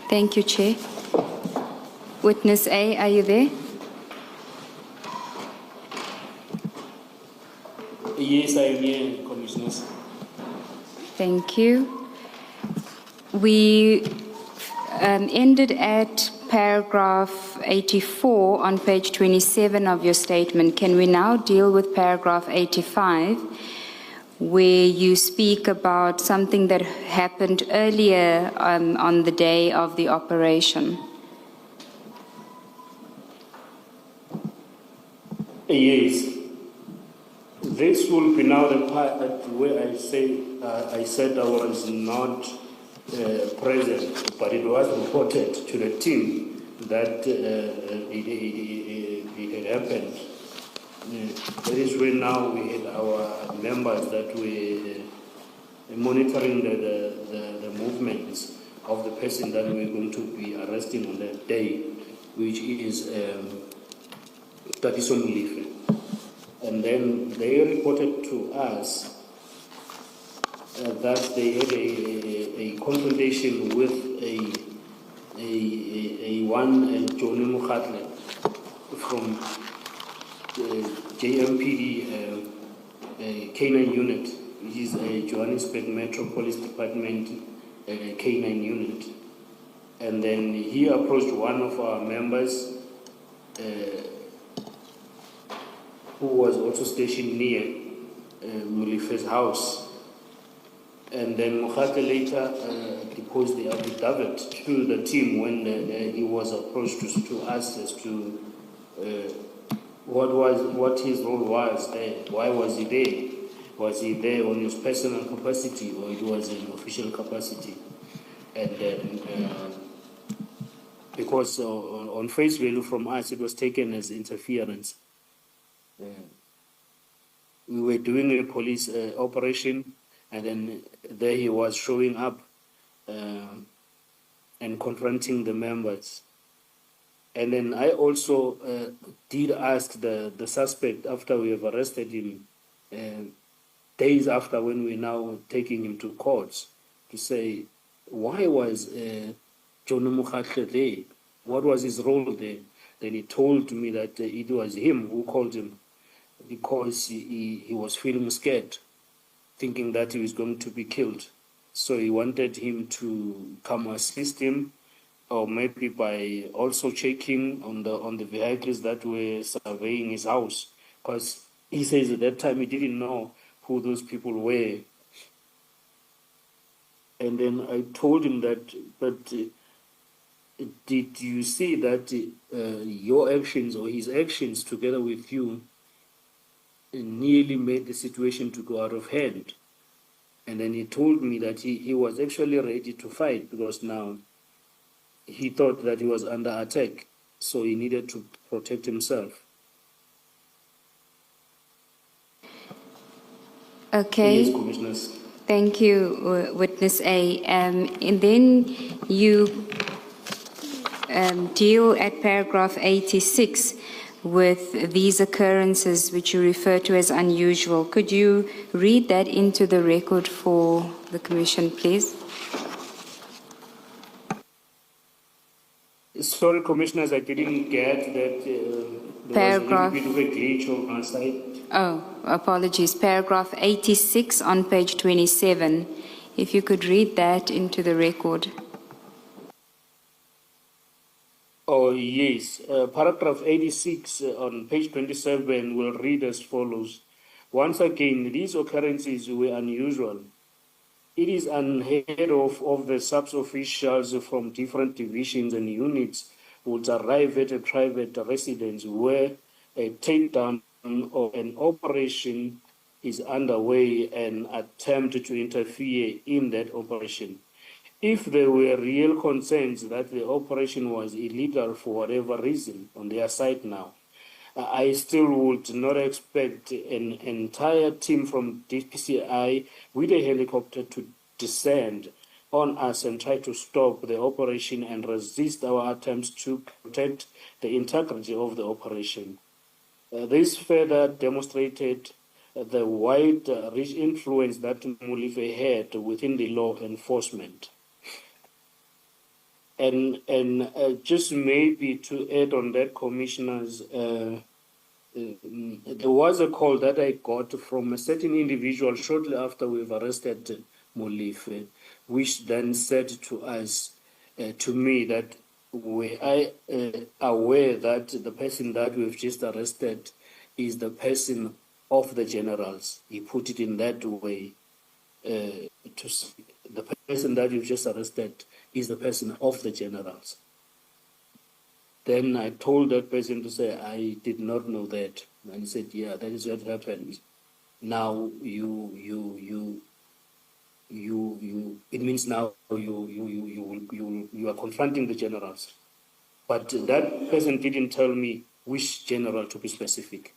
Thank you, Chair. Witness A, are you there? Yes, I am here, Commissioners. Thank you. We ended at paragraph 84 on page 27 of your statement. Can we now deal with paragraph 85, where you speak about something that happened earlier on the day of the operation? Yes. This will be now the part where I said I was not present, but it was reported to the team that it had happened. That is where now we had our members that were monitoring the movements of the person that we're going to be arresting on that day, which is Tatiso Mlife. And then they reported to us that they had a confrontation with a one Johnny Mukhatle from the JMPD K9 unit, which is a Johannesburg Metro Police Department K9 unit. And then he approached one of our members who was also stationed near Mulife's house. And then Mukhatle later deposed the affidavit to the team when he was approached to ask as to what his role was there. Why was he there? Was he there on his personal capacity or it was an official capacity? And then because on face value from us it was taken as interference. We were doing a police operation, and then there he was showing up and confronting the members. And then I also did ask the suspect after we have arrested him, days after when we're now taking him to court, to say, why was John Mukhatle there? What was his role there? Then he told me that it was him who called him because he was feeling scared, thinking that he was going to be killed. So he wanted him to come assist him, or maybe by also checking on the vehicles that were surveying his house, because he says at that time he didn't know who those people were. And then I told him that, but did you see that your actions or his actions together with you nearly made the situation to go out of hand? And then he told me that he was actually ready to fight because now he thought that he was under attack, so he needed to protect himself. Okay. Yes, Commissioners. Thank you, Witness A. And then you deal at paragraph 86 with these occurrences which you refer to as unusual. Could you read that into the record for the Commission, please? Sorry, Commissioners, I didn't get that there was a little bit of a glitch on our side. Oh, apologies. Paragraph 86 on page 27. If you could read that into the record. Oh, yes. Paragraph 86 on page 27 will read as follows. Once again, these occurrences were unusual. It is unheard of the sub-officials from different divisions and units would arrive at a private residence where a takedown of an operation is underway and attempt to interfere in that operation. If there were real concerns that the operation was illegal for whatever reason on their side now, I still would not expect an entire team from DPCI with a helicopter to descend on us and try to stop the operation and resist our attempts to protect the integrity of the operation. This further demonstrated the wide rich influence that Mulife had within the law enforcement. And just maybe to add on that, commissioners, there was a call that I got from a certain individual shortly after we've arrested Molefe, which then said to us, to me, that were I aware that the person that we've just arrested is the person of the generals. He put it in that way. The person that you've just arrested is the person of the generals. Then I told that person to say, I did not know that. And he said, yeah, that is what happened. Now it means now you are confronting the generals. But that person didn't tell me which general, to be specific.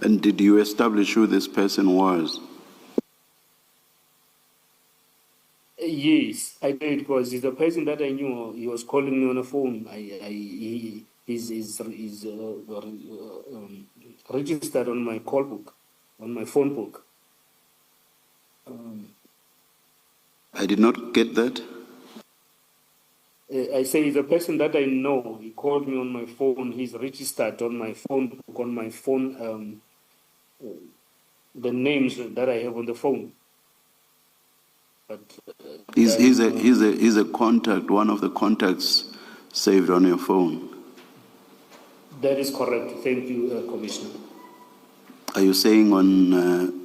And did you establish who this person was? Yes, I did, because he's the person that I knew. He was calling me on the phone. He's registered on my call book, on my phone book. I did not get that. I say he's a person that I know. He called me on my phone. He's registered on my phone book, on my phone, the names that I have on the phone. But He's a contact, one of the contacts saved on your phone. that is correct. Thank you, Commissioner. Are you saying on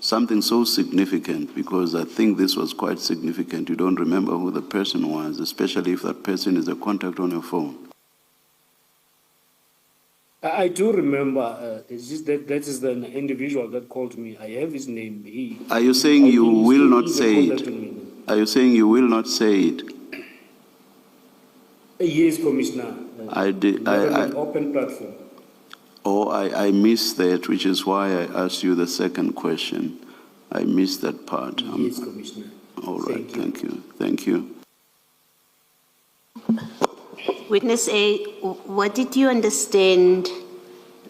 something so significant? Because I think this was quite significant. You don't remember who the person was, especially if that person is a contact on your phone. I do remember. It's just that is the individual that called me. I have his name. Are you saying you will not say it? Are you saying you will not say it? Yes, Commissioner. I did. An open platform. I missed that, which is why I asked you the second question. I missed that part. Yes, Commissioner. All right. Thank you. Thank you. Witness A, what did you understand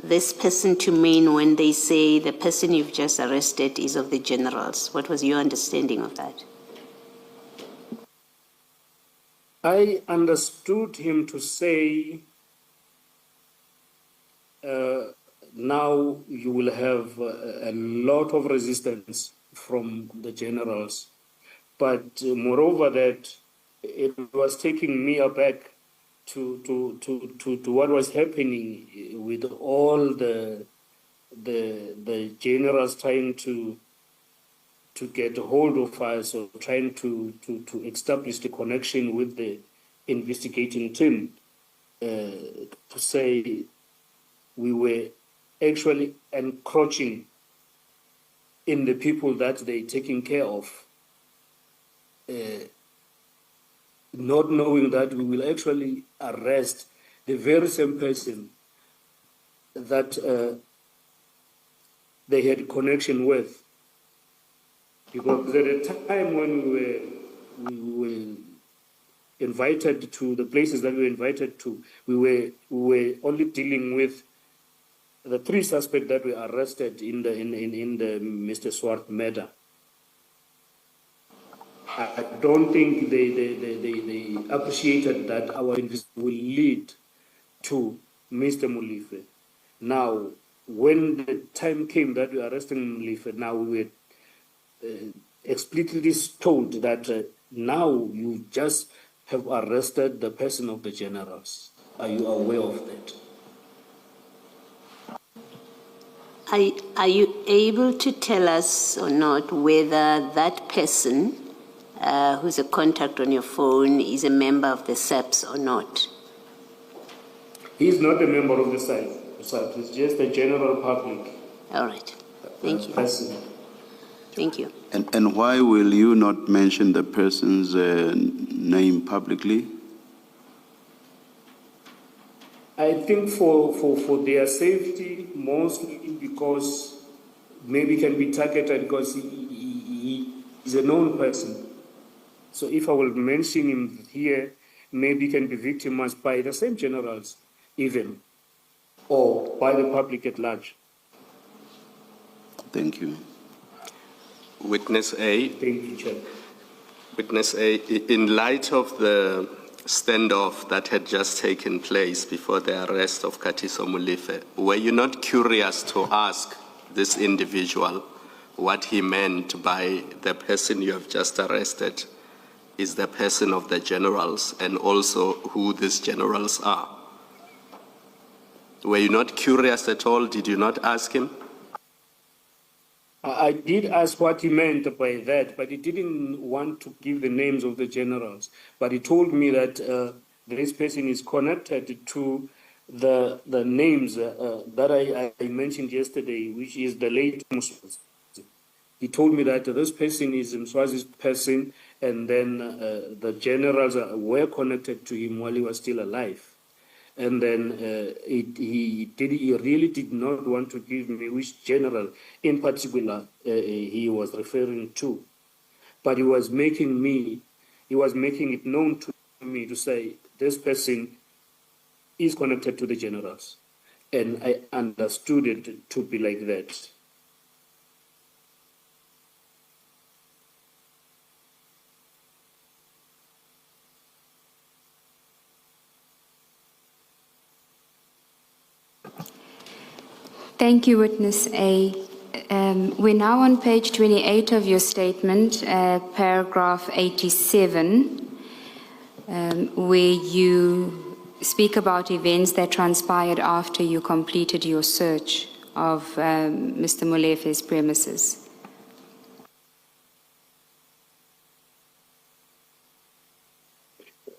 this person to mean when they say the person you've just arrested is of the generals? What was your understanding of that? I understood him to say, now you will have a lot of resistance from the generals. But moreover, that it was taking me aback to what was happening with all the generals trying to get hold of us, or trying to establish the connection with the investigating team, to say we were actually encroaching in the people that they're taking care of, not knowing that we will actually arrest the very same person that they had connection with. Because at the time when we were invited to the places that we were invited to, we were only dealing with the three suspects that were arrested in the Mr. Swart murder. I don't think they appreciated that our investigation will lead to Mr. Molefe. Now, when the time came that we were arresting Molefe, now we were explicitly told that now you just have arrested the person of the generals. Are you aware of that? Are you able to tell us or not whether that person who's a contact on your phone is a member of the SAPS or not? He's not a member of the SAPS. He's just a general public. All right. Thank you. Person. Thank you. And why will you not mention the person's name publicly? I think for their safety, mostly because maybe can be targeted because he is a known person. So if I will mention him here, maybe can be victimized by the same generals even, or by the public at large. Thank you. Witness A. Thank you, Chair. Witness A, in light of the standoff that had just taken place before the arrest of Katiso Molefe, were you not curious to ask this individual what he meant by the person you have just arrested is the person of the generals, and also who these generals are? Were you not curious at all? Did you not ask him? I did ask what he meant by that, but he didn't want to give the names of the generals. But he told me that this person is connected to the names that I mentioned yesterday, which is the late Mswazi. He told me that this person is Mswazi's person, and then the generals were connected to him while he was still alive. And then he really did not want to give me which general in particular he was referring to. But he was making it known to me to say, this person is connected to the generals. And I understood it to be like that. Thank you, Witness A. We're now on page 28 of your statement, paragraph 87, where you speak about events that transpired after you completed your search of Mr. Molefe's premises.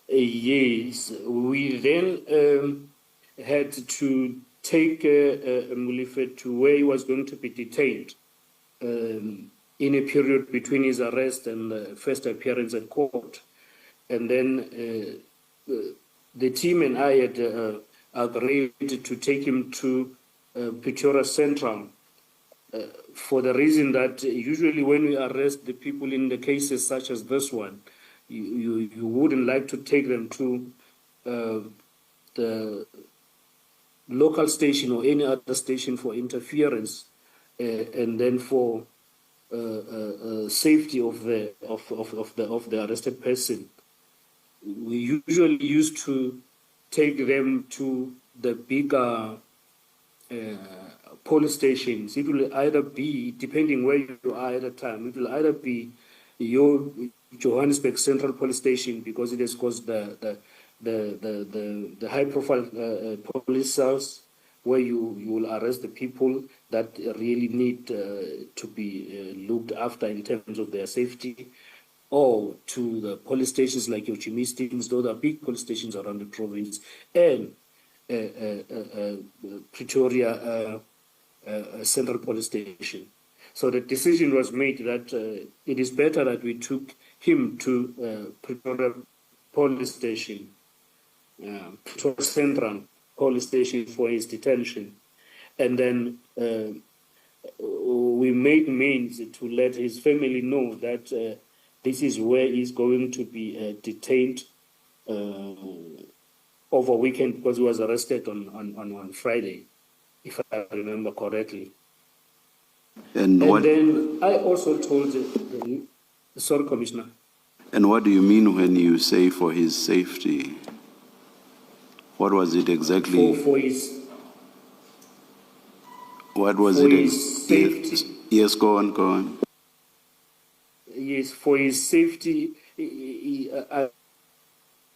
Yes, we then had to take Molefe to where he was going to be detained in a period between his arrest and the first appearance at court. And then the team and I had agreed to take him to Pretoria Central for the reason that usually when we arrest the people in the cases such as this one, you wouldn't like to take them to the local station or any other station for interference, and then for safety of the arrested person. We usually used to take them to the bigger police stations. It will either be, depending where you are at the time, it will either be your Johannesburg Central Police Station, because it has caused the high-profile police cells where you will arrest the people that really need to be looked after in terms of their safety, or to the police stations like your Chimistings, those are big police stations around the province, and Pretoria Central Police Station. So the decision was made that it is better that we took him to Pretoria Police Station, Pretoria Central Police Station, for his detention. And then we made means to let his family know that this is where he's going to be detained over weekend, because he was arrested on Friday, if I remember correctly. And then I also told sorry, Commissioner. And what do you mean when you say for his safety? What was it exactly? For his. What was for it? His safety. Yes, go on, go on. Yes, for his safety, there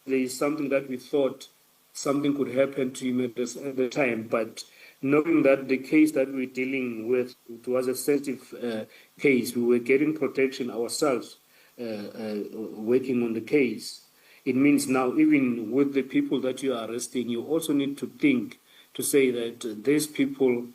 is something that we thought something could happen to him at the time, but knowing that the case that we're dealing with, it was a sensitive case, we were getting protection ourselves, working on the case. It means now, even with the people that you are arresting, you also need to think to say that these people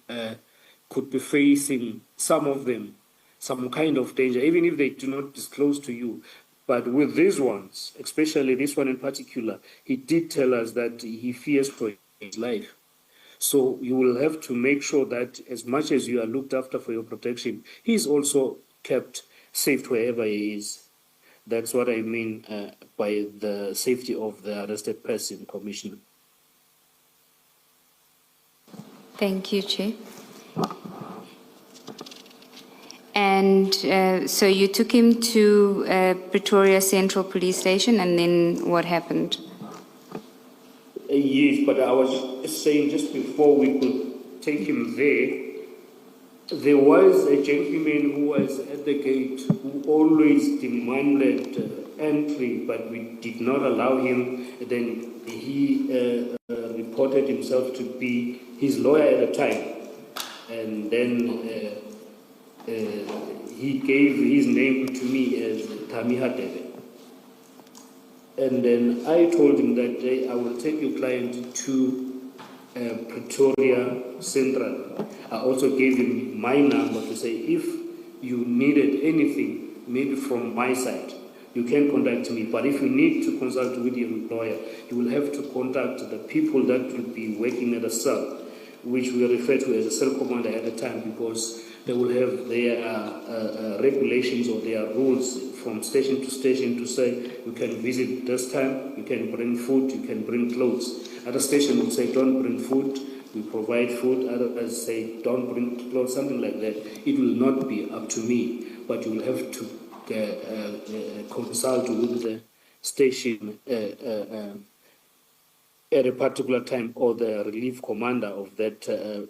could be facing, some of them, some kind of danger, even if they do not disclose to you. But with these ones, especially this one in particular, he did tell us that he fears for his life. So you will have to make sure that as much as you are looked after for your protection, he is also kept safe wherever he is. That's what I mean by the safety of the arrested person, Commissioner. Thank you, Chair. And And so you took him to Pretoria Central Police Station, and then what happened? Yes, but I was just saying, just before we could take him there was a gentleman who was at the gate who always demanded entry, but we did not allow him. Then he reported himself to be his lawyer at the time. And then he gave his name to me as Tamiha Debe. And then I told him that day, I will take your client to Pretoria Central. I also gave him my number to say, if you needed anything, maybe from my side, you can contact me. But if you need to consult with your lawyer, you will have to contact the people that will be working at the cell, which we refer to as a cell commander at the time, because they will have their regulations or their rules from station to station to say, you can visit this time, you can bring food, you can bring clothes. Other stations will say, don't bring food, we provide food. Others say, don't bring clothes, something like that. It will not be up to me, but you will have to consult with the station at a particular time, or the relief commander of that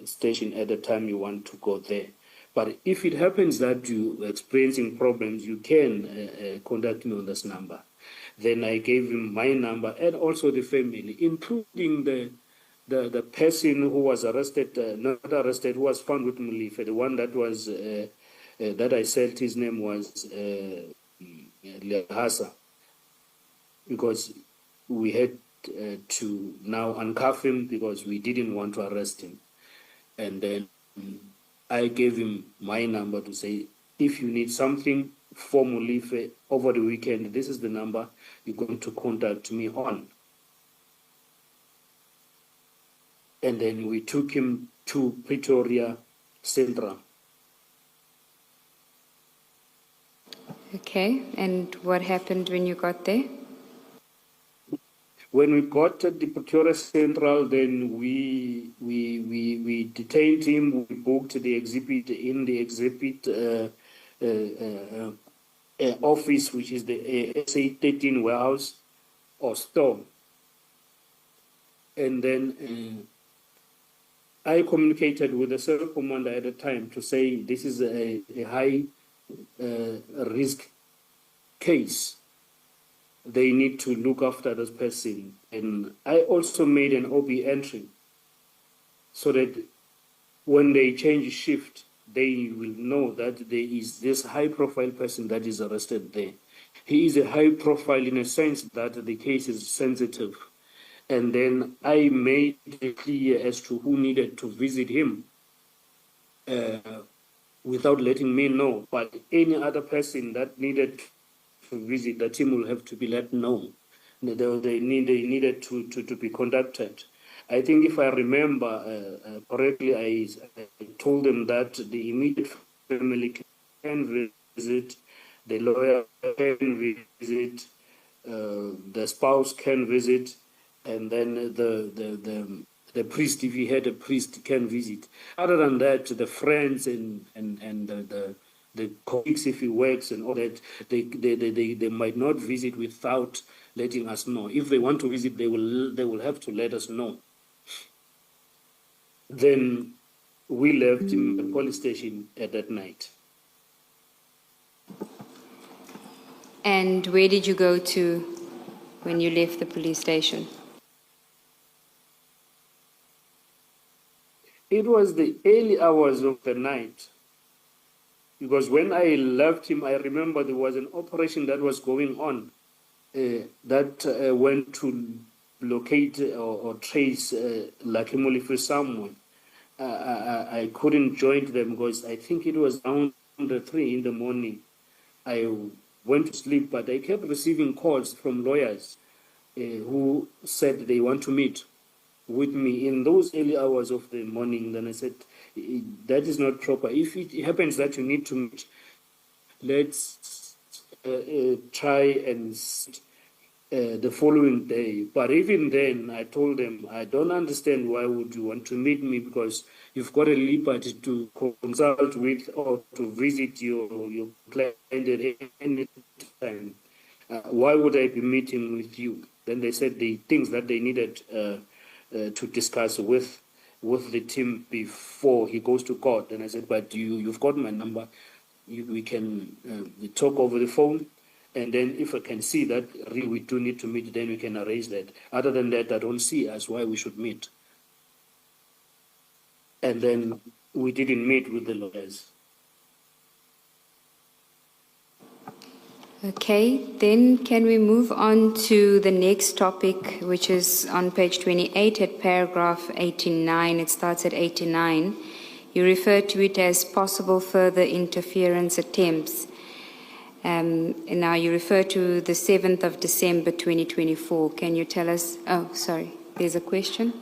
station at the time you want to go there. But if it happens that you're experiencing problems, you can contact me on this number. Then I gave him my number and also the family, including the person who was arrested, not arrested, who was found with Mulife, the one that was, that I said his name was Lehasa, because we had to now uncuff him because we didn't want to arrest him. And then I gave him my number to say, if you need something for Mulife over the weekend, this is the number you're going to contact me on. And then we took him to Pretoria Central. Okay, and what happened when you got there? When we got to the Pretoria Central, then we detained him. We booked the exhibit in the exhibit office, which is the SA13 warehouse or store. And then I communicated with the cell commander at the time to say this is a high risk case. They need to look after this person. And I also made an OB entry so that when they change shift, they will know that there is this high-profile person that is arrested there. He is a high profile in a sense that the case is sensitive. And then I made it clear as to who needed to visit him without letting me know. But any other person that needed to visit, the team will have to be let know. They needed to be conducted. I think if I remember correctly, I told them that the immediate family can visit, the lawyer can visit, the spouse can visit, and then the priest, if he had a priest, can visit. Other than that, the friends and the colleagues, if he works and all that, they might not visit without letting us know. If they want to visit, they will have to let us know. Then we left him at the police station at that night. And where did you go to when you left the police station? It was the early hours of the night. Because when I left him, I remember there was an operation that was going on that went to locate or trace Lucky Molefe somewhere. I couldn't join them because I think it was around 3 in the morning. I went to sleep, but I kept receiving calls from lawyers who said they want to meet with me in those early hours of the morning. Then I said, that is not proper. If it happens that you need to meet, let's try and sit the following day. But even then, I told them, I don't understand why would you want to meet me, because you've got a liberty to consult with or to visit your client at any time. Why would I be meeting with you? Then they said the things that they needed to discuss with the team before he goes to court. And I said, but you've got my number. We can talk over the phone. And then if I can see that really we do need to meet, then we can arrange that. Other than that, I don't see as why we should meet. And then we didn't meet with the lawyers. Okay, then can we move on to the next topic, which is on page 28 at paragraph 89. It starts at 89. You refer to it as possible further interference attempts. And now you refer to the 7th of December 2024. Can you tell us? Oh, sorry, there's a question.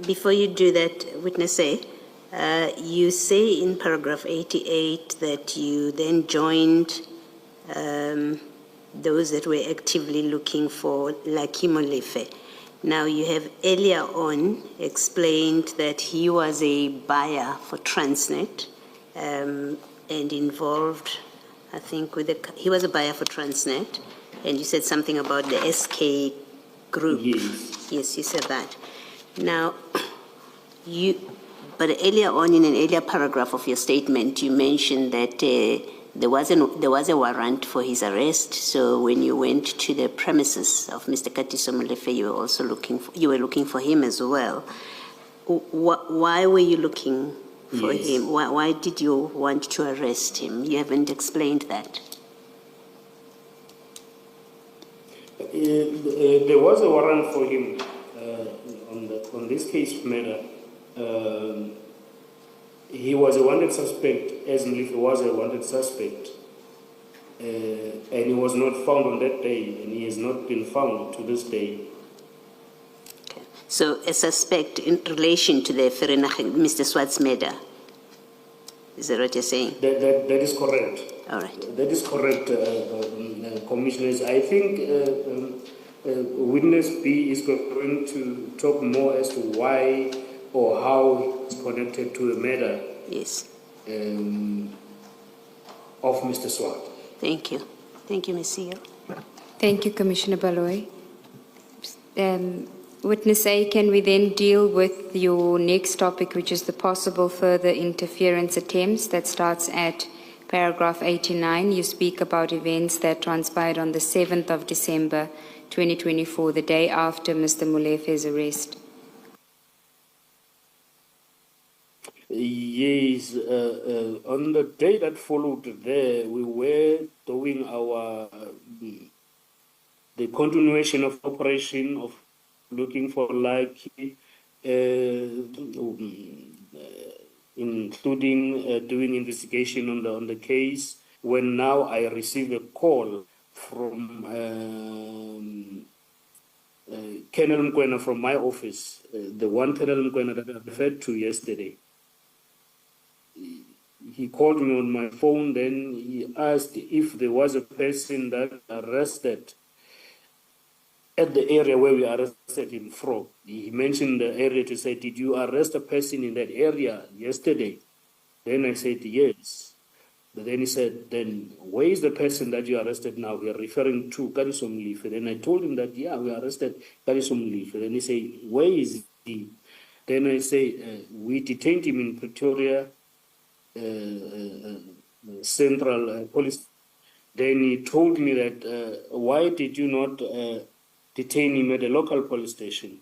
Before you do that, witness A, you say in paragraph 88 that you then joined those that were actively looking for Lucky Molefe. Now, you have earlier on explained that he was a buyer for Transnet and involved, I think, he was a buyer for Transnet, and you said something about the SK group. Yes. Yes, you said that. Now, but earlier on in an earlier paragraph of your statement, you mentioned that there was a warrant for his arrest. So when you went to the premises of Mr. Katiso Molefe, you were also looking for him as well. Why were you looking for him? Why did you want to arrest him? You haven't explained that. There was a warrant for him on this case matter. He was a wanted suspect, as Molefe was a wanted suspect, and he was not found on that day, and he has not been found to this day. Okay. So a suspect in relation to the Mr. Swart's murder. Is that what you're saying? That is correct. All right. That is correct, Commissioners. I think witness B is going to talk more as to why or how it's connected to the murder Yes. of Mr. Swart. Thank you. Thank you, Ms. Seal. Thank you, Commissioner Baloy. Witness A, can we then deal with your next topic, which is the possible further interference attempts that starts at paragraph 89. You speak about events that transpired on the 7th of December 2024, the day after Mr. Molefe's arrest. Yes, on the day that followed there, we were doing the continuation of operation of looking for Lucky, including doing investigation on the case, when now I received a call from Colonel Mkwena from my office, the one Colonel Mkwena that I referred to yesterday. He called me on my phone, then he asked if there was a person that arrested at the area where we arrested him from. He mentioned the area to say, did you arrest a person in that area yesterday? Then I said, yes. But then he said, then where is the person that you arrested now? We are referring to Katiso Molefe. Then I told him that, yeah, we arrested Katiso Molefe. Then he said, where is he? Then I say, we detained him in Pretoria Central Police. Then he told me that, why did you not detain him at a local police station?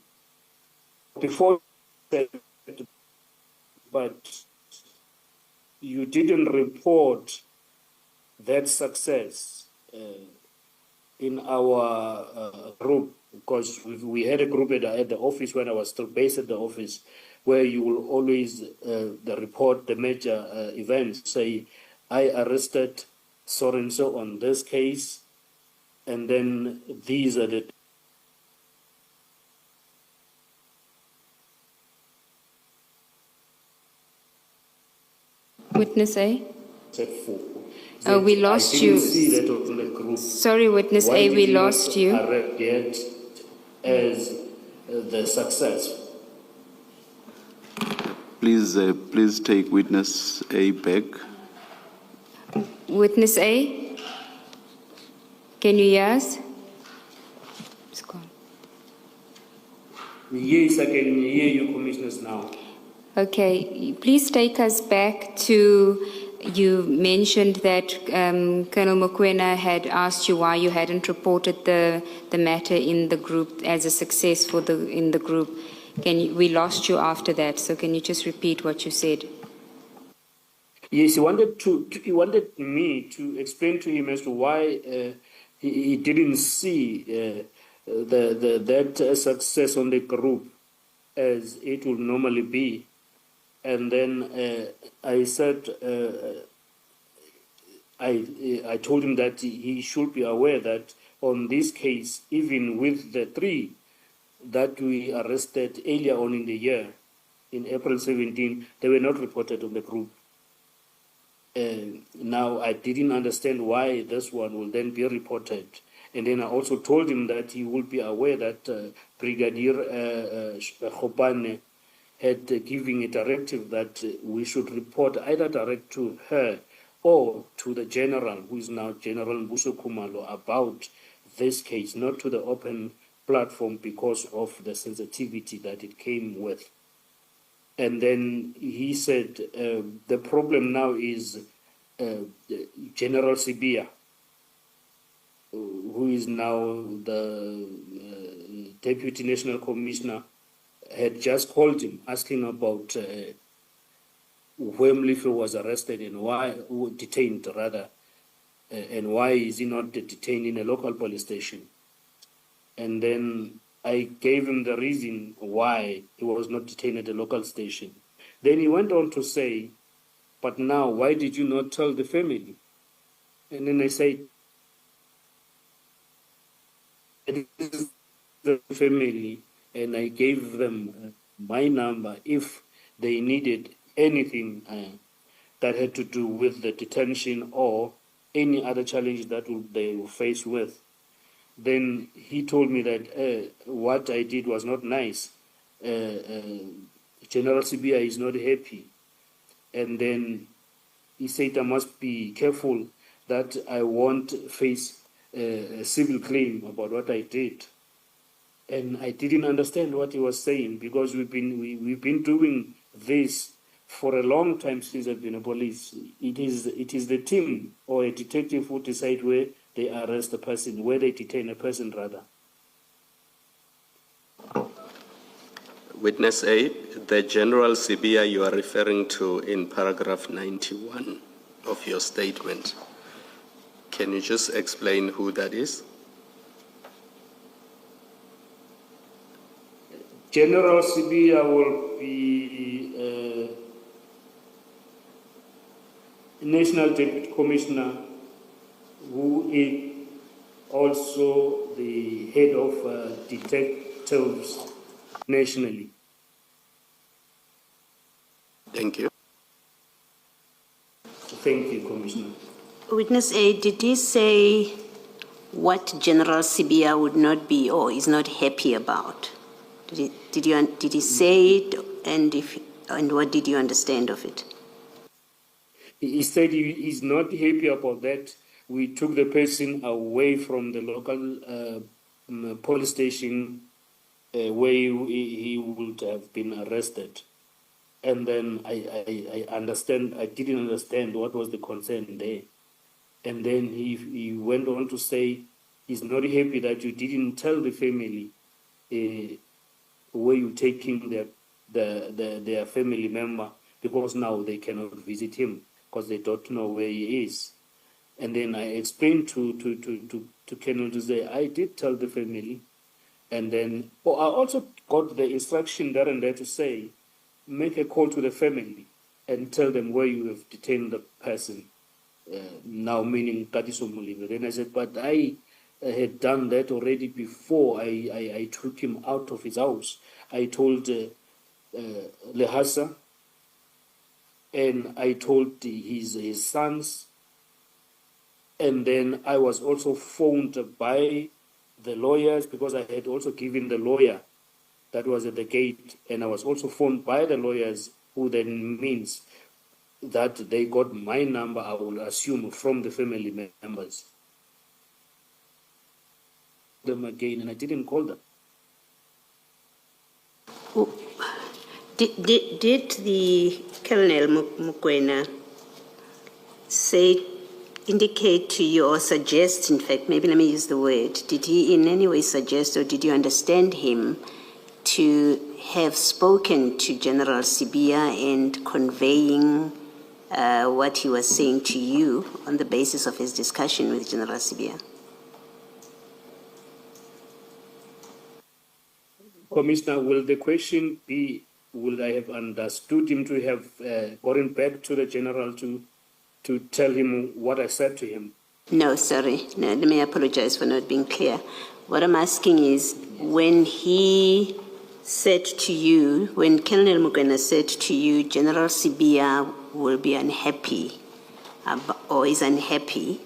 Before, but you didn't report that success in our group, because we had a group at the office when I was still based at the office, where you will always report the major events, say, I arrested so-and-so on this case, and then these are the Witness A? set for. We lost I you. didn't see that on the group. Sorry, witness why A, did we you not lost you. arrest it as the success? Please take witness A back. Witness A, can you hear us? It's gone. Yes, I can hear you, commissioners, now. Okay, please take us back to, you mentioned that Colonel Mokoena had asked you why you hadn't reported the matter in the group as a success in the group. We lost you after that, so can you just repeat what you said? Yes, he wanted me to explain to him as to why he didn't see that success on the group as it would normally be. And then I said, I told him that he should be aware that on this case, even with the 3 that we arrested earlier on in the year, in April 17, they were not reported on the group. Now, I didn't understand why this one will then be reported. And then I also told him that he would be aware that Brigadier Khopane had given a directive that we should report either direct to her or to the general, who is now General Mbuso Khumalo, about this case, not to the open platform because of the sensitivity that it came with. And then he said, the problem now is General Sibia, who is now the Deputy National Commissioner, had just called him asking about where Mlife was arrested and why, detained rather, and why is he not detained in a local police station. And then I gave him the reason why he was not detained at a local station. Then he went on to say, but now, why did you not tell the family? And then I said, this is the family, and I gave them my number if they needed anything that had to do with the detention or any other challenge that they were faced with. Then he told me that what I did was not nice. General Sibia is not happy. And then he said I must be careful that I won't face a civil claim about what I did. And I didn't understand what he was saying because we've been doing this for a long time since I've been a police. It is the team or a detective who decide where they arrest a person, where they detain a person rather. Witness A, the General Sibia you are referring to in paragraph 91 of your statement. Can you just explain who that is? General Sibia will be National Deputy Commissioner, who is also the head of detectives nationally. Thank you. Thank you, Commissioner. Witness A, did he say what General Sibia would not be or is not happy about? Did he say it, and what did you understand of it? He said he's not happy about that. We took the person away from the local police station where he would have been arrested. And then I didn't understand what was the concern there. And then he went on to say he's not happy that you didn't tell the family where you're taking their family member, because now they cannot visit him because they don't know where he is. And then I explained to Colonel to say, I did tell the family. And then I also got the instruction there and there to say, make a call to the family and tell them where you have detained the person, now meaning Katiso Mulive. Then I said, but I had done that already before I took him out of his house. I told Lehasa, and I told his sons, And then I was also phoned by the lawyers because I had also given the lawyer that was at the gate, and I was also phoned by the lawyers, who then means that they got my number, I will assume, from the family members. Them again, and I didn't call them. Did the Colonel Mukwena indicate to you or suggest, in fact, maybe let me use the word, did he in any way suggest or did you understand him to have spoken to General Sibia and conveying what he was saying to you on the basis of his discussion with General Sibia? Commissioner, will the question be, would I have understood him to have gotten back to the general to tell him what I said to him? No, sorry. No, let me apologize for not being clear. What I'm asking is, when he said to you, when Colonel Mukwena said to you, General Sibia will be unhappy or is unhappy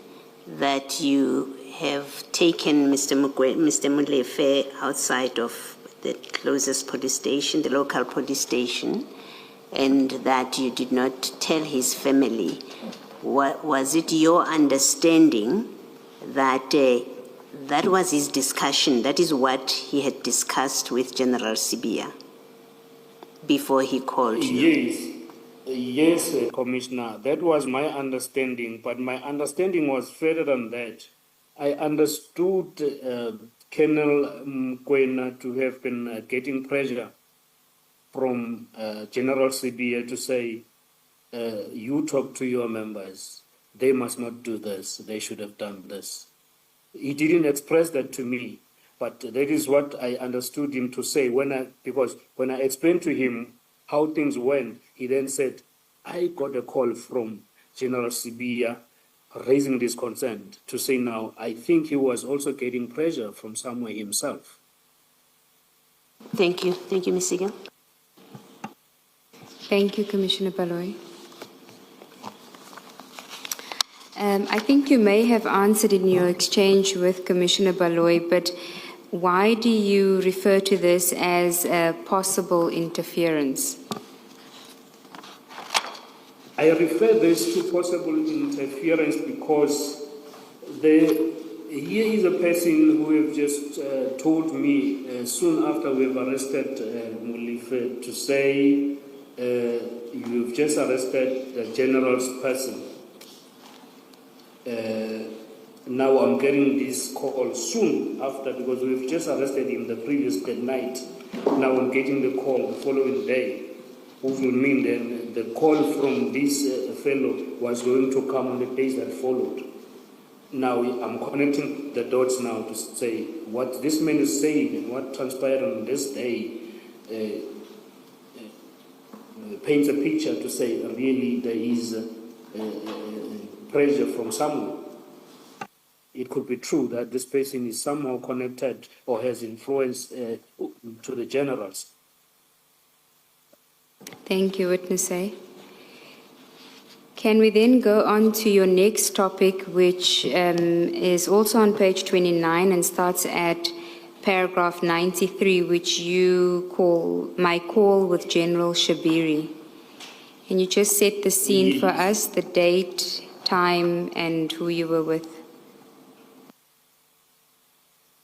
that you have taken Mr. Molefe outside of the closest police station, the local police station, and that you did not tell his family. Was it your understanding that that was his discussion, that is what he had discussed with General Sibia before he called you? Yes, Commissioner, that was my understanding, but my understanding was further than that. I understood Colonel Mukwena to have been getting pressure from General Sibia to say, you talk to your members, they must not do this, they should have done this. He didn't express that to me, but that is what I understood him to say because when I explained to him how things went, he then said, I got a call from General Sibia raising this concern to say now, I think he was also getting pressure from somewhere himself. Thank you. Thank you, Ms. Siegel. Thank you, Commissioner Baloyi. I think you may have answered in your exchange with Commissioner Baloyi, but why do you refer to this as a possible interference? I refer this to possible interference because here is a person who have just told me soon after we've arrested Molefe to say, you've just arrested the general's person. Now I'm getting this call soon after, because we've just arrested him the previous night. Now I'm getting the call the following day, which will mean then the call from this fellow was going to come on the days that followed. Now I'm connecting the dots now to say what this man is saying and what transpired on this day paints a picture to say really there is pressure from somewhere. It could be true that this person is somehow connected or has influence to the generals. Thank you, Witness A. Can we then go on to your next topic, which is also on page 29 and starts at paragraph 93, which you call My Call with General Shabiri. Can you just set the scene for us, the date, time, and who you were with?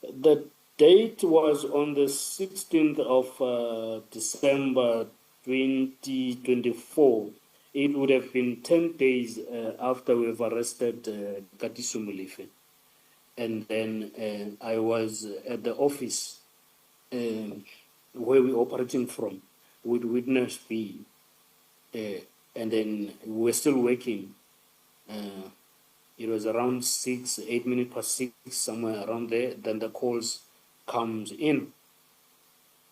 The date was on the 16th of December 2024. It would have been 10 days after we've arrested Katiso Molefe. And then I was at the office where we're operating from with Witness B. And then we were still working. It was around 8 minutes past 6, somewhere around there. Then the calls comes in.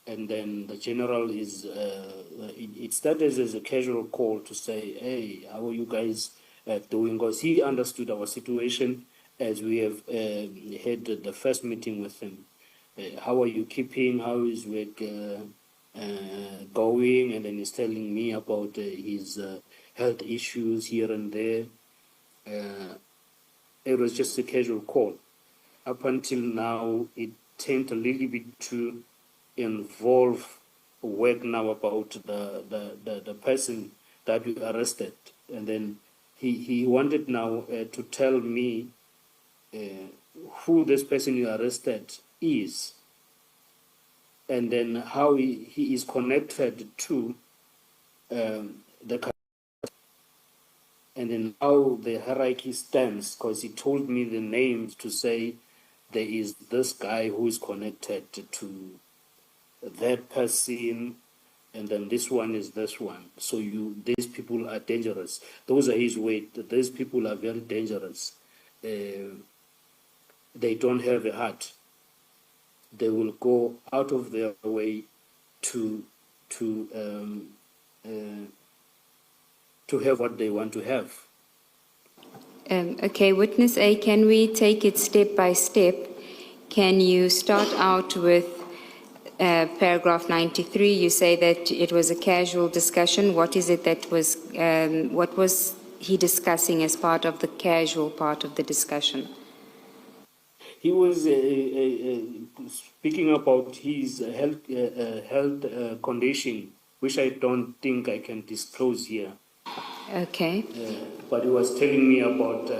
And then the general is, it started as a casual call to say, hey, how are you guys doing? Because he understood our situation as we have had the first meeting with him. How are you keeping? How is work going? And then he's telling me about his health issues here and there. it was just a casual call. Up until now, it turned a little bit to involve work now about the person that we arrested. And then he wanted now to tell me who this person you arrested is, and then how he is connected to the, and then how the hierarchy stands, because he told me the names to say there is this guy who is connected to that person, and then this one is this one. So these people are dangerous. Those are his weight. These people are very dangerous. They don't have a heart. They will go out of their way to have what they want to have. Okay, witness A, can we take it step by step? Can you start out with paragraph 93? You say that it was a casual discussion. What is it that was, what was he discussing as part of the casual part of the discussion? He was speaking about his health condition, which I don't think I can disclose here. Okay. But he was telling me about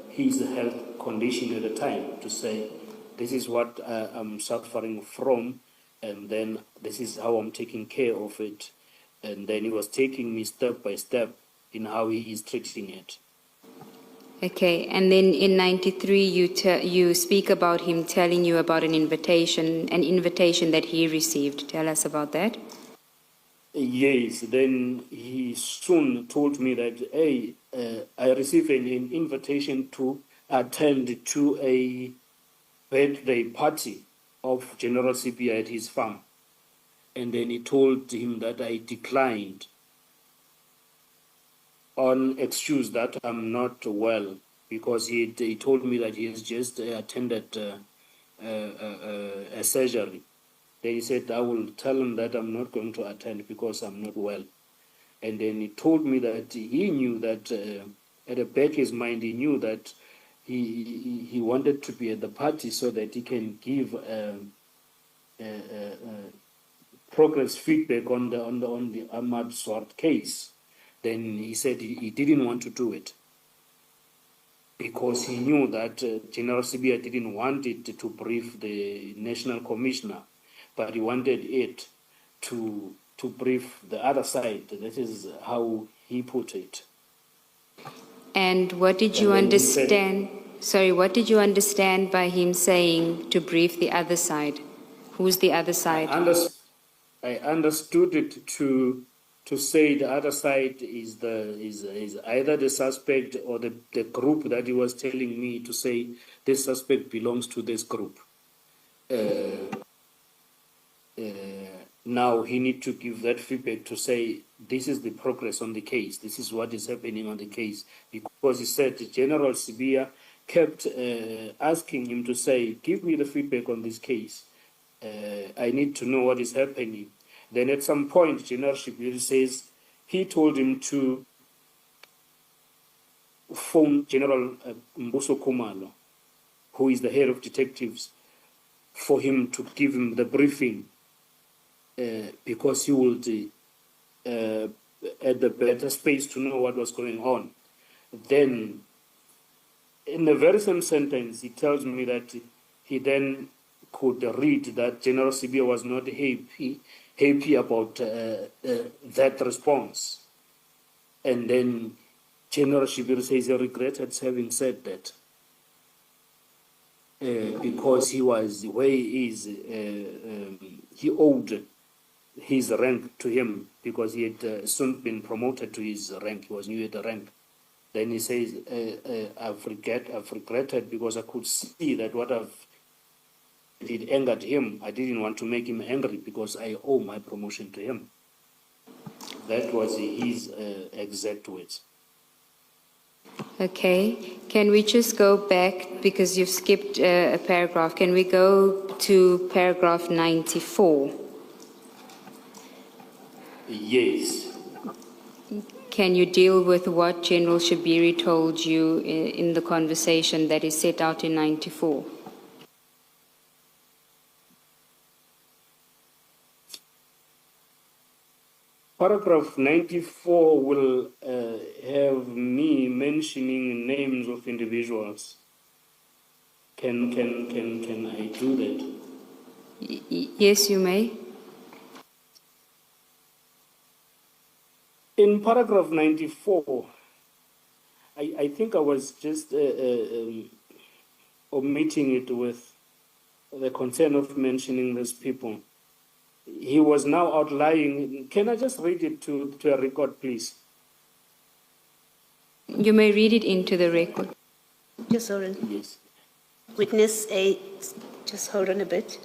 his health condition at the time, to say, this is what I'm suffering from, and then this is how I'm taking care of it. And then he was taking me step by step in how he is treating it. Okay, and then in 93, you speak about him telling you about an invitation that he received. Tell us about that. Yes, then he soon told me that, hey, I received an invitation to attend to a birthday party of General CBI at his farm. And then he told him that I declined on excuse that I'm not well, because he told me that he has just attended a surgery. Then he said, I will tell him that I'm not going to attend because I'm not well. And then he told me that he knew that at the back of his mind, he knew that he wanted to be at the party so that he can give progress feedback on the Ahmad Swart case. Then he said he didn't want to do it because he knew that General Sibia didn't want it to brief the National Commissioner, but he wanted it to brief the other side. That is how he put it. And what did you understand? Sorry, what did you understand by him saying to brief the other side? Who's the other side? I understood it to say the other side is either the suspect or the group that he was telling me to say this suspect belongs to this group. Now he need to give that feedback to say this is the progress on the case, this is what is happening on the case, because he said General Sibia kept asking him to say, give me the feedback on this case. I need to know what is happening. Then at some point, General Shibiri says he told him to phone General Mbuso Kumalo, who is the head of detectives, for him to give him the briefing because he would at the better space to know what was going on. Then, in the very same sentence, he tells me that he then could read that General Sibia was not happy about that response. And then General Shibir says he regretted having said that because he was where he is, he owed his rank to him because he had soon been promoted to his rank. He was new at the rank. Then he says, I've regretted because I could see that what it angered him. I didn't want to make him angry because I owe my promotion to him. That was his exact words. Okay. Can we just go back, because you've skipped a paragraph, can we go to paragraph 94? Yes. can you deal with what General Shabiri told you in the conversation that is set out in 94? Paragraph 94 will have me mentioning names of individuals. Can I do that? Yes, you may. In paragraph 94, I think I was just omitting it with the concern of mentioning these people. He was now outlining. Can I just read it to a record, please? You may read it into the record. Just hold on. Yes. Witness A, just hold on a bit.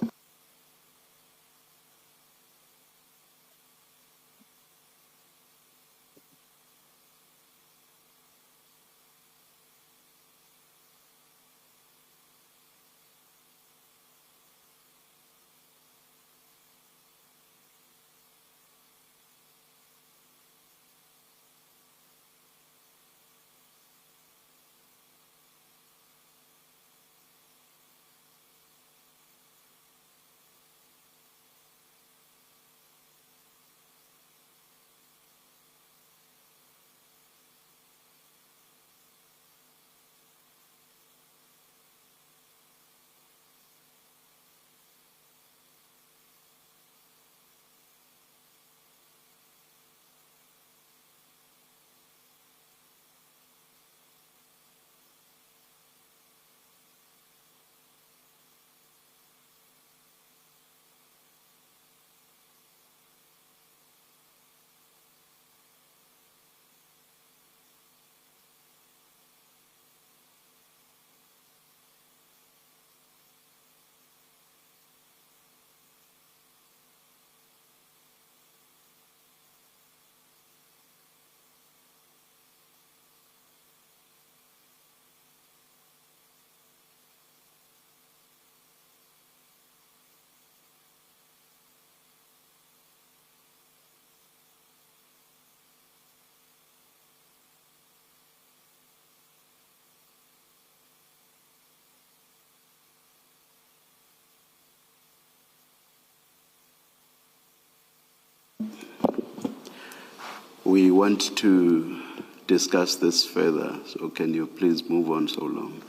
We want to discuss this further, so can you please move on so long?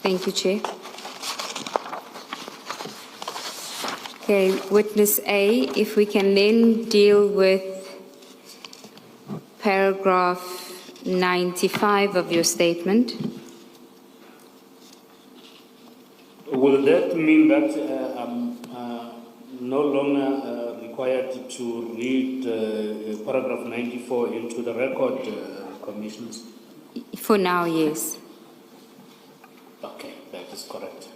Thank you, Chair. Okay, witness A, if we can then deal with paragraph 95 of your statement. Will that mean that I'm no longer required to read paragraph 94 into the record, Commissioners? For now, yes. Okay, that is correct.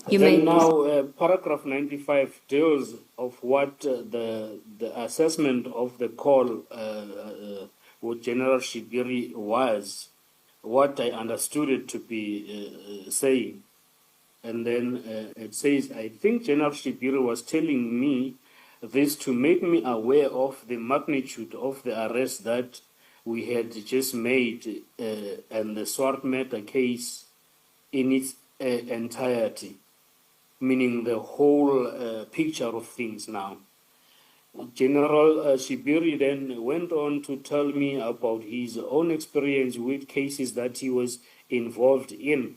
You Then may. now, paragraph 95 deals of what the assessment of the call with General Shibiri was, what I understood it to be saying. And then it says, I think General Shibiri was telling me this to make me aware of the magnitude of the arrest that we had just made and the Swart matter case in its entirety, meaning the whole picture of things now. General Shibiri then went on to tell me about his own experience with cases that he was involved in.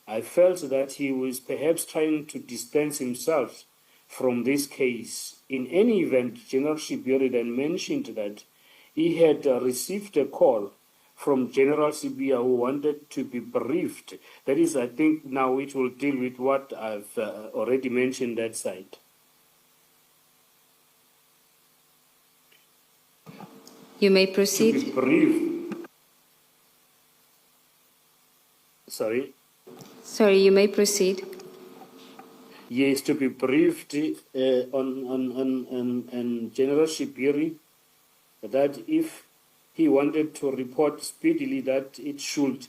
I felt that he was perhaps trying to distance himself from this case. In any event, General Shibiri then mentioned that he had received a call from General Sibia who wanted to be briefed. That is, I think, now it will deal with what I've already mentioned that side. You may To be proceed. briefed. Sorry? Sorry, you may proceed. Yes, to be briefed on General Shibiri that if he wanted to report speedily that he should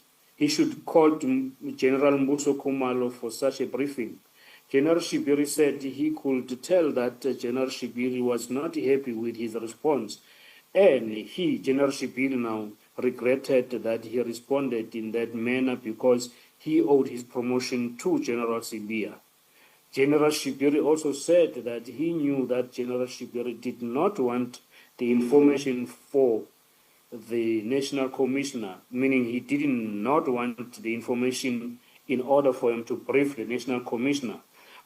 call to General Mbuso Khumalo for such a briefing. General Shibiri said he could tell that General Shibiri was not happy with his response. And he, General Shibiri, now regretted that he responded in that manner because he owed his promotion to General Sibia. General Shibiri also said that he knew that General Shibiri did not want the information for the National Commissioner, meaning he did not want the information in order for him to brief the National Commissioner,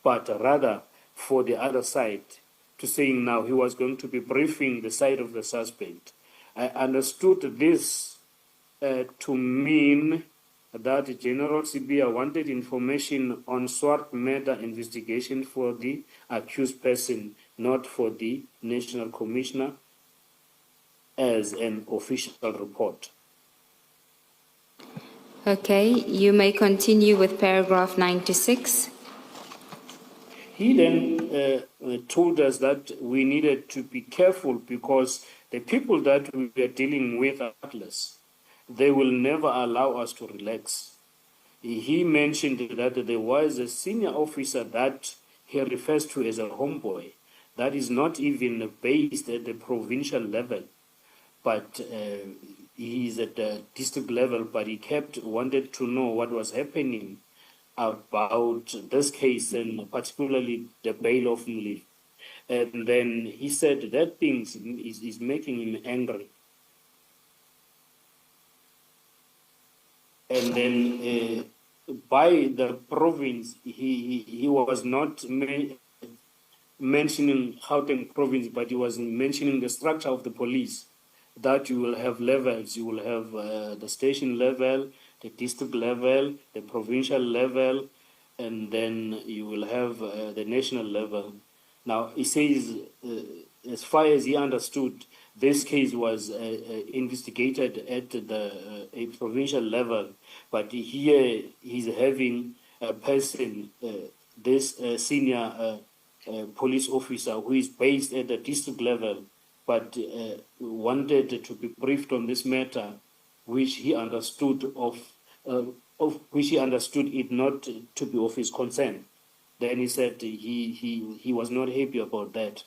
but rather for the other side, to saying now he was going to be briefing the side of the suspect. I understood this to mean that General Sibia wanted information on SWOT matter investigation for the accused person, not for the National Commissioner as an official report. Okay, you may continue with paragraph 96. He then told us that we needed to be careful because the people that we are dealing with are heartless. They will never allow us to relax. He mentioned that there was a senior officer that he refers to as a homeboy that is not even based at the provincial level, but he is at the district level, but he wanted to know what was happening about this case and particularly the bail of Muli. And then he said that thing is making him angry. And then by the province, he was not mentioning Gauteng province, but he was mentioning the structure of the police, that you will have levels. You will have the station level, the district level, the provincial level, and then you will have the national level. Now, he says, as far as he understood, this case was investigated at the a provincial level, but here he's having a person, this senior police officer who is based at the district level, but wanted to be briefed on this matter, which he understood which he understood it not to be of his concern. Then he said he was not happy about that.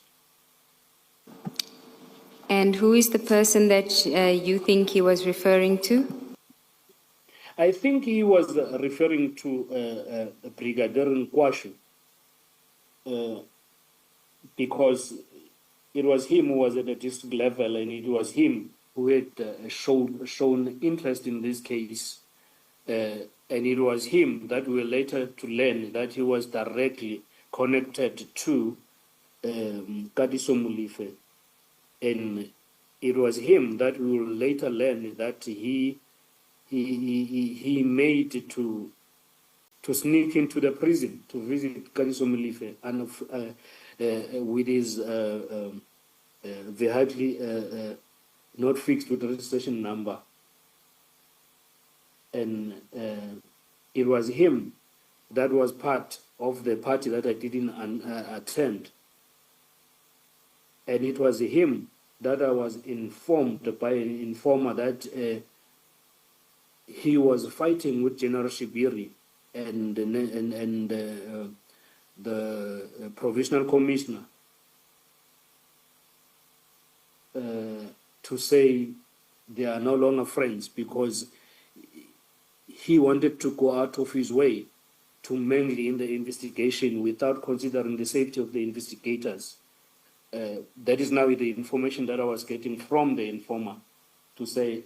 And who is the person that you think he was referring to? I think he was referring to Brigadier Nkwashu, because it was him who was at the district level, and it was him who had shown interest in this case. And it was him that we were later to learn that he was directly connected to Katiso Molefe. And it was him that we will later learn that he made to sneak into the prison to visit Katiso Molefe and with his vehicle not fixed with the registration number. And it was him that was part of the party that I didn't attend. And it was him that I was informed by an informer that he was fighting with General Shibiri and the provisional commissioner to say they are no longer friends, because he wanted to go out of his way to mangle in the investigation without considering the safety of the investigators. That is now the information that I was getting from the informer, to say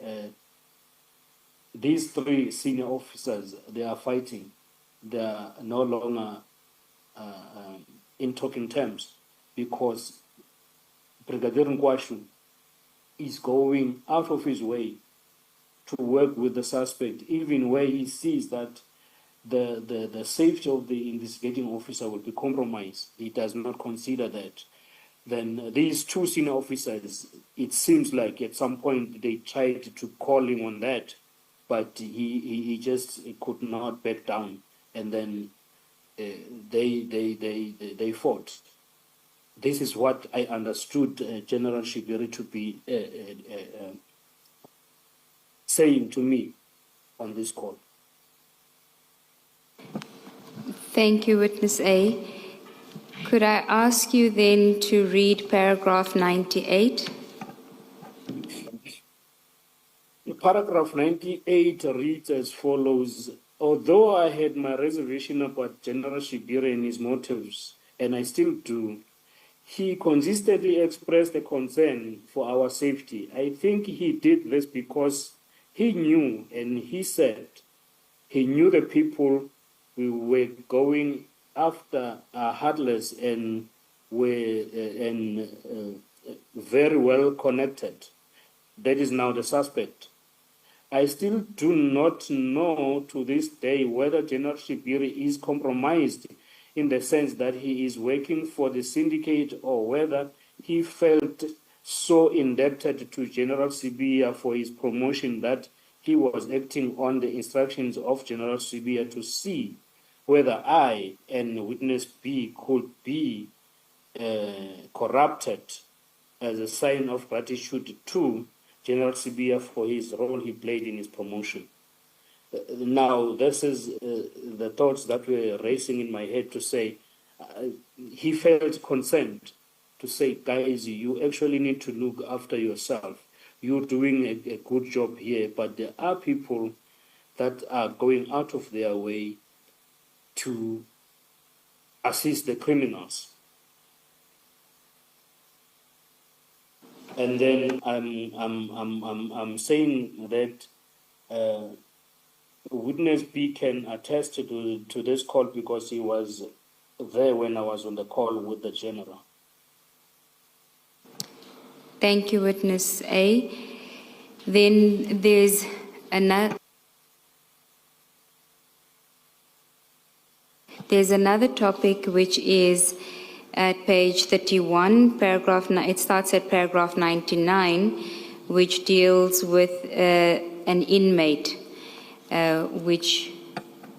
these three senior officers, they are fighting. They are no longer in talking terms, because Brigadier Nkwashu is going out of his way to work with the suspect, even where he sees that the safety of the investigating officer will be compromised. He does not consider that. Then these two senior officers, it seems like at some point they tried to call him on that, but he just could not back down, and then they fought. This is what I understood General Shibiri to be saying to me on this call. Thank you, Witness A. Could I ask you then to read paragraph 98? Paragraph 98 reads as follows. Although I had my reservation about General Shibiri and his motives, and I still do, he consistently expressed a concern for our safety. I think he did this because he knew, and he said, he knew the people we were going after are heartless and were very well connected. That is now the suspect. I still do not know to this day whether General Shibiri is compromised in the sense that he is working for the syndicate or whether he felt so indebted to General Sibiya for his promotion that he was acting on the instructions of General Sibiya to see whether I and Witness B could be corrupted as a sign of gratitude to General Sibiya for his role he played in his promotion. Now, this is the thoughts that were racing in my head to say, he felt concerned to say, guys, you actually need to look after yourself. You're doing a good job here, but there are people that are going out of their way to assist the criminals. And then I'm saying that Witness B can attest to this call because he was there when I was on the call with the general. Thank you, Witness A. Then there's another topic which is at page 31, it starts at paragraph 99, which deals with an inmate, which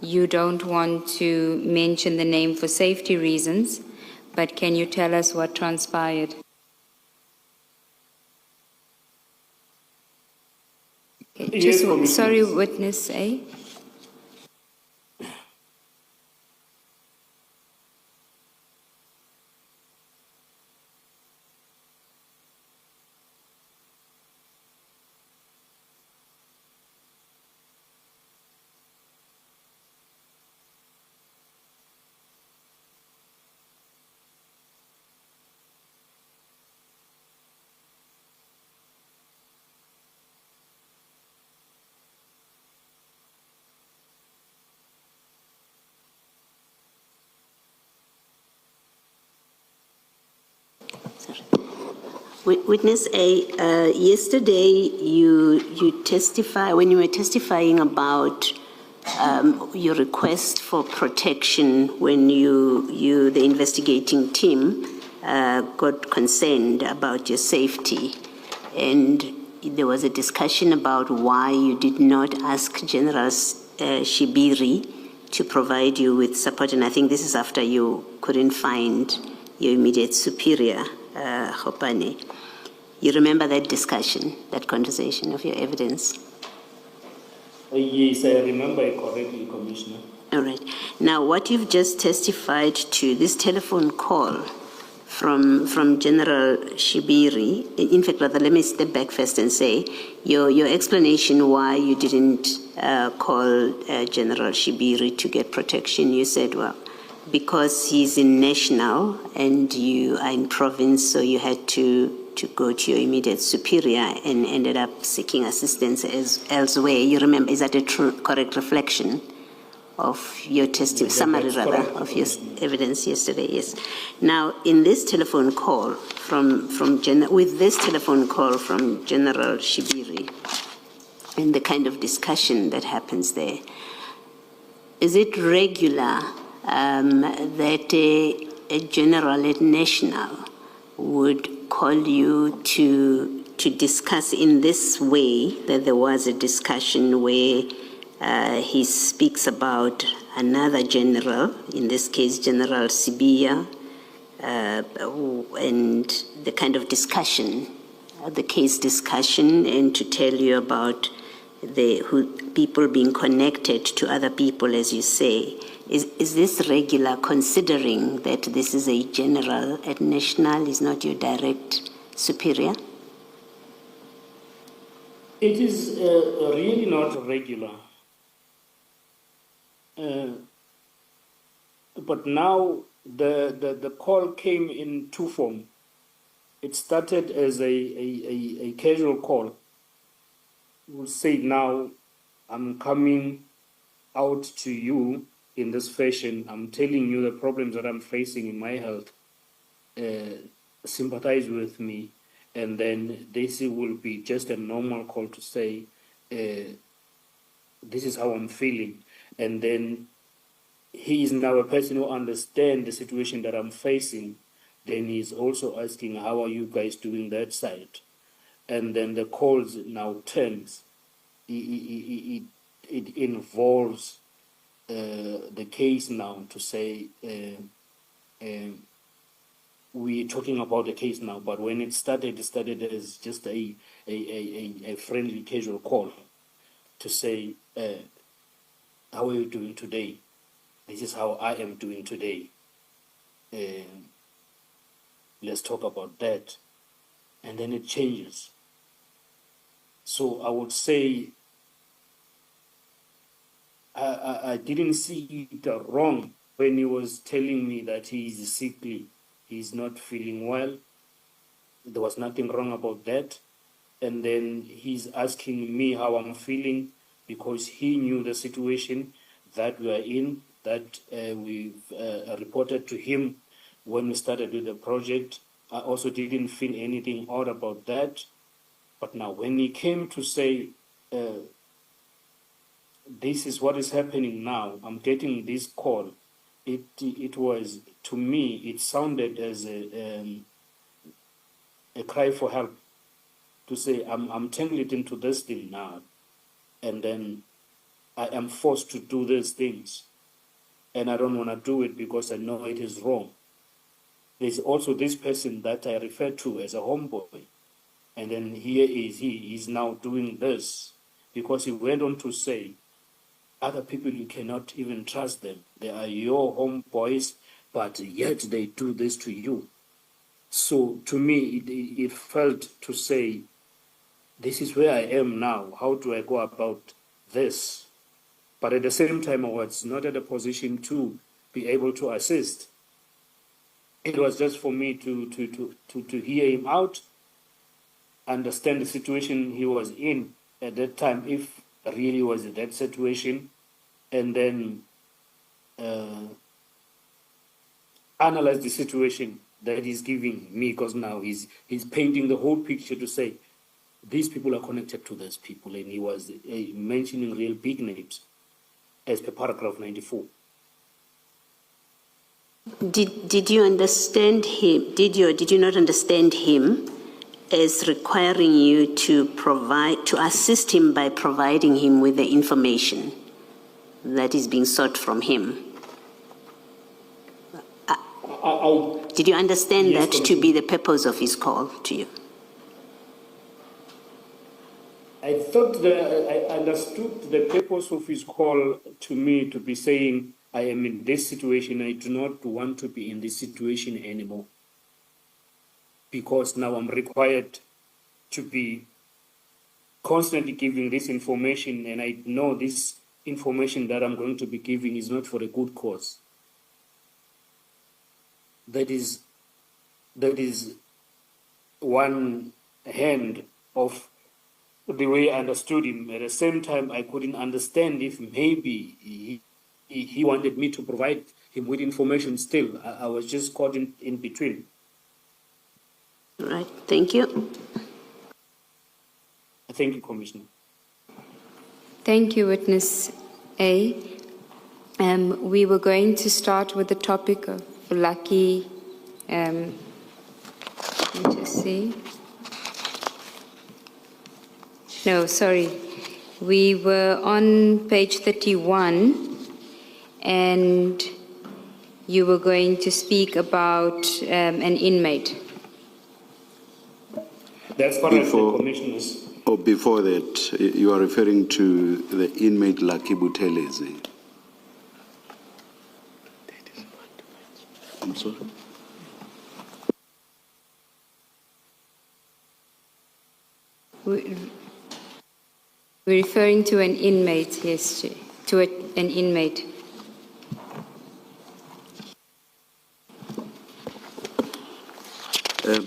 you don't want to mention the name for safety reasons, but can you tell us what transpired? Okay, Yes, sorry, Witness A. Witness A, yesterday you testify when you were testifying about your request for protection when the investigating team got concerned about your safety, and there was a discussion about why you did not ask General Shibiri to provide you with support, and I think this is after you couldn't find your immediate superior, Khopane. You remember that discussion, that conversation of your evidence? Yes, I remember it correctly, Commissioner. All right. Now, what you've just testified to, this telephone call from General Shibiri, in fact, rather, let me step back first and say, your explanation why you didn't call General Shibiri to get protection, you said, well, because he's in national and you are in province, so you had to go to your immediate superior and ended up seeking assistance elsewhere. You remember, is that a correct reflection of your testimony, summary rather, of your evidence yesterday? Yes. Now, in this telephone call with this telephone call from General Shibiri and the kind of discussion that happens there, is it regular that a general at national would call you to discuss in this way, that there was a discussion where he speaks about another general, in this case General Sibiya, and the kind of discussion, the case discussion, and to tell you about people being connected to other people, as you say. Is this regular, considering that this is a general at national, is not your direct superior? It is really not regular. But now the call came in two forms. It started as a casual call. We'll say now, I'm coming out to you in this fashion. I'm telling you the problems that I'm facing in my health. Sympathize with me. And then this will be just a normal call to say, this is how I'm feeling. And then he is now a person who understands the situation that I'm facing. Then he's also asking, how are you guys doing that side? And then the calls now turns. It involves the case now to say, we're talking about the case now, but when it started as just a friendly, casual call to say, how are you doing today? This is how I am doing today. Let's talk about that. And then it changes. So I would say I didn't see it wrong when he was telling me that he is sickly, he's not feeling well. There was nothing wrong about that. And then he's asking me how I'm feeling because he knew the situation that we are in, that we've reported to him when we started with the project. I also didn't feel anything odd about that. But now when he came to say, this is what is happening now, I'm getting this call, it was, to me, it sounded as a cry for help, to say, I'm tangled into this thing now, and then I am forced to do these things, and I don't want to do it because I know it is wrong. There's also this person that I refer to as a homeboy, and then here is he's now doing this, because he went on to say, other people, you cannot even trust them. They are your homeboys, but yet they do this to you. So to me, it felt to say, this is where I am now. How do I go about this? But at the same time, I was not at a position to be able to assist. It was just for me to hear him out, understand the situation he was in at that time, if really was in that situation, and then analyze the situation that he's giving me, because now he's painting the whole picture to say, these people are connected to those people, and he was mentioning real big names as per paragraph 94. Did you understand him? Did you not understand him as requiring you to assist him by providing him with the information that is being sought from him? Did you understand Yes, that to be the purpose of his call to you? I thought that I understood the purpose of his call to me to be saying, I am in this situation, I do not want to be in this situation anymore. Because now I'm required to be constantly giving this information, and I know this information that I'm going to be giving is not for a good cause. That is one hand of the way I understood him. At the same time, I couldn't understand if maybe he wanted me to provide him with information still. I was just caught in between. All right, thank you. Thank you, Commissioner. Thank you, Witness A. We were going to start with the topic of Lucky, let me just see. No, sorry. We were on page 31, and you were going to speak about an inmate. That's correct, Commissioners. Or before that, you are referring to the inmate Lucky Buthelezi. I'm sorry. We're referring to an inmate, yes, Chair, to an inmate.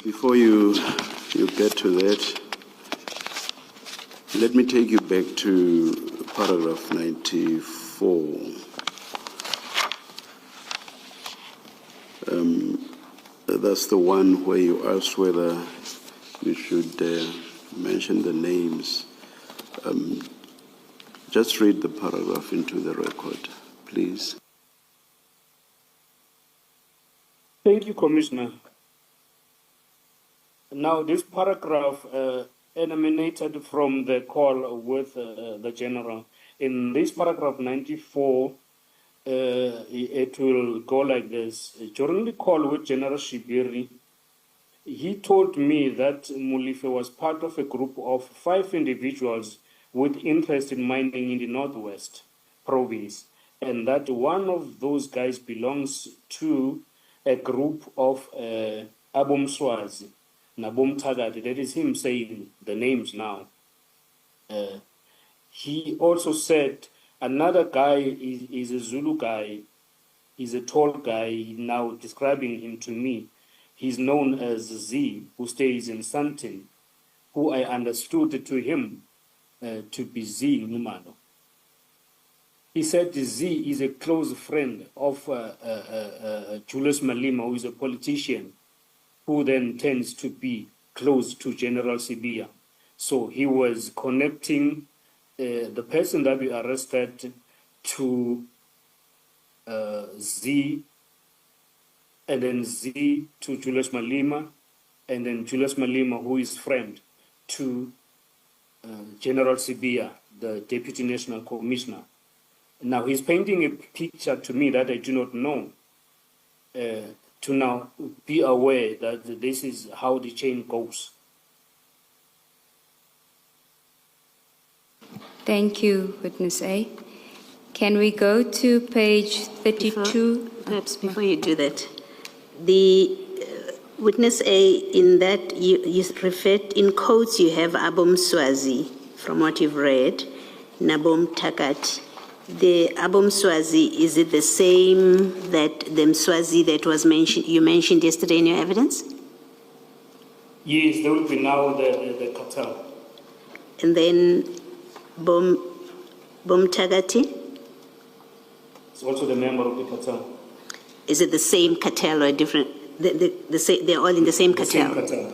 Before you get to that, let me take you back to paragraph 94. That's the one where you asked whether you should mention the names. Just read the paragraph into the record, please. Thank you, Commissioner. Now, this paragraph emanated from the call with the General. In this paragraph 94, it will go like this. During the call with General Shibiri, he told me that Molefe was part of a group of 5 individuals with interest in mining in the Northwest province, and that one of those guys belongs to a group of Abom Swazi, Nabom Tagati. That is him saying the names now. He also said another guy is a Zulu guy, is a tall guy, now describing him to me. He's known as Z, who stays in Santin, who I understood to him to be Z Numano. He said Z is a close friend of Julius Malema, who is a politician, who then tends to be close to General Sibia. So he was connecting the person that we arrested to Z, and then Z to Julius Malema, and then Julius Malema, who is friend to General Sibia, the Deputy National Commissioner. Now he's painting a picture to me that I do not know, to now be aware that this is how the chain goes. Thank you, Witness A. Can we go to page 32? Perhaps before you do that, the Witness A, in that you referred, in quotes, you have Abom Swazi, from what you've read, Nabom Takat. The Abom Swazi, is it the same that the Mswazi that was mentioned, you mentioned yesterday in your evidence? Yes, there will be now the cartel. And then Bom Tagati? It's also the member of the cartel. Is it the same cartel or different? They're all in the same cartel? The same cartel,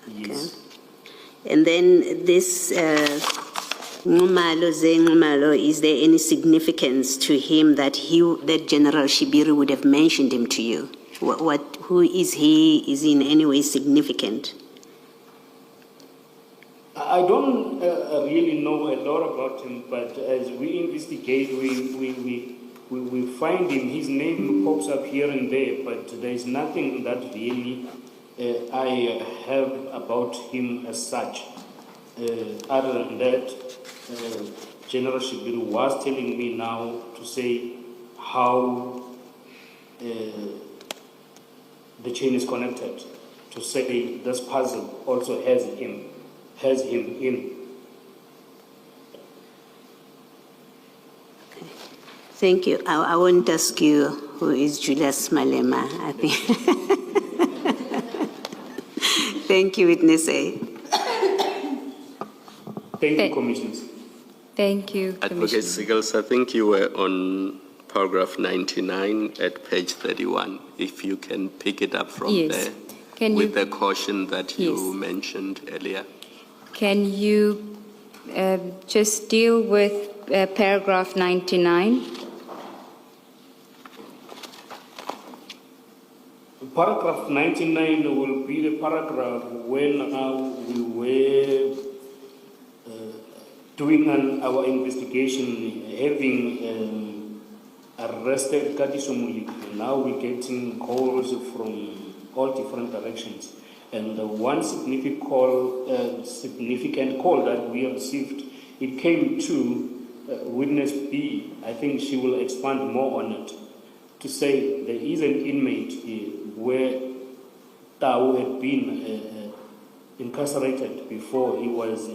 yes. Okay. And then this Ngumalo, Zengumalo, is there any significance to him that that General Shibiri would have mentioned him to you? Who is he? Is he in any way significant? I don't really know a lot about him, but as we investigate, we find him, his name pops up here and there, but there is nothing that really I have about him as such. Other than that, General Shibiri was telling me now to say how the chain is connected, to say this puzzle also has him in. Thank you. I won't ask you who is Julius Malema, I think. Thank you, Witness A. Thank you, Commissioners. Thank you, Advocate Commissioner. Siegels, I think you were on paragraph 99 at page 31. If you can pick it up from Yes. there, Can with you- the caution that you Yes. mentioned earlier. Can you just deal with paragraph 99? Paragraph 99 will be the paragraph when we were doing our investigation, having arrested Katiso Molefe. Now we're getting calls from all different directions. And the one significant call that we received, it came to witness B. I think she will expand more on it, to say there is an inmate where Tau had been incarcerated before he was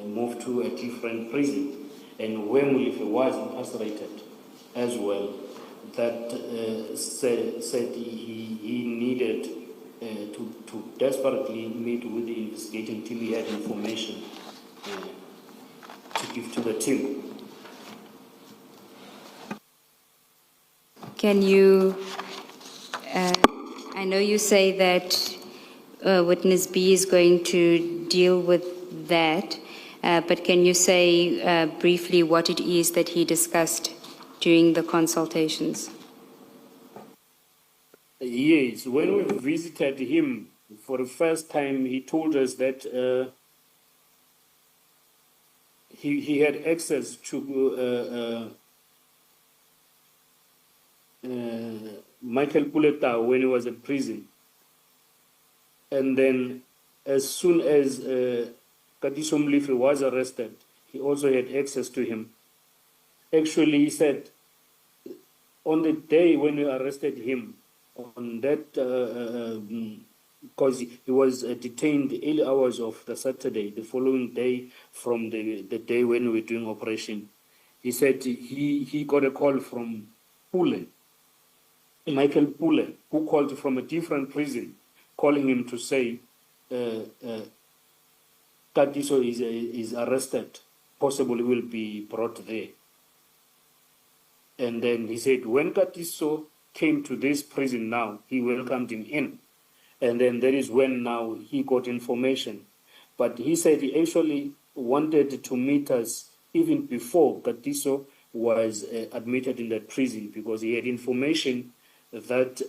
moved to a different prison, and when he was incarcerated as well, that said he needed to desperately meet with the investigating team. He had information to give to the team. Can you, I know you say that witness B is going to deal with that, but can you say briefly what it is that he discussed during the consultations? Yes, when we visited him for the first time, he told us that he had access to Michael Puleta when he was in prison. And then as soon as Katiso Mlife was arrested, he also had access to him. Actually, he said, on the day when we arrested him, on that, because he was detained the early hours of the Saturday, the following day from the day when we were doing operation, he said he got a call from Pule, Michael Pule, who called from a different prison, calling him to say Katiso is arrested, possibly will be brought there. And then he said, when Katiso came to this prison now, he welcomed him in. And then that is when now he got information. But he said he actually wanted to meet us even before Katiso was admitted in that prison, because he had information that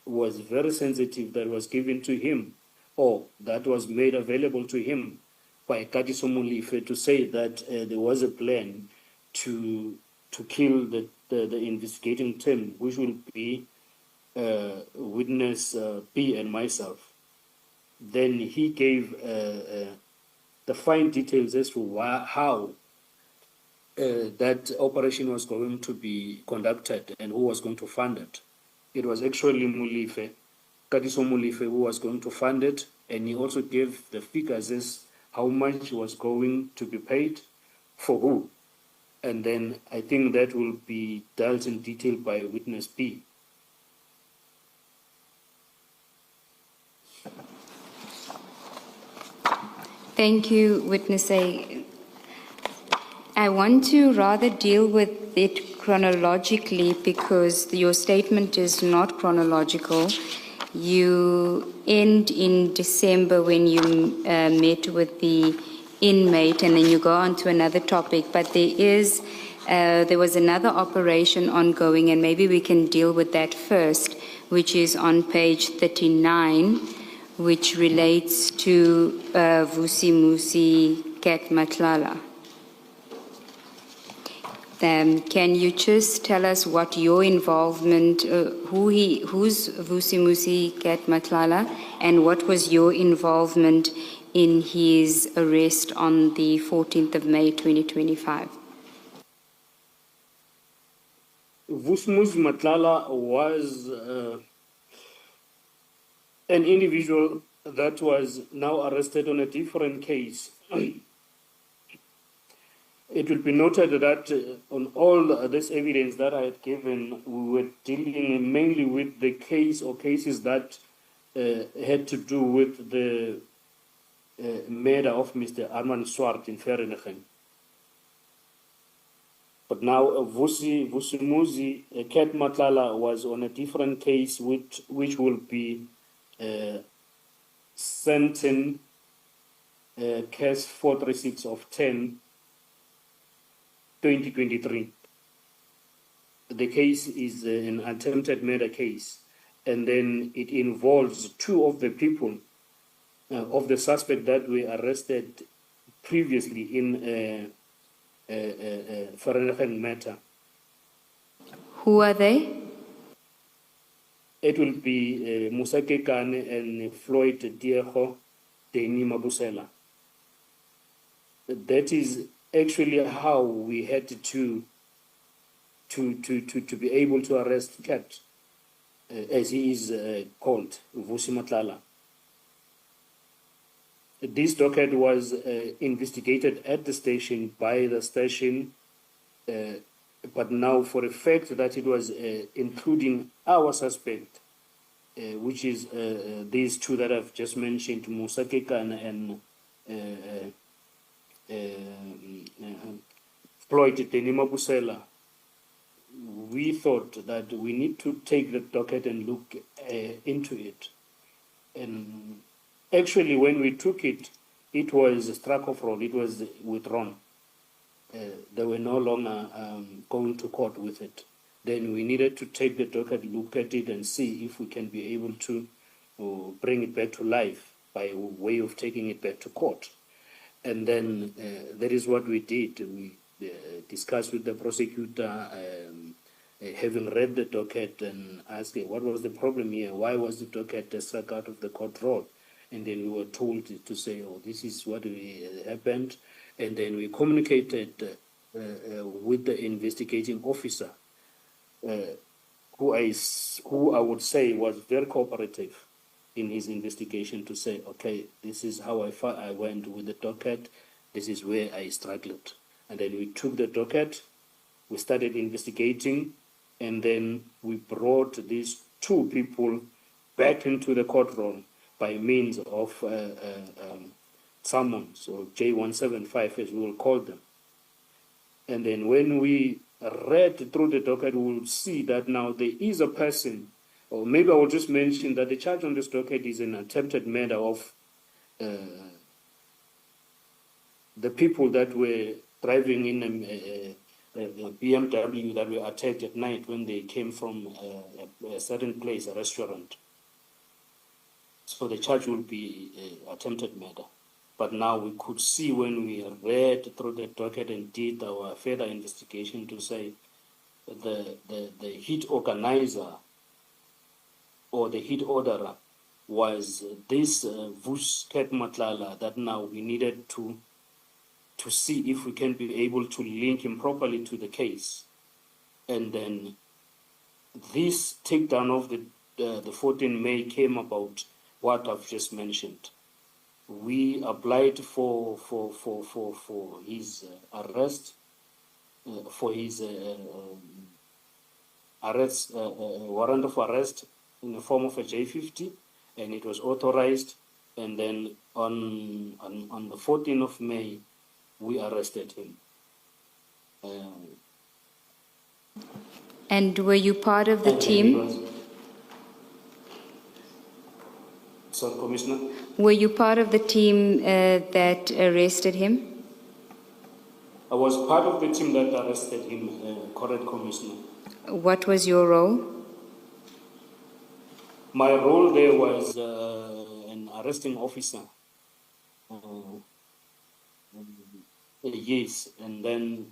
was very sensitive that was given to him, or that was made available to him by Katiso Molefe, to say that there was a plan to kill the investigating team, which will be witness B and myself. Then he gave the fine details as to how that operation was going to be conducted and who was going to fund it. It was actually Molefe, Katiso Molefe, who was going to fund it, and he also gave the figures as how much was going to be paid for who. And then I think that will be dealt in detail by witness B. Thank you, witness A. I want to rather deal with it chronologically, because your statement is not chronological. You end in December when you met with the inmate, and then you go on to another topic. But there was another operation ongoing, and maybe we can deal with that first, which is on page 39, which relates to Vusimuzi Ketmatlala. Can you just tell us what your involvement, who's Vusimuzi Ketmatlala, and what was your involvement in his arrest on the 14th of May 2025? Vusimuzi Matlala was an individual that was now arrested on a different case. It will be noted that on all this evidence that I had given, we were dealing mainly with the case or cases that had to do with the murder of Mr. Armand Swart in Vereeniging. But now Vusimuzi Ketmatlala was on a different case which will be sent in case 436 of 10/2023. The case is an attempted murder case, and then it involves two of the people, of the suspect that were arrested previously in Vereeniging matter. Who are they? it will be Musa Kekane and Floyd Diego Deni Mabusela. That is actually how we had to be able to arrest Cat, as he is called, Vusi Matlala. This docket was investigated at the station by the station, but now for a fact that it was including our suspect, which is these two that I've just mentioned, Musa Kekane and Floyd Deni Mabusela. We thought that we need to take the docket and look into it. And actually, when we took it, it was struck off roll, it was withdrawn. They were no longer going to court with it. Then we needed to take the docket, look at it, and see if we can be able to bring it back to life by way of taking it back to court. And then that is what we did. We discussed with the prosecutor, having read the docket and asked what was the problem here, why was the docket struck out of the court roll? And then we were told to say, oh, this is what happened. And then we communicated with the investigating officer, who I would say was very cooperative in his investigation, to say, okay, this is how I went with the docket, this is where I struggled. And then we took the docket, we started investigating, and then we brought these two people back into the courtroom by means of summons, or J175 as we will call them. And then when we read through the docket, we will see that now there is a person, or maybe I will just mention that the charge on this docket is an attempted murder of the people that were driving in a BMW that were attacked at night when they came from a certain place, a restaurant. So the charge will be attempted murder. But now we could see when we read through the docket and did our further investigation to say the hit organizer or the hit orderer was this Vusi Matlala, that now we needed to see if we can be able to link him properly to the case. And then this takedown of the 14 May came about what I've just mentioned. We applied for his arrest, for his arrest, warrant of arrest in the form of a J50, and it was authorized. And then on the 14th of May, we arrested him. And were you part of the team? Sorry, Commissioner? Were you part of the team that arrested him? I was part of the team that arrested him, correct, Commissioner. What was your role? My role there was an arresting officer. Yes, and then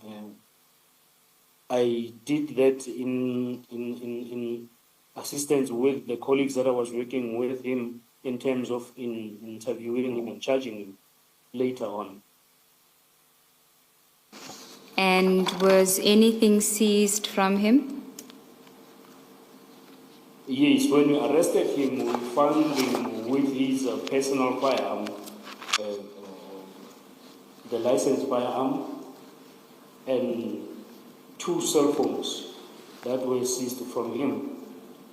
I did that in assistance with the colleagues that I was working with him in terms of interviewing him and charging him later on. And was anything seized from him? Yes, when we arrested him, we found him with his personal firearm, the licensed firearm, and 2 cell phones that were seized from him.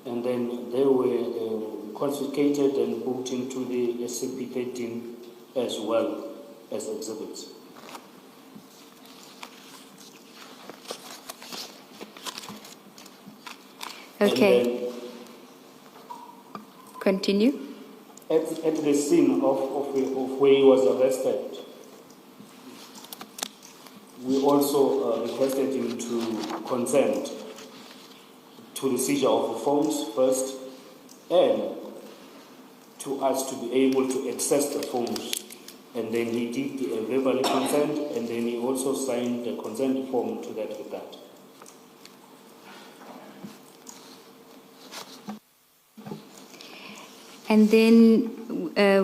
And then they were confiscated and put into the SCP-13 as well as exhibits. Okay. Continue. At the scene of where he was arrested, we also requested him to consent to the seizure of the phones first, and to us to be able to access the phones. And then he did verbally consent, and then he also signed the consent form to that regard. And then,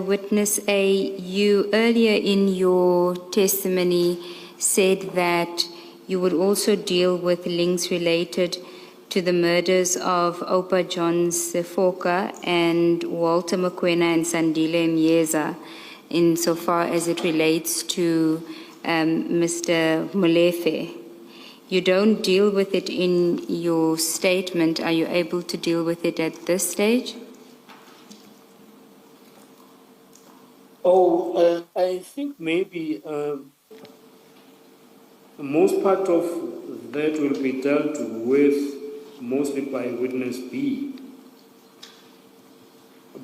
witness A, you earlier in your testimony said that you would also deal with links related to the murders of Opa John Sefoka and Walter Mokwena and Sandile Mjeza, insofar as it relates to Mr. Molefe. You don't deal with it in your statement. Are you able to deal with it at this stage? I think maybe most part of that will be dealt with mostly by witness B.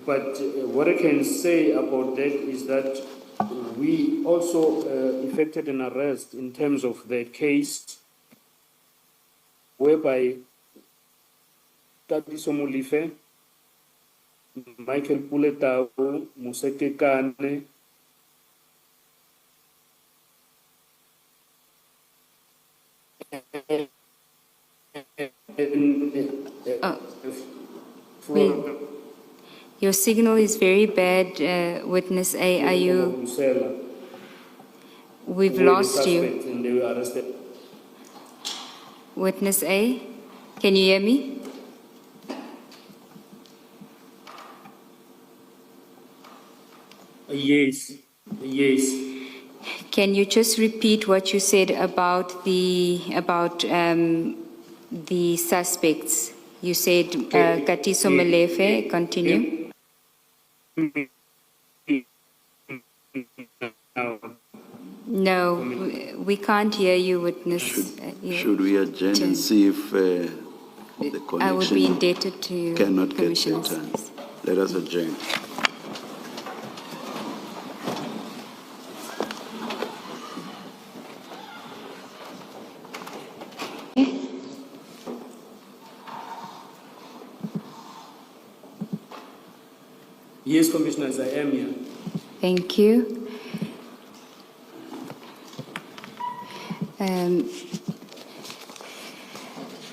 But what I can say about that is that we also effected an arrest in terms of the case whereby Tatiso Molefe, Michael Puletau, Museke Kane, Your signal is very bad, witness A. Are you? We've lost you. And they were arrested. Witness A, can you hear me? Yes, yes. Can you just repeat what you said about the suspects? You said Katiso Molefe. Continue. No, we can't hear you, witness. Should we adjourn and see if the connection I would be indebted to you, cannot get Commissioner. better? Let us adjourn. Yes, Commissioners, I am here. Thank you.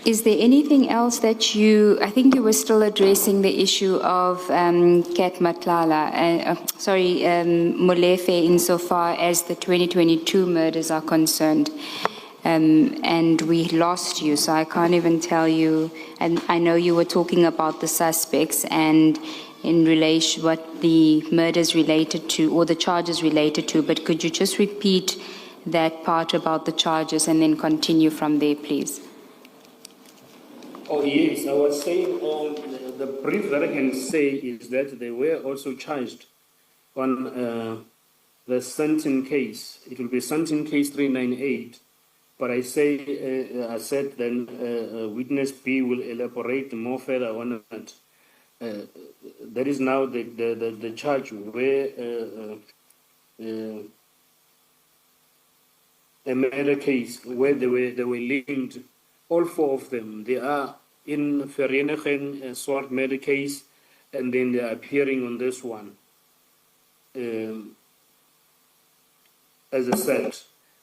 Is there anything else that I think you were still addressing the issue of Kat Matlala, Molefe, insofar as the 2022 murders are concerned. And we lost you, so I can't even tell you. And I know you were talking about the suspects and in relation what the murders related to or the charges related to, but could you just repeat that part about the charges and then continue from there, please? Oh, yes, I was saying the brief that I can say is that they were also charged on the Santin case. It will be Santin case 398. But I said then witness B will elaborate more further on it. That is now the charge where a murder case where they were linked. All four of them. They are in Vereeniging Swart murder case, and then they are appearing on this one. As I said,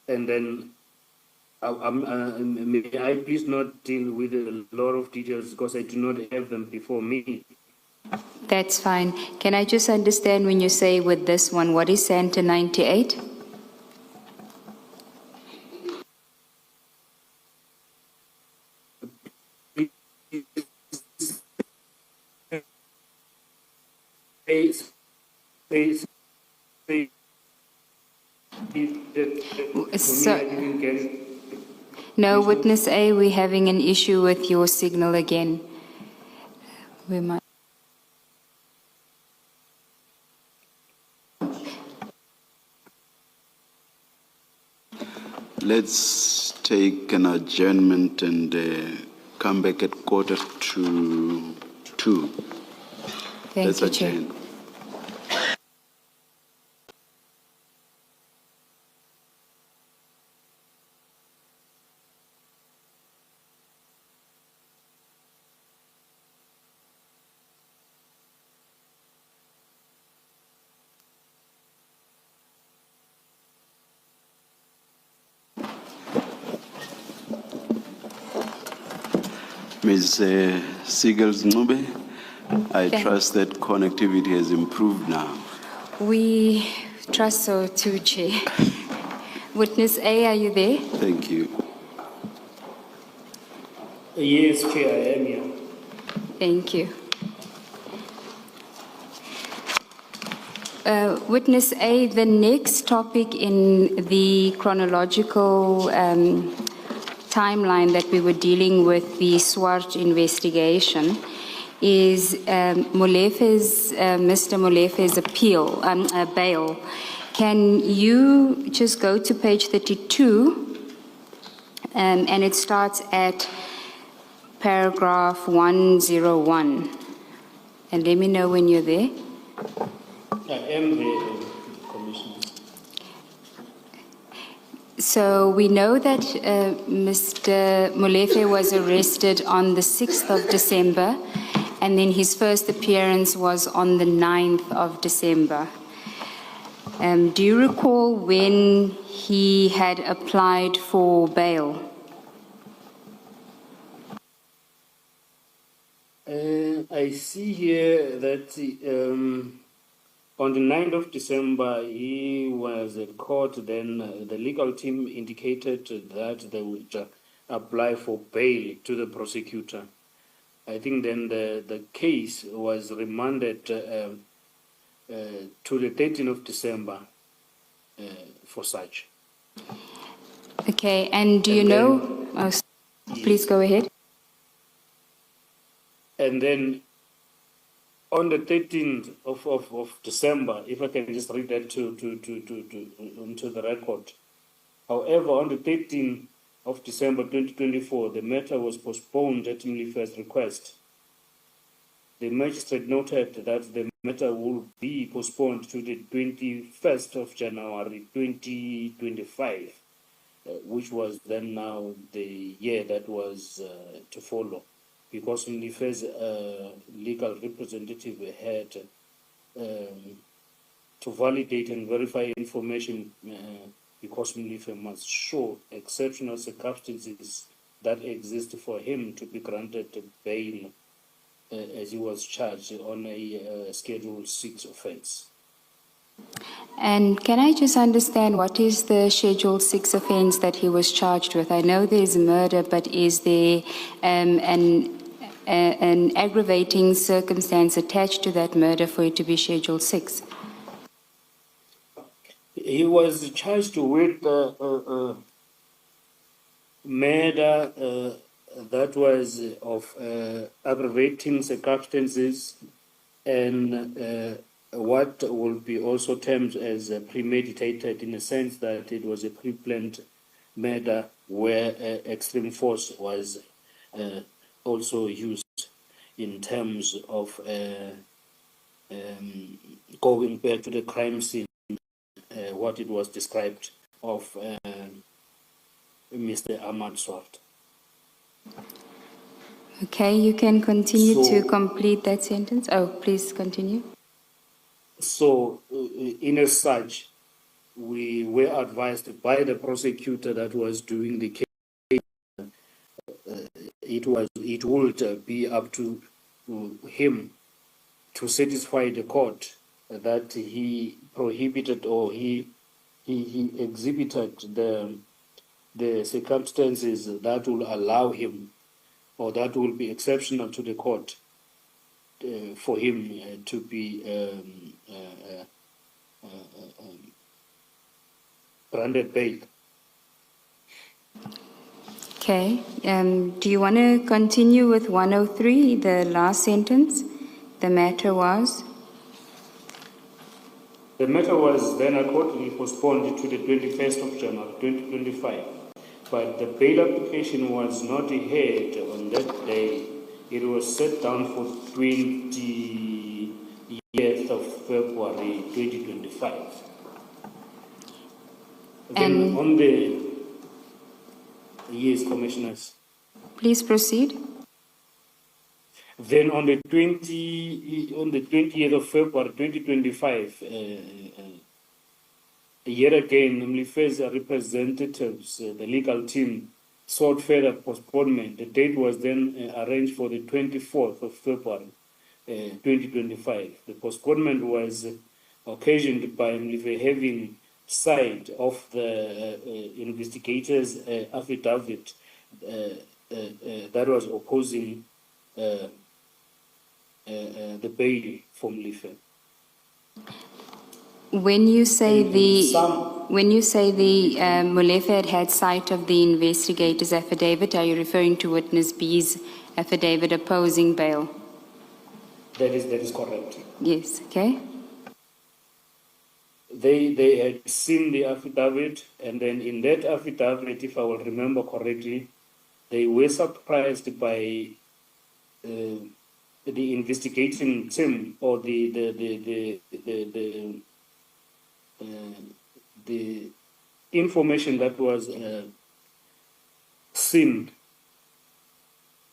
and then may I please not deal with a lot of details because I do not have them before me. That's fine. Can I just understand when you say with this one, what is Santa 98? No, witness A, we're having an issue with your signal again. We might. Let's take an adjournment and come back at 1:45. Thank Let's you, Chair. adjourn. Ms. Siegels-Ncube, I Thank- trust that connectivity has improved now. We trust so too, Chair. Witness A, are you there? Thank you. Yes, Chair, I am here. Thank you. Witness A, the next topic in the chronological timeline that we were dealing with, the Swart investigation, is Mr. Molefe's appeal, bail. Can you just go to page 32, and it starts at paragraph 101, and let me know when you're there. I am the Commissioner. So we know that Mr. Molefe was arrested on the 6th of December, and then his first appearance was on the 9th of December. Do you recall when he had applied for bail? I see here that on the 9th of December, he was at court. Then the legal team indicated that they would apply for bail to the prosecutor. I think then the case was remanded to the 13th of December for such. Okay, and do you And know? then- Oh, please go ahead. And then on the 13th of December, if I can just read that into the record. However, on the 13th of December 2024, the matter was postponed at Molefe's request. The magistrate noted that the matter will be postponed to the 21st of January 2025, which was then now the year that was to follow, because Molefe's legal representative had to validate and verify information because Molefe must show exceptional circumstances that exist for him to be granted bail as he was charged on a Schedule 6 offense. And can I just understand what is the Schedule 6 offense that he was charged with? I know there's murder, but is there an aggravating circumstance attached to that murder for it to be Schedule 6? He was charged with murder that was of aggravating circumstances and what will be also termed as premeditated, in a sense that it was a pre-planned murder where extreme force was also used in terms of going back to the crime scene, what it was described of Mr. Ahmad Swart. Okay, you can continue to So- complete that sentence. Oh, please continue. So, in as such, we were advised by the prosecutor that was doing the case. It would be up to him to satisfy the court that he prohibited or he exhibited the circumstances that will allow him, or that will be exceptional to the court, for him to be granted bail. Okay, do you want to continue with 103, the last sentence? The matter was? The matter was then accordingly postponed to the 21st of January 2025, but the bail application was not heard on that day. It was set down for 20th of February 2025. Then And- on the, yes, Commissioners. Please proceed. Then on the 20th of February 2025, yet again, Molefe's representatives, the legal team, sought further postponement. The date was then arranged for the 24th of February 2025. The postponement was occasioned by Mlive having sight of the investigators' affidavit that was opposing the bail for Mlive. When you say And the some- Molefe had sight of the investigator's affidavit, are you referring to witness B's affidavit opposing bail? That is correct. Yes, okay. They had seen the affidavit, and then in that affidavit, if I will remember correctly, they were surprised by the investigating team or the information that was seen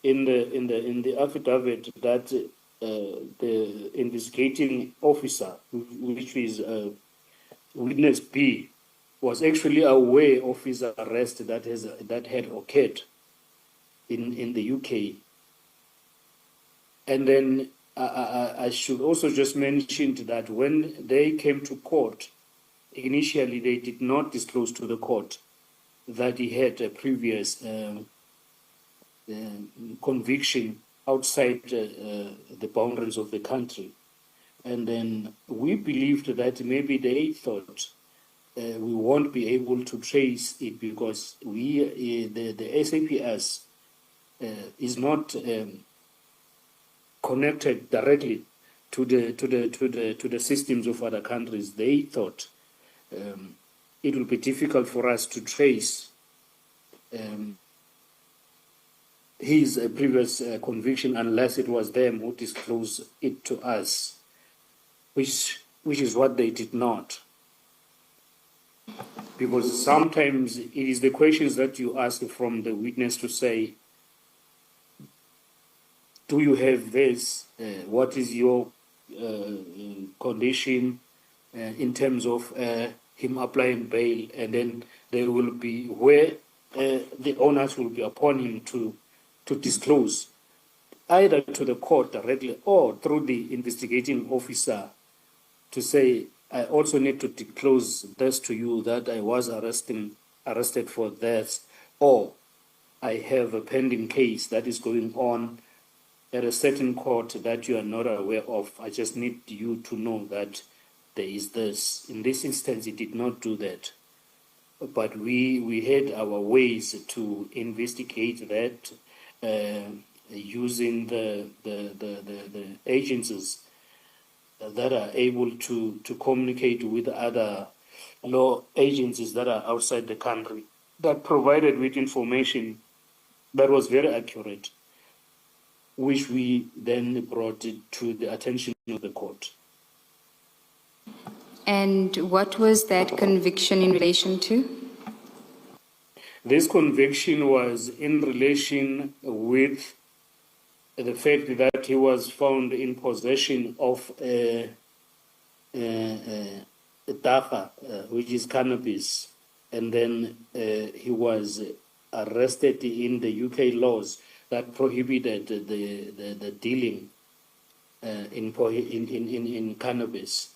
in the affidavit that the investigating officer, which is witness B, was actually aware of his arrest that had occurred in the UK. And then I should also just mention that when they came to court, initially they did not disclose to the court that he had a previous conviction outside the boundaries of the country. And then we believed that maybe they thought we won't be able to trace it because the SAPS is not connected directly to the systems of other countries. They thought it will be difficult for us to trace his previous conviction unless it was them who disclosed it to us, which is what they did not. Because sometimes it is the questions that you ask from the witness to say, do you have this? What is your condition in terms of him applying bail? And then there will be where the onus will be upon him to disclose either to the court directly or through the investigating officer to say, I also need to disclose this to you that I was arrested for this, or I have a pending case that is going on at a certain court that you are not aware of. I just need you to know that there is this. In this instance, he did not do that. But we had our ways to investigate that using the agencies that are able to communicate with other law agencies that are outside the country that provided with information that was very accurate, which we then brought it to the attention of the court. And what was that conviction in relation to? This conviction was in relation with the fact that he was found in possession of a dacha, which is cannabis, and then he was arrested in the UK laws that prohibited the dealing in cannabis.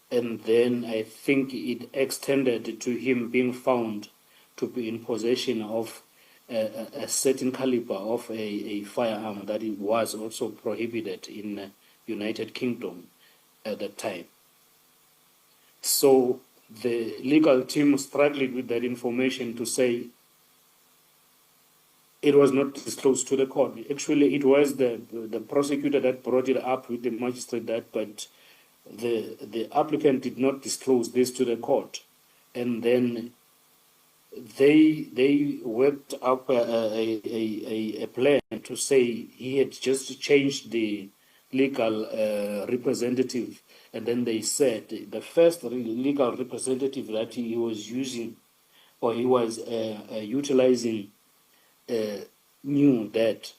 And then I think it extended to him being found to be in possession of a certain caliber of a firearm that it was also prohibited in the United Kingdom at that time. So the legal team struggled with that information to say it was not disclosed to the court. Actually, it was the prosecutor that brought it up with the magistrate but the applicant did not disclose this to the court. And then they worked up a plan to say he had just changed the legal representative, and then they said the first legal representative that he was using or he was utilizing knew that.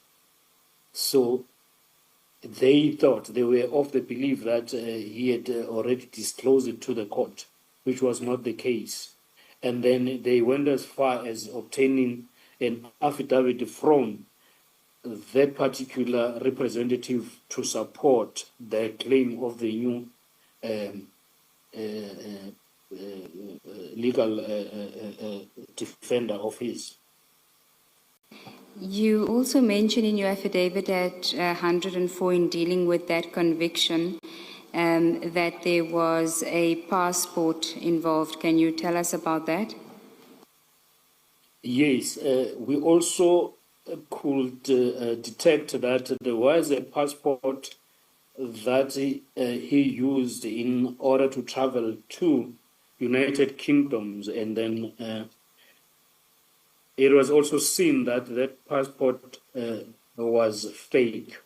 So they thought, they were of the belief that he had already disclosed it to the court, which was not the case. And then they went as far as obtaining an affidavit from that particular representative to support the claim of the new legal defender of his. You also mentioned in your affidavit at 104 in dealing with that conviction that there was a passport involved. Can you tell us about that? Yes, we also could detect that there was a passport that he used in order to travel to United Kingdoms, and then it was also seen that that passport was fake.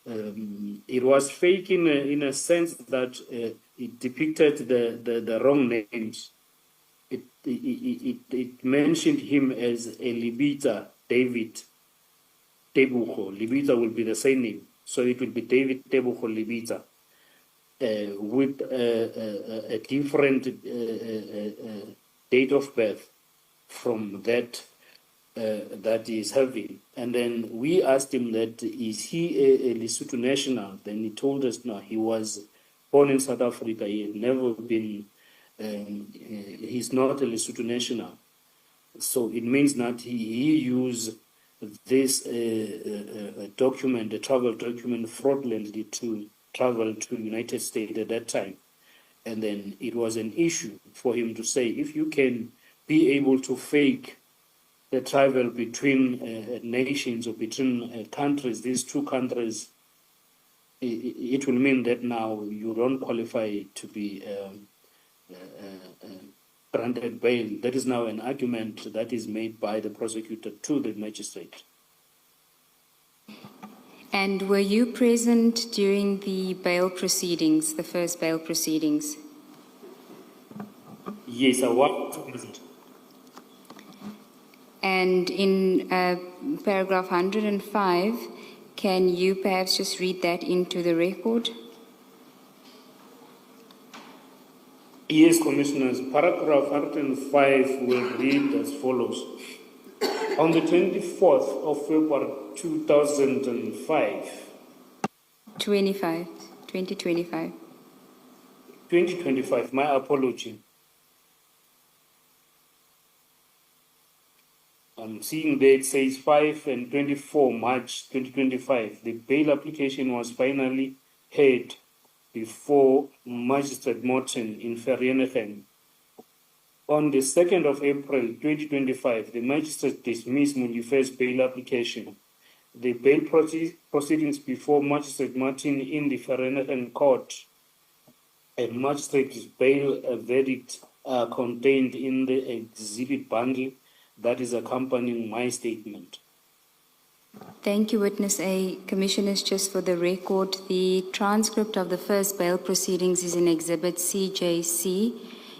It was fake in a sense that it depicted the wrong names. It mentioned him as a Libita David Tebucho. Libita will be the same name, so it will be David Tebucho Libita, with a different date of birth from that that he is having. And then we asked him that, is he a Lesotho national? Then he told us no, he was born in South Africa. He had never been, he's not a Lesotho national. So it means that he used this document, a travel document, fraudulently to travel to United States at that time. And then it was an issue for him to say, if you can be able to fake the travel between nations or between countries, these two countries, it will mean that now you don't qualify to be granted bail. That is now an argument that is made by the prosecutor to the magistrate. And were you present during the bail proceedings, the first bail proceedings? Yes, I was present. And in paragraph 105, can you perhaps just read that into the record? Yes, Commissioners. Paragraph 105 will read as follows. On the 24th of February 2025, 2025, my apology. I'm seeing there it says 5 and 24 March 2025. The bail application was finally heard before Magistrate Morton in Vereeniging. On the 2nd of April 2025, the magistrate dismissed Molife's bail application. The bail proceedings before Magistrate Martin in the Vereeniging Court and Magistrate's bail verdict are contained in the exhibit bundle that is accompanying my statement. Thank you, Witness A. Commissioners, just for the record, the transcript of the first bail proceedings is in Exhibit CJC.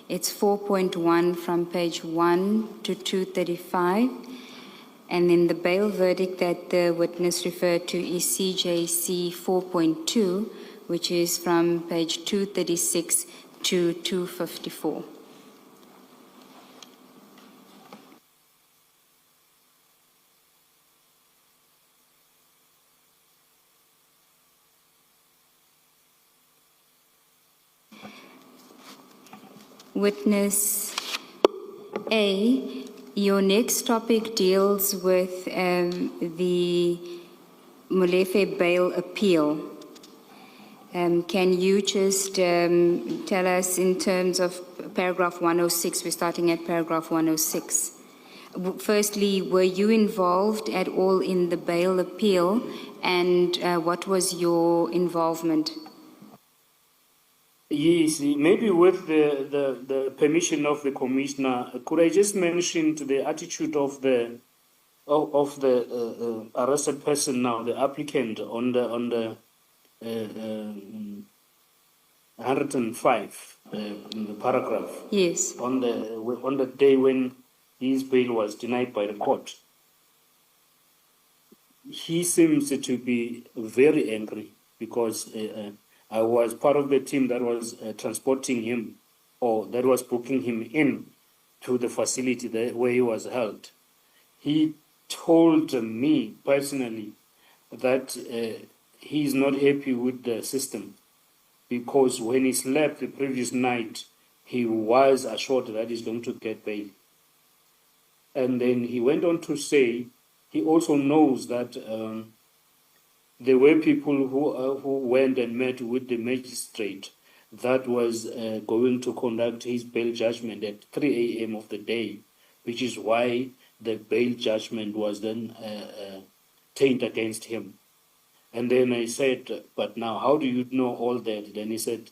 It's 4.1 from page 1 to 235. And then the bail verdict that the witness referred to is CJC 4.2, which is from page 236 to 254. Witness A, your next topic deals with the Molefe bail appeal. Can you just tell us in terms of paragraph 106, we're starting at paragraph 106. Firstly, were you involved at all in the bail appeal, and what was your involvement? Yes, maybe with the permission of the commissioner, could I just mention to the attitude of the arrested person now, the applicant, on the 105 in the paragraph. Yes. On the day when his bail was denied by the court, he seems to be very angry because I was part of the team that was transporting him, or that was booking him in to the facility where he was held. He told me personally that he is not happy with the system because when he slept the previous night, he was assured that he's going to get bail. And then he went on to say he also knows that there were people who went and met with the magistrate that was going to conduct his bail judgment at 3 a.m. of the day, which is why the bail judgment was then tainted against him. And then I said, but now how do you know all that? Then he said,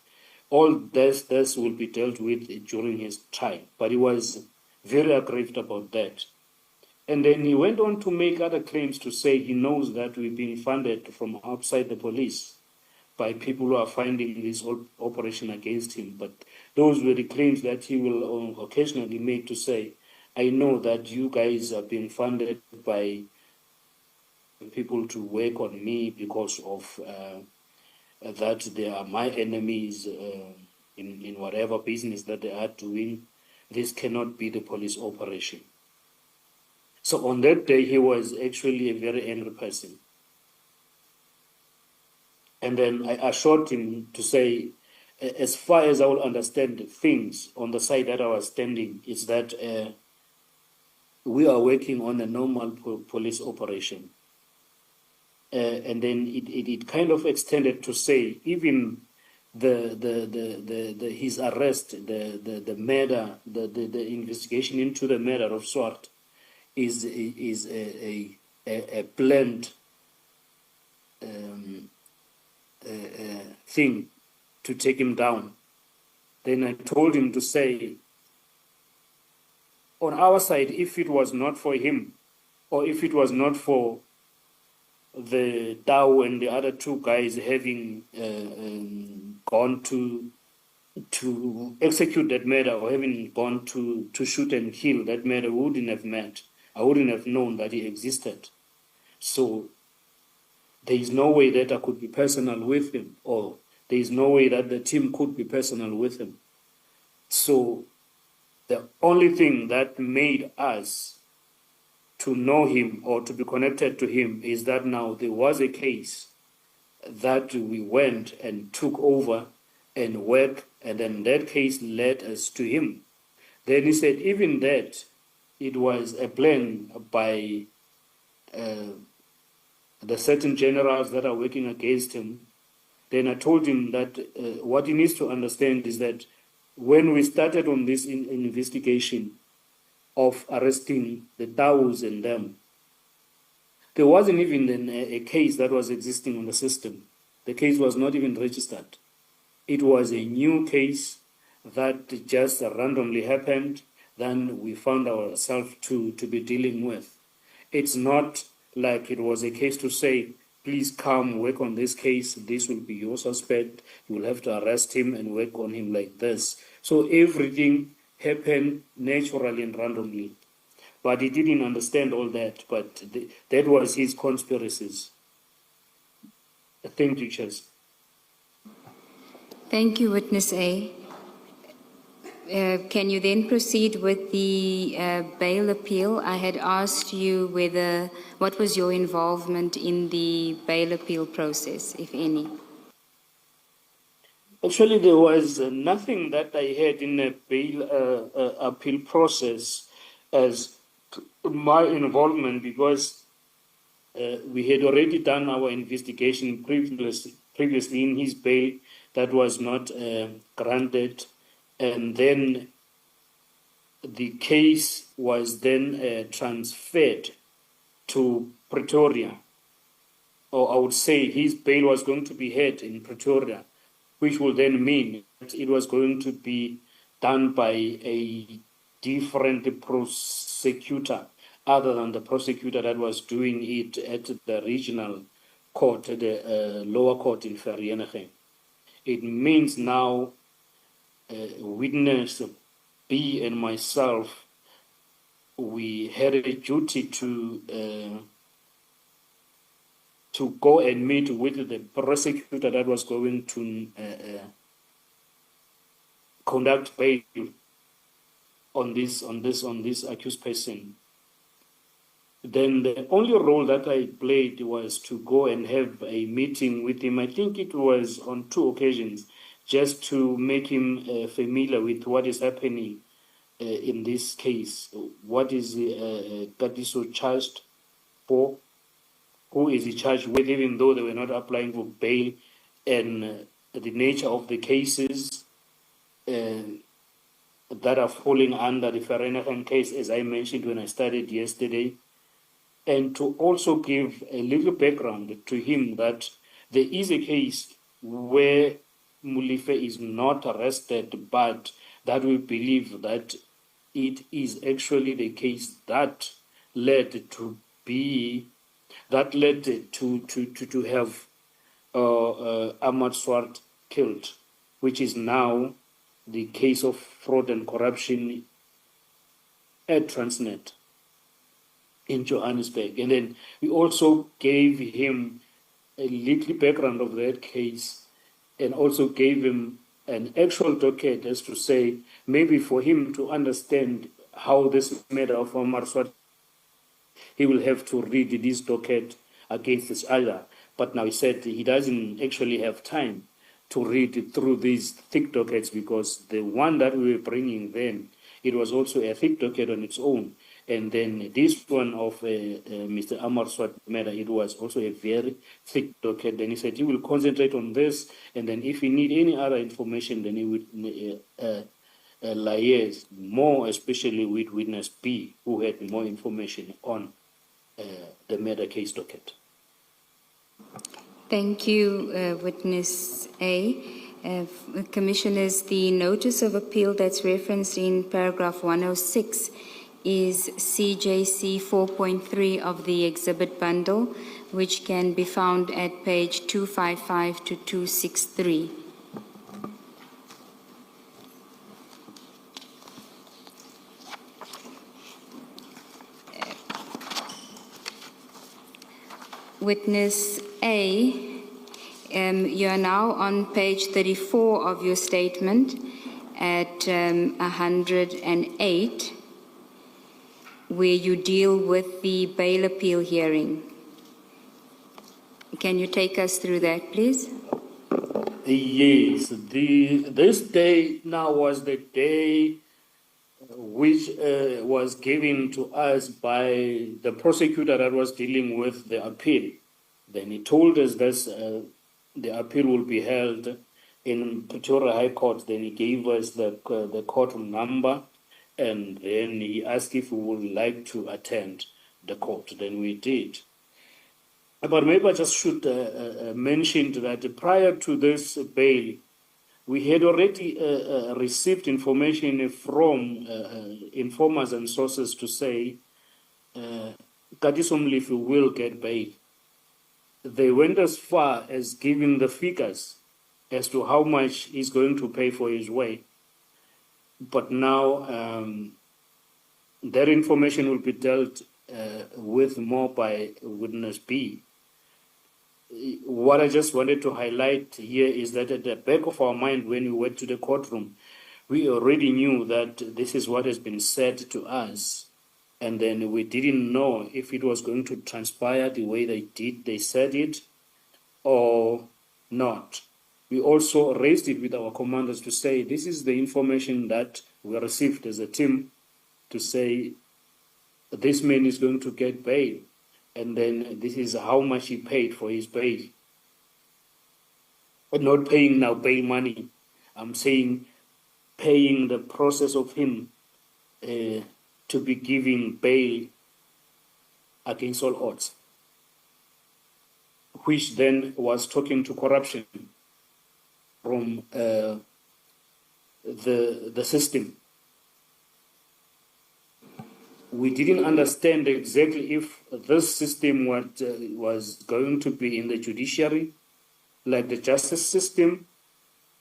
all this will be dealt with during his trial. But he was very aggrieved about that. And then he went on to make other claims to say he knows that we're being funded from outside the police by people who are funding this operation against him. But those were the claims that he will occasionally make to say, I know that you guys are being funded by people to work on me because of that they are my enemies in whatever business that they are doing. This cannot be the police operation. So on that day, he was actually a very angry person. And then I assured him to say, as far as I will understand things on the side that I was standing, is that we are working on a normal police operation. And then it kind of extended to say even his arrest, the murder, the investigation into the murder of Swart is a planned thing to take him down. Then I told him to say, on our side, if it was not for him, or if it was not for the Tao and the other two guys having gone to execute that murder, or having gone to shoot and kill that murder, we wouldn't have met. I wouldn't have known that he existed. So there is no way that I could be personal with him, or there is no way that the team could be personal with him. So the only thing that made us to know him or to be connected to him is that now there was a case that we went and took over and worked, and then that case led us to him. Then he said even that it was a plan by the certain generals that are working against him. Then I told him that what he needs to understand is that when we started on this investigation of arresting the Taus and them, there wasn't even a case that was existing on the system. The case was not even registered. It was a new case that just randomly happened, then we found ourselves to be dealing with. It's not like it was a case to say, please come work on this case, this will be your suspect, you will have to arrest him and work on him like this. So everything happened naturally and randomly. But he didn't understand all that, but that was his conspiracies. Thank you, Chess. Thank you, Witness A. Can you then proceed with the bail appeal? I had asked you what was your involvement in the bail appeal process, if any? Actually, there was nothing that I had in the bail appeal process as my involvement, because we had already done our investigation previously in his bail that was not granted. And then the case was then transferred to Pretoria, or I would say his bail was going to be held in Pretoria, which will then mean that it was going to be done by a different prosecutor other than the prosecutor that was doing it at the regional court, at the lower court in Vereeniging. It means now Witness B and myself, we had a duty to go and meet with the prosecutor that was going to conduct bail on this accused person. Then the only role that I played was to go and have a meeting with him. I think it was on 2 occasions, just to make him familiar with what is happening in this case. What is Katiso charged for? Who is he charged with, even though they were not applying for bail, and the nature of the cases that are falling under the Vereeniging case, as I mentioned when I started yesterday, and to also give a little background to him that there is a case where Molefe is not arrested, but that we believe that it is actually the case that led to have Ahmad Swart killed, which is now the case of fraud and corruption at Transnet in Johannesburg. And then we also gave him a little background of that case and also gave him an actual docket, as to say, maybe for him to understand how this matter of Ahmad Swart, he will have to read this docket against each other. But now he said he doesn't actually have time to read through these thick dockets, because the one that we were bringing then, it was also a thick docket on its own. And then this one of Mr. Ahmad Swart matter, it was also a very thick docket. Then he said he will concentrate on this, and then if he need any other information, then he would liaise more, especially with witness B, who had more information on the murder case docket. Thank you, Witness A. Commissioners, the notice of appeal that's referenced in paragraph 106 is CJC 4.3 of the exhibit bundle, which can be found at page 255 to 263. Witness A, you are now on page 34 of your statement at 108, where you deal with the bail appeal hearing. Can you take us through that, please? Yes, this day now was the day which was given to us by the prosecutor that was dealing with the appeal. Then he told us that the appeal will be held in Pretoria High Court. Then he gave us the courtroom number, and then he asked if we would like to attend the court. Then we did. But maybe I just should mention that prior to this bail, we had already received information from informers and sources to say Katiso Molefe will get bail. They went as far as giving the figures as to how much he's going to pay for his way. But now that information will be dealt with more by witness B. What I just wanted to highlight here is that at the back of our mind, when we went to the courtroom, we already knew that this is what has been said to us. And then we didn't know if it was going to transpire the way they said it or not. We also raised it with our commanders to say, this is the information that we received as a team, to say this man is going to get bail. And then this is how much he paid for his bail. But not paying now bail money. I'm saying paying the process of him to be giving bail against all odds, which then was talking to corruption from the system. We didn't understand exactly if this system was going to be in the judiciary, like the justice system,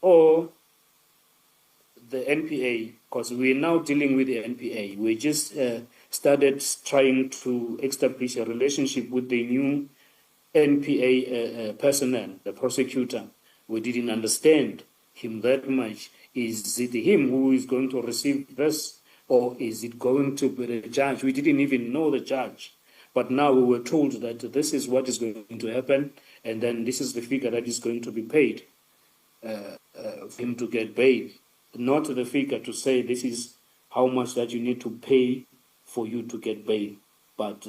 or the NPA, because we're now dealing with the NPA. We just started trying to establish a relationship with the new NPA personnel, the prosecutor. We didn't understand him that much. Is it him who is going to receive this? Or is it going to be the judge? We didn't even know the judge. But now we were told that this is what is going to happen, and then this is the figure that is going to be paid for him to get bail. Not the figure to say this is how much that you need to pay for you to get bail, but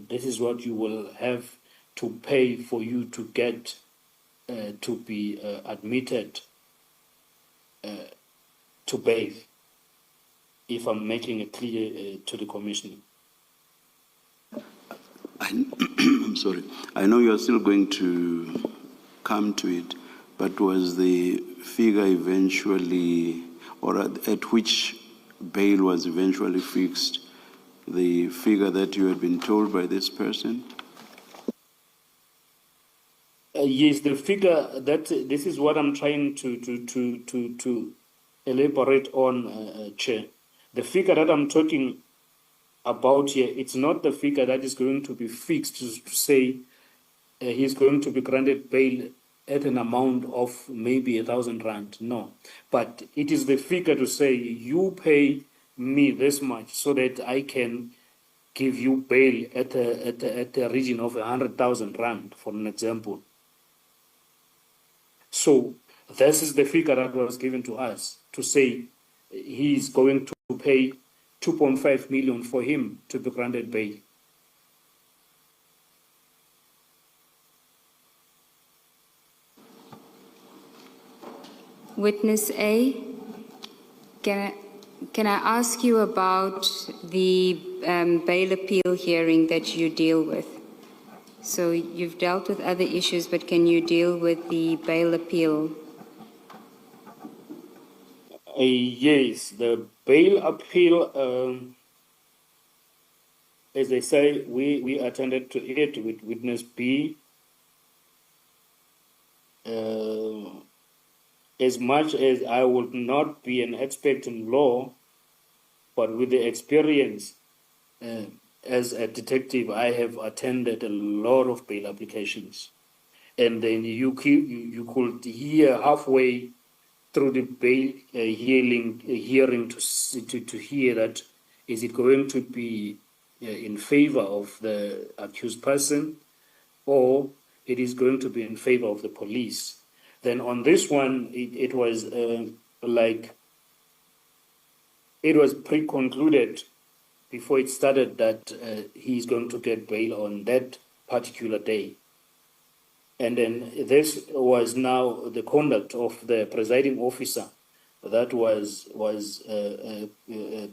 this is what you will have to pay for you to get to be admitted to bail, if I'm making it clear to the Commissioner. I'm sorry. I know you're still going to come to it, but was the figure eventually, or at which bail was eventually fixed, the figure that you had been told by this person? Yes, the figure that this is what I'm trying to elaborate on, Chair. The figure that I'm talking about here, it's not the figure that is going to be fixed to say he's going to be granted bail at an amount of maybe 1,000 rand. No, but it is the figure to say you pay me this much so that I can give you bail at a region of 100,000 rand, for an example. So this is the figure that was given to us to say he is going to pay 2.5 million for him to be granted bail. Witness A, can I ask you about the bail appeal hearing that you deal with? So you've dealt with other issues, but can you deal with the bail appeal? Yes, the bail appeal, as I say, we attended to it with witness B. As much as I would not be an expert in law, but with the experience as a detective, I have attended a lot of bail applications. And then you could hear halfway through the bail hearing to hear that is it going to be in favor of the accused person, or it is going to be in favor of the police. Then on this one, it was like it was pre-concluded before it started that he's going to get bail on that particular day. And then this was now the conduct of the presiding officer that was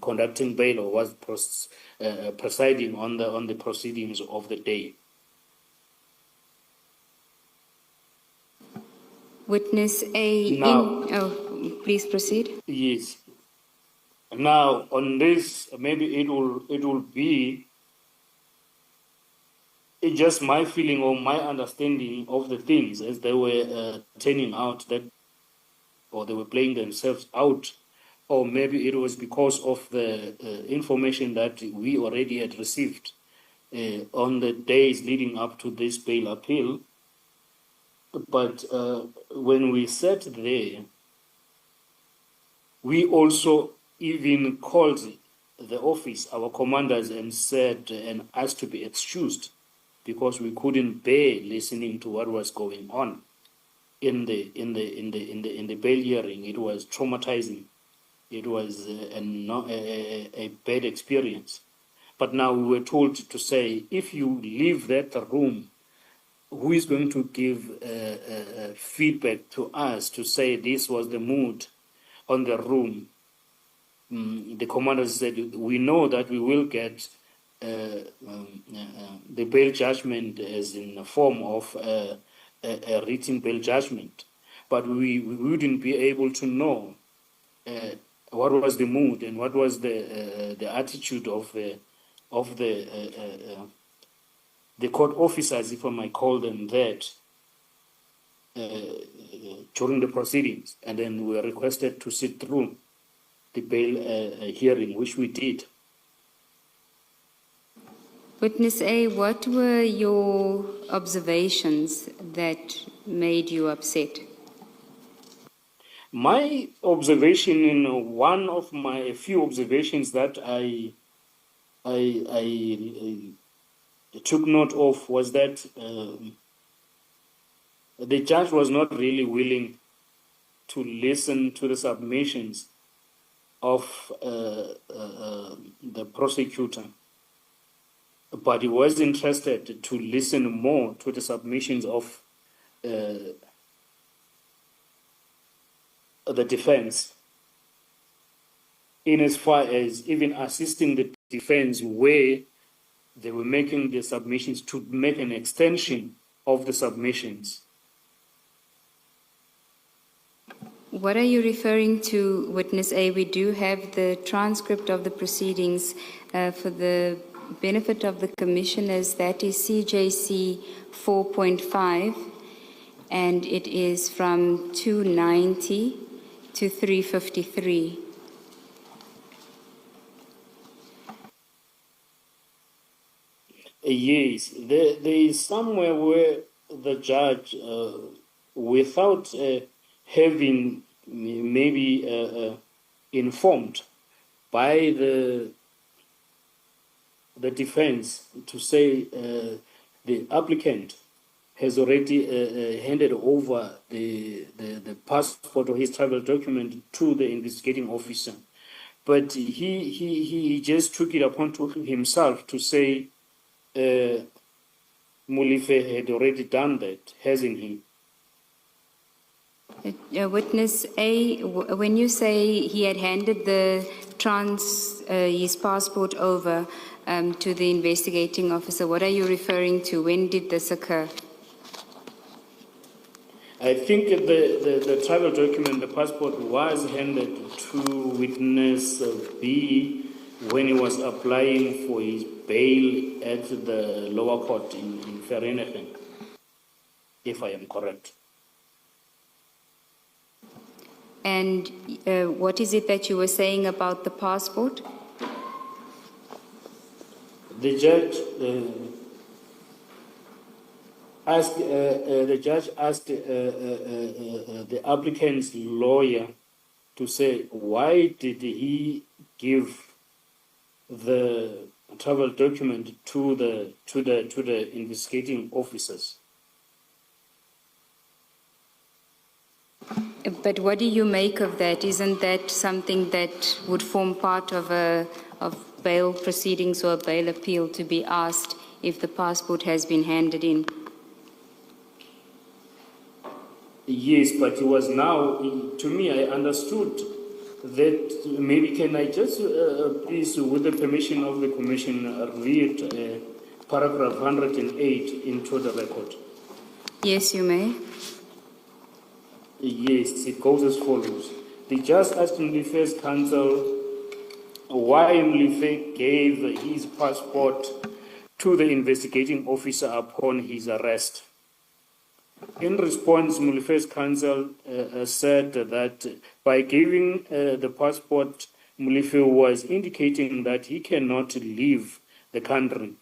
conducting bail, or was presiding on the proceedings of the day. Witness A, Now, please proceed. yes. Now on this, maybe it will be it's just my feeling or my understanding of the things as they were turning out, that, or they were playing themselves out, or maybe it was because of the information that we already had received on the days leading up to this bail appeal. But when we sat there, we also even called the office, our commanders, and said and asked to be excused, because we couldn't bear listening to what was going on in the bail hearing. It was traumatizing. It was a bad experience. But now we were told to say, if you leave that room, who is going to give feedback to us to say this was the mood on the room? The commanders said, we know that we will get the bail judgment as in the form of a written bail judgment, but we wouldn't be able to know what was the mood and what was the attitude of the court officers, if I might call them that, during the proceedings. And then we were requested to sit through the bail hearing, which we did. Witness A, what were your observations that made you upset? My observation, in one of my few observations that I took note of was that the judge was not really willing to listen to the submissions of the prosecutor, but he was interested to listen more to the submissions of the defense, in as far as even assisting the defense where they were making the submissions to make an extension of the submissions. What are you referring to, Witness A? We do have the transcript of the proceedings for the benefit of the commissioners. That is CJC 4.5, and it is from 290 to 353. Yes, there is somewhere where the judge, without having maybe informed by the defense to say the applicant has already handed over the passport or his travel document to the investigating officer, but he just took it upon to himself to say Molefe had already done that, hasn't he? Witness A, when you say he had handed his passport over to the investigating officer, what are you referring to? When did this occur? I think the travel document, the passport, was handed to witness B when he was applying for his bail at the lower court in Vereeniging, if I am correct. And what is it that you were saying about the passport? The judge asked the applicant's lawyer to say why did he give the travel document to the investigating officers. But what do you make of that? Isn't that something that would form part of bail proceedings or a bail appeal to be asked if the passport has been handed in? Yes, but it was now, to me, I understood that maybe can I just, please, with the permission of the Commission, read paragraph 108 into the record. Yes, you may. Yes, it goes as follows. The judge asked Mlife's counsel why Mlife gave his passport to the investigating officer upon his arrest. In response, Mlife's counsel said that by giving the passport, Mlife was indicating that he cannot leave the country.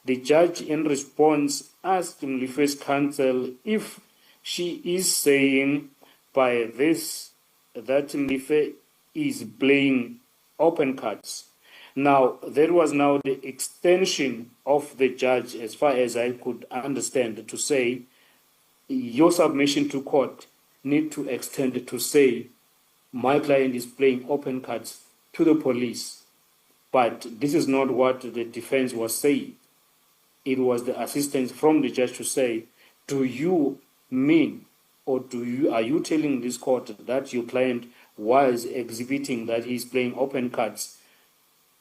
The judge, in response, asked Mlife's counsel if she is saying by this that Mlife is playing open cards. Now, that was now the extension of the judge, as far as I could understand, to say your submission to court need to extend to say my client is playing open cards to the police. But this is not what the defense was saying. It was the assistance from the judge to say, do you mean or are you telling this court that your client was exhibiting that he's playing open cards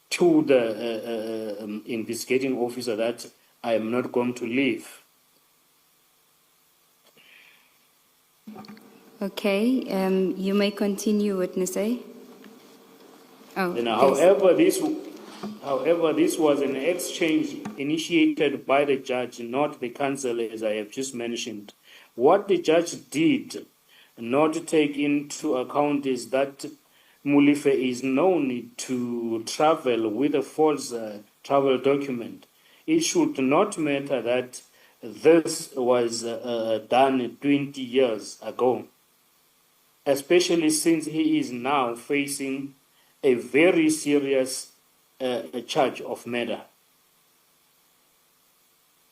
to the investigating officer that I am not going to leave? Okay, you may continue, Witness A. Oh, And yes. however, this was an exchange initiated by the judge, not the counsel, as I have just mentioned. What the judge did not take into account is that Molefe is known to travel with a false travel document. It should not matter that this was done 20 years ago, especially since he is now facing a very serious charge of murder.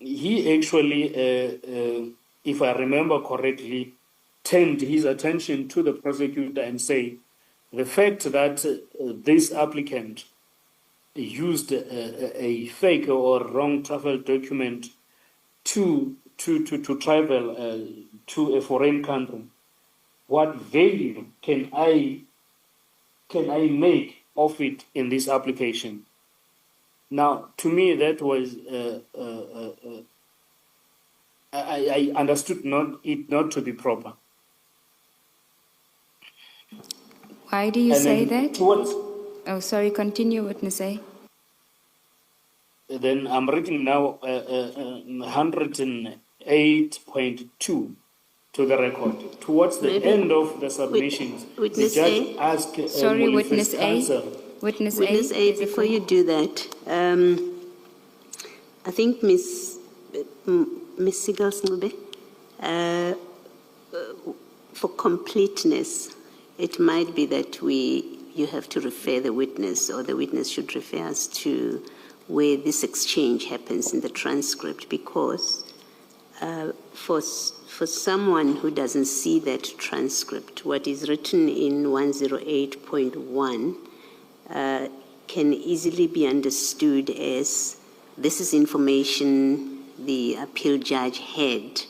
he actually, if I remember correctly, turned his attention to the prosecutor and say, the fact that this applicant used a fake or wrong travel document to travel to a foreign country, what value can I make of it in this application? Now, to me, that was I understood not to be proper. Why do you And say then that? towards- Oh, sorry, continue, witness A. Then I'm reading now 108.2 to the record. Towards the Maybe- end of the submissions, the Witness judge A? asked Sorry, Molife's witness A. counsel. Witness Witness A, there's a before you do that, I think Ms. Sigals-Ncube, for completeness, it might be that you have to refer the witness, or the witness should refer us to where this exchange happens in the transcript, because for someone who doesn't see that transcript, what is written in 108.1 can easily be understood as this is information the appeal judge had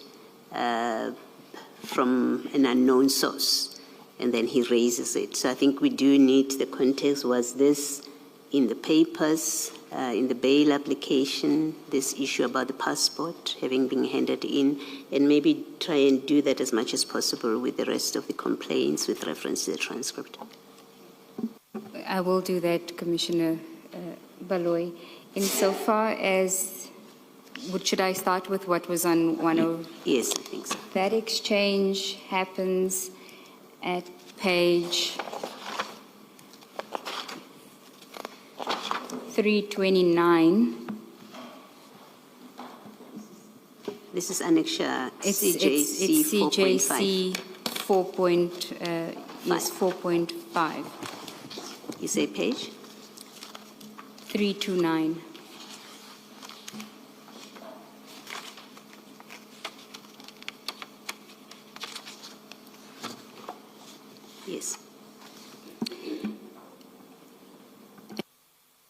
from an unknown source, and then he raises it. So I think we do need the context. Was this in the papers, in the bail application, this issue about the passport having been handed in, and maybe try and do that as much as possible with the rest of the complaints with reference to the transcript. I will do that, Commissioner Baloy. Insofar as, should I start with what was on 10? Yes, I think so. That exchange happens at page 329. This is Annexure It's CJC 4.5. CJC 4.5. You say page? 329. Yes.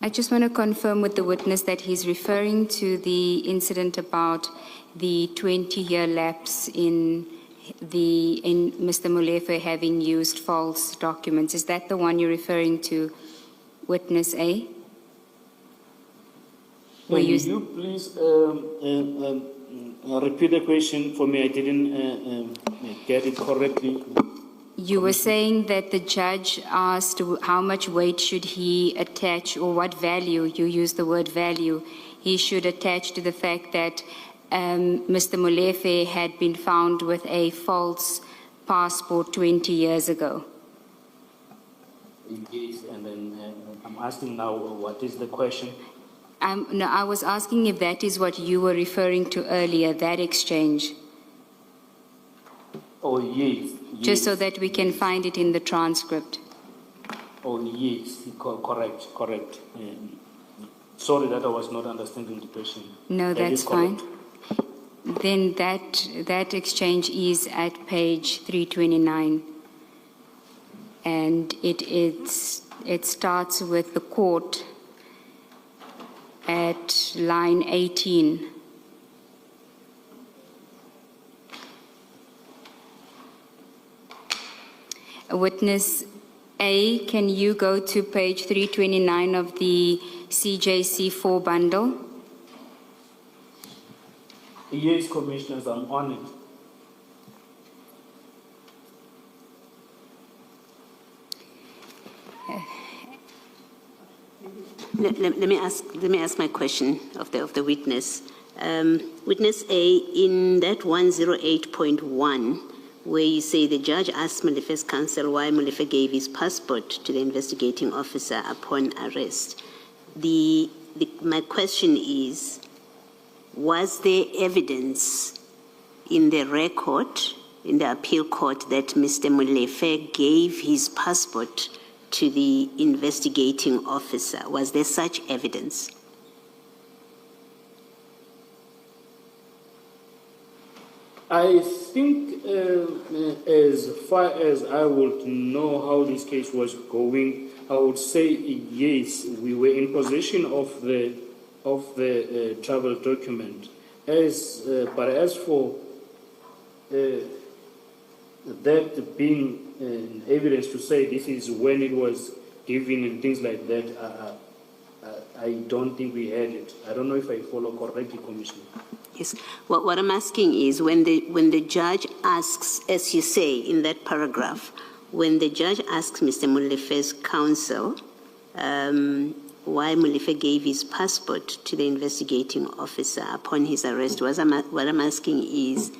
I just want to confirm with the witness that he's referring to the incident about the 20-year lapse in Mr. Molefe having used false documents. Is that the one you're referring to, witness A? Can you please repeat the question for me? I didn't get it correctly. You were saying that the judge asked how much weight should he attach, or what value, you used the word value, he should attach to the fact that Mr. Molefe had been found with a false passport 20 years ago. Yes, and then I'm asking now, what is the question? No, I was asking if that is what you were referring to earlier, that exchange, Oh, yes. just so that we can find it in the transcript. Oh, yes, correct. Sorry that I was not understanding the question. No, That is that's fine. correct. Then that exchange is at page 329. And it starts with the court at line 18. Witness A, can you go to page 329 of the CJC4 bundle? Yes, Commissioners, I'm on it. Let me ask my question of the witness. Witness A, in that 108.1, where you say the judge asked Molefe's counsel why Molefe gave his passport to the investigating officer upon arrest. My question is, was there evidence in the record, in the appeal court, that Mr. Molefe gave his passport to the investigating officer? Was there such evidence? I think as far as I would know how this case was going, I would say yes, we were in possession of the travel document. But as for that being evidence to say this is when it was given and things like that, I don't think we had it. I don't know if I follow correctly, Commissioner. Yes. What I'm asking is when the judge asks, as you say in that paragraph, when the judge asks Mr. Mulife's counsel why Mulife gave his passport to the investigating officer upon his arrest, what I'm asking is,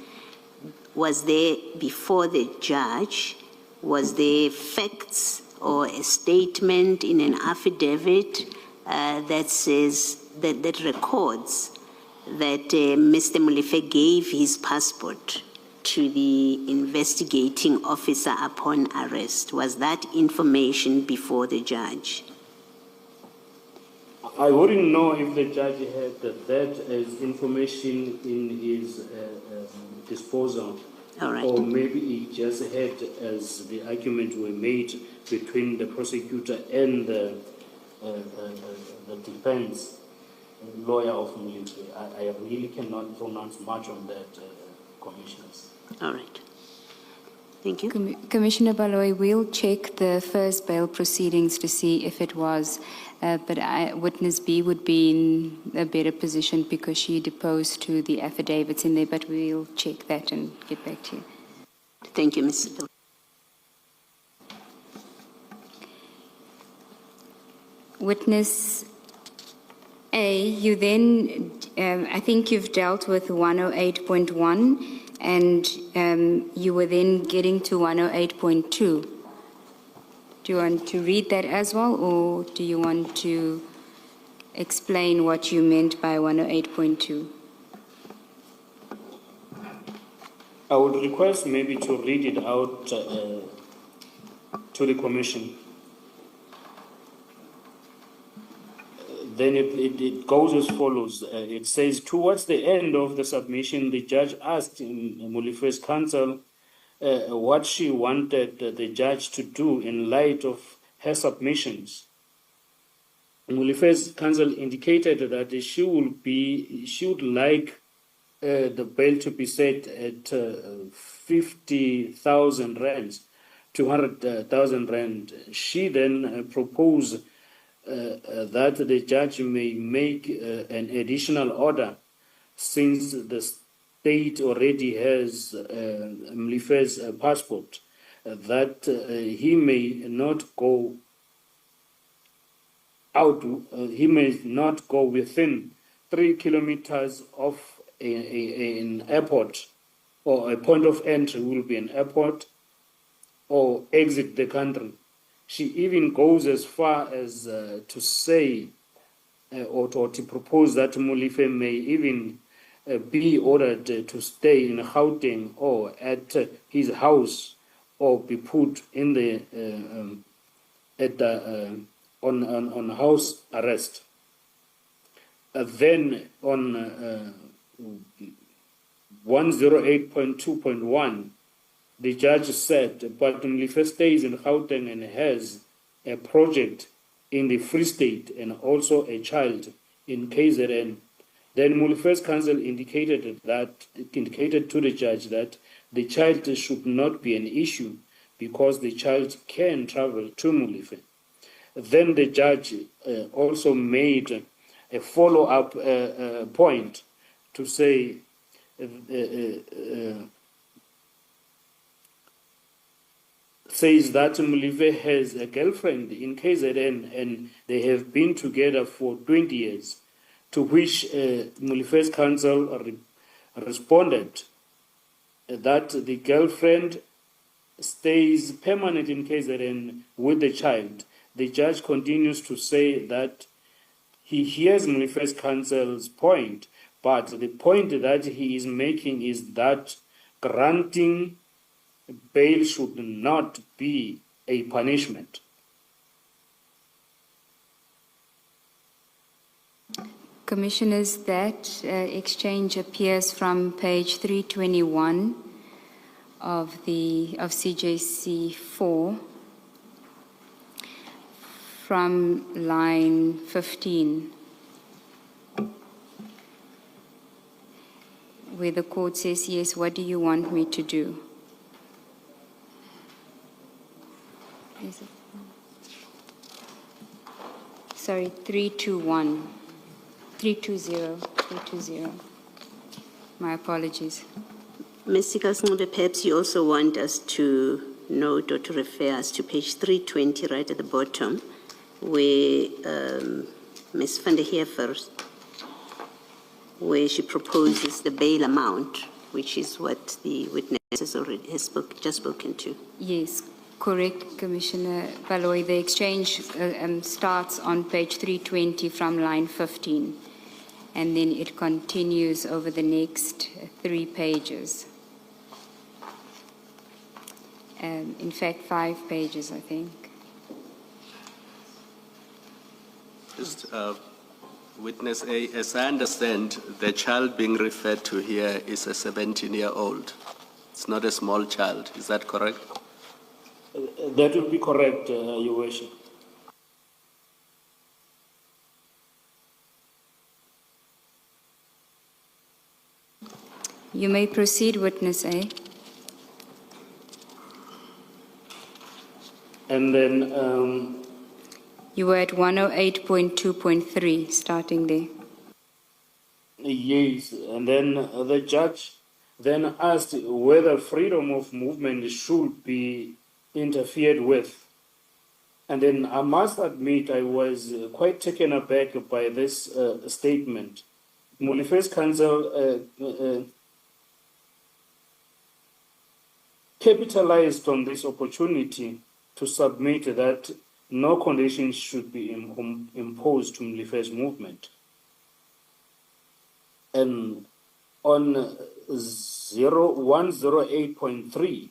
was there, before the judge, was there facts or a statement in an affidavit that says, that records that Mr. Mulife gave his passport to the investigating officer upon arrest? Was that information before the judge? I wouldn't know if the judge had that as information in his disposal. All right. Or maybe he just had, as the arguments were made between the prosecutor and the defense lawyer of Mulife. I really cannot pronounce much on that, Commissioners. All right. Thank you. Commissioner Baloy, we'll check the first bail proceedings to see if it was, but witness B would be in a better position because she deposed to the affidavits in there, but we'll check that and get back to you. Thank you, Ms. Bill. Witness A, you then, I think you've dealt with 108.1 and you were then getting to 108.2. Do you want to read that as well, or do you want to explain what you meant by 108.2? I would request maybe to read it out to the Commission. Then it goes as follows. It says, towards the end of the submission, the judge asked Mulife's counsel what she wanted the judge to do in light of her submissions. Mulife's counsel indicated that she would like the bail to be set at 50,000 rands, 200,000 rand. She then proposed that the judge may make an additional order, since the state already has Mulife's passport, that he may not go out, he may not go within 3 kilometers of an airport, or a point of entry will be an airport, or exit the country. She even goes as far as to say or to propose that Mulife may even be ordered to stay in Gauteng or at his house, or be put in the on house arrest. Then on 108.2.1. the judge said, but Mulife stays in Gauteng and has a project in the Free State and also a child in KZN. Then Mulife's counsel indicated to the judge that the child should not be an issue because the child can travel to Mulife. Then the judge also made a follow-up point to say says that Mulife has a girlfriend in KZN and they have been together for 20 years, to which Mulife's counsel responded that the girlfriend stays permanent in KZN with the child. The judge continues to say that he hears Mulife's counsel's point, but the point that he is making is that granting bail should not be a punishment. Commissioners, that exchange appears from page 321 of CJC 4, from line 15, where the court says, yes, what do you want me to do? Is it? Sorry, 321. 320. My apologies. Ms. Sikasngube, perhaps you also want us to note or to refer us to page 320 right at the bottom, where Ms. van der Heever, where she proposes the bail amount, which is what the witness has already just spoken to. Yes, correct, Commissioner Baloy. The exchange starts on page 320 from line 15, and then it continues over the next 3 pages. In fact, 5 pages, I think. Just, Witness A, as I understand, the child being referred to here is a 17-year-old. It's not a small child. Is that correct? That would be correct, Your Worship. You may proceed, Witness A. And then You were at 108.2.3, starting there. yes, and then the judge then asked whether freedom of movement should be interfered with. And then I must admit I was quite taken aback by this statement. Molife's counsel capitalized on this opportunity to submit that no conditions should be imposed to Molife's movement. And on 108.3,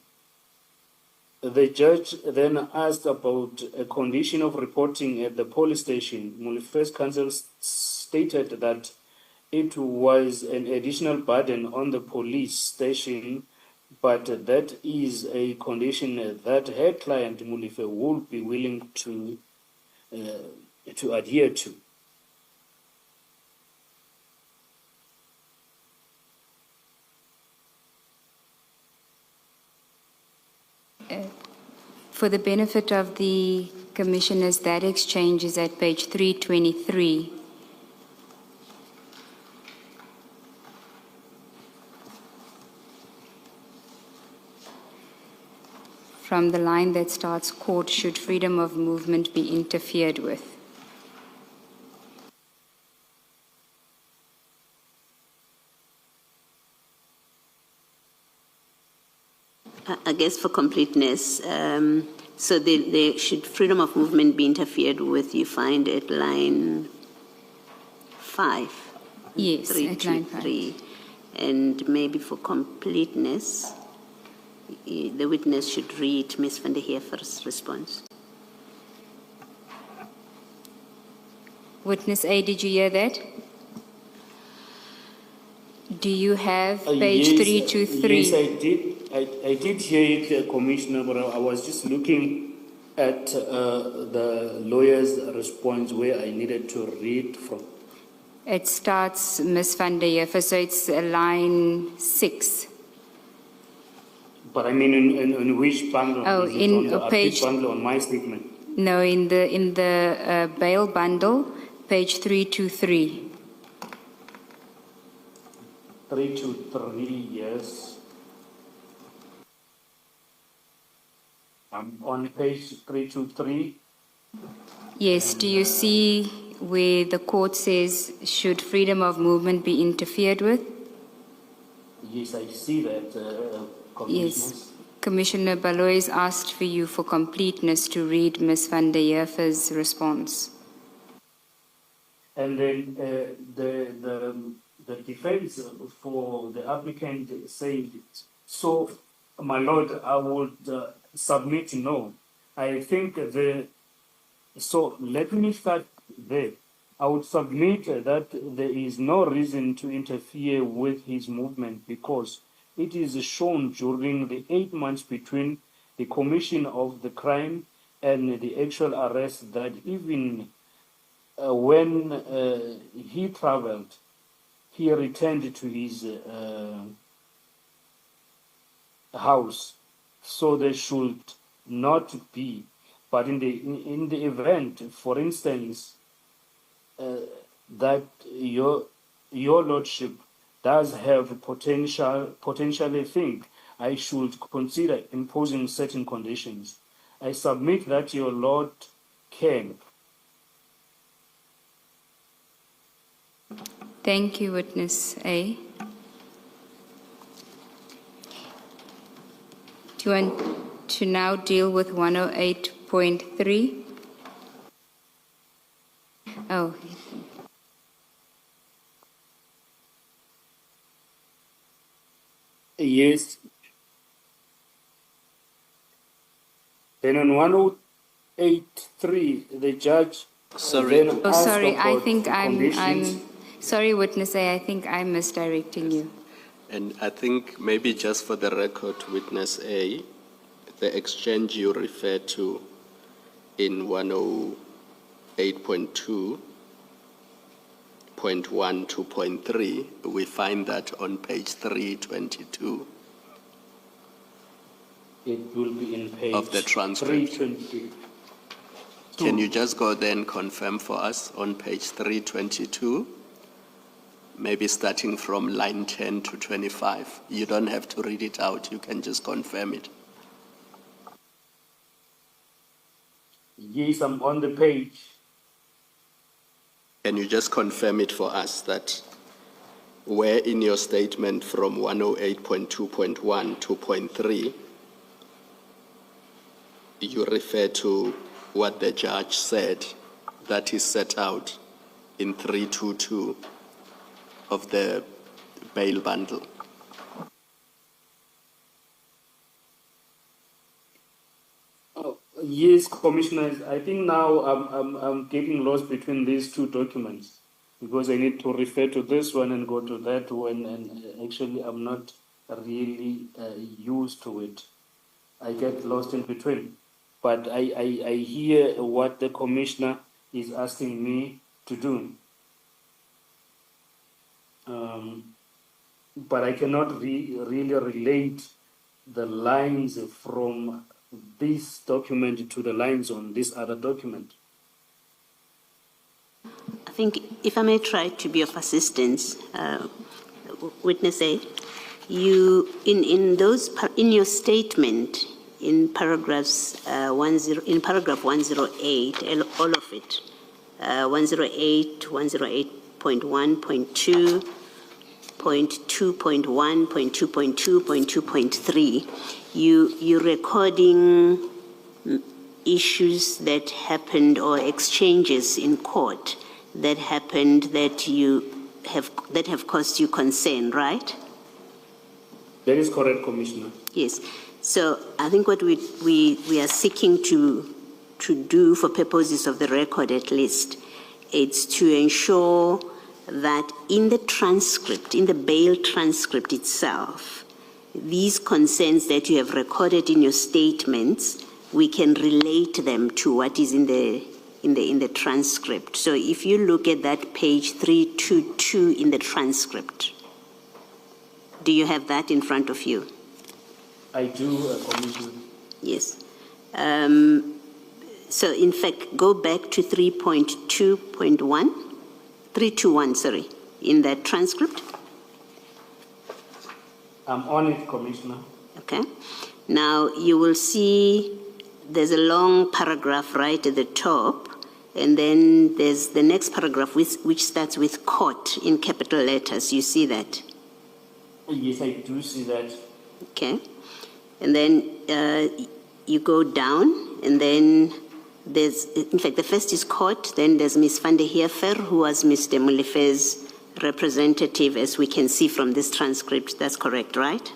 the judge then asked about a condition of reporting at the police station. Molife's counsel stated that it was an additional burden on the police station, but that is a condition that her client Molife would be willing to adhere to. For the benefit of the commissioners, that exchange is at page 323. From the line that starts, court, should freedom of movement be interfered with? I guess for completeness, so they should freedom of movement be interfered with, you find at line 5. Yes, Three, at two, line 5. 3. And maybe for completeness, the witness should read Ms. van der Heever's response. Witness A, did you hear that? Do you have page Yes, 323? Yes, I did. I did hear it, Commissioner, but I was just looking at the lawyer's response where I needed to read from. It starts, Ms. van der Heever, so it's line 6. But I mean, in which bundle? Oh, Is it in on the page- bundle on my statement? No, in the bail bundle, page 323. 323, yes. On page 323. Yes, do you see where the court says, should freedom of movement be interfered with? Yes, I see that, Commissioners. Yes. Commissioner Baloy's asked for you for completeness to read Ms. van der Heever's response. And then the defense for the applicant said, so, my lord, I would submit no. I think so let me start there. I would submit that there is no reason to interfere with his movement because it is shown during the 8 months between the commission of the crime and the actual arrest that even when he traveled, he returned to his house. So there should not be. But in the event, for instance, that your lordship does have potentially think I should consider imposing certain conditions, I submit that your lord can. Thank you, Witness A. Do you want to now deal with 108.3? Oh, Yes. Then on 108.3, the judge Sorry. then oh, asked sorry. I about think the I'm conditions. sorry, Witness A. I think I'm misdirecting you. And I think maybe just for the record, Witness A, the exchange you refer to in 108.2.1 to 0.3, we find that on page 322 It will be in page of the transcript. 322. Can you just go there and confirm for us on page 322? Maybe starting from line 10 to 25. You don't have to read it out, you can just confirm it. Yes, I'm on the page. Can you just confirm it for us that where in your statement from 108.2.1 to 0.3, you refer to what the judge said that is set out in 322 of the bail bundle? Oh, yes, Commissioners. I think now I'm getting lost between these two documents because I need to refer to this one and go to that one, and actually I'm not really used to it. I get lost in between. But I hear what the Commissioner is asking me to do. But I cannot really relate the lines from this document to the lines on this other document. I think if I may try to be of assistance, Witness A, you in your statement in paragraphs in paragraph 108, all of it, 108, 108.1, 0.2, 0.2.1, 0.2.2, 0.2.3, you're recording issues that happened or exchanges in court that happened that have caused you concern, right? That is correct, Commissioner. Yes. So I think what we are seeking to do for purposes of the record at least, it's to ensure that in the transcript, in the bail transcript itself, these concerns that you have recorded in your statements, we can relate them to what is in the transcript. So if you look at that page 322 in the transcript, do you have that in front of you? I do, Commissioner. Yes. So in fact, go back to 321, sorry, in that transcript. I'm on it, Commissioner. Okay. Now you will see there's a long paragraph right at the top, and then there's the next paragraph which starts with court in capital letters. You see that? Yes, I do see that. Okay. And then you go down, and then there's, in fact, the first is court, then there's Ms. van der Heefer, who was Mr. Molife's representative, as we can see from this transcript. That's correct, right?